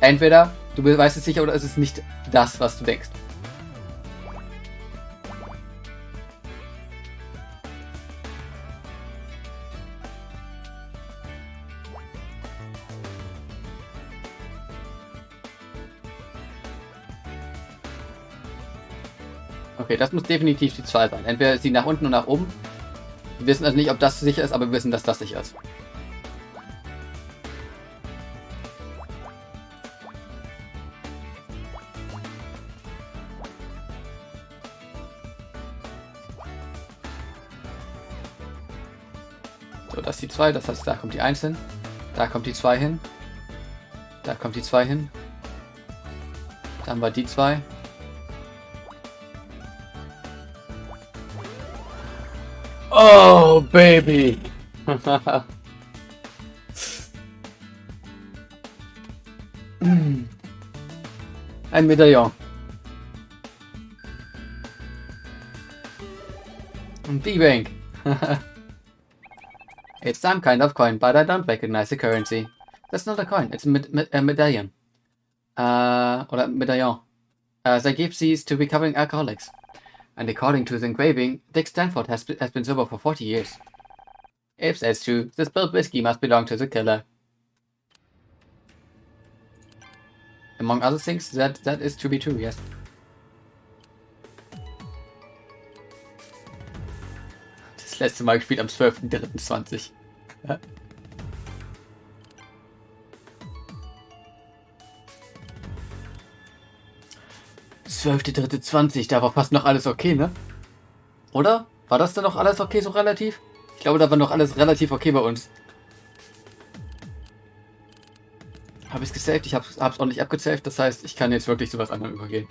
Entweder du weißt es sicher oder es ist nicht das, was du denkst. Okay, das muss definitiv die 2 sein. Entweder ist sie nach unten und nach oben. Wir wissen also nicht, ob das sicher ist, aber wir wissen, dass das sicher ist. So, das ist die 2, das heißt, da kommt die 1 hin. Da kommt die 2 hin. Da kommt die 2 hin. Dann war die 2. Oh, Baby! Ein Medaillon. Die Bank. It's some kind of coin, but I don't recognize the currency. That's not a coin, it's a medallion. Oder Medaillon. They give these to recovering alcoholics. And according to the engraving, Dick Stanford has been sober for 40 years. If that's true, the spilled whiskey must belong to the killer. Among other things, that is to be true, yes. Das letzte Mal gespielt am 12.03.20. Ja. 12.03.20, da war fast noch alles okay, ne? Oder? War das denn noch alles okay, so relativ? Ich glaube, da war noch alles relativ okay bei uns. Habe ich es gesaved? Ich hab's auch nicht abgesaved, das heißt, ich kann jetzt wirklich zu was anderem übergehen.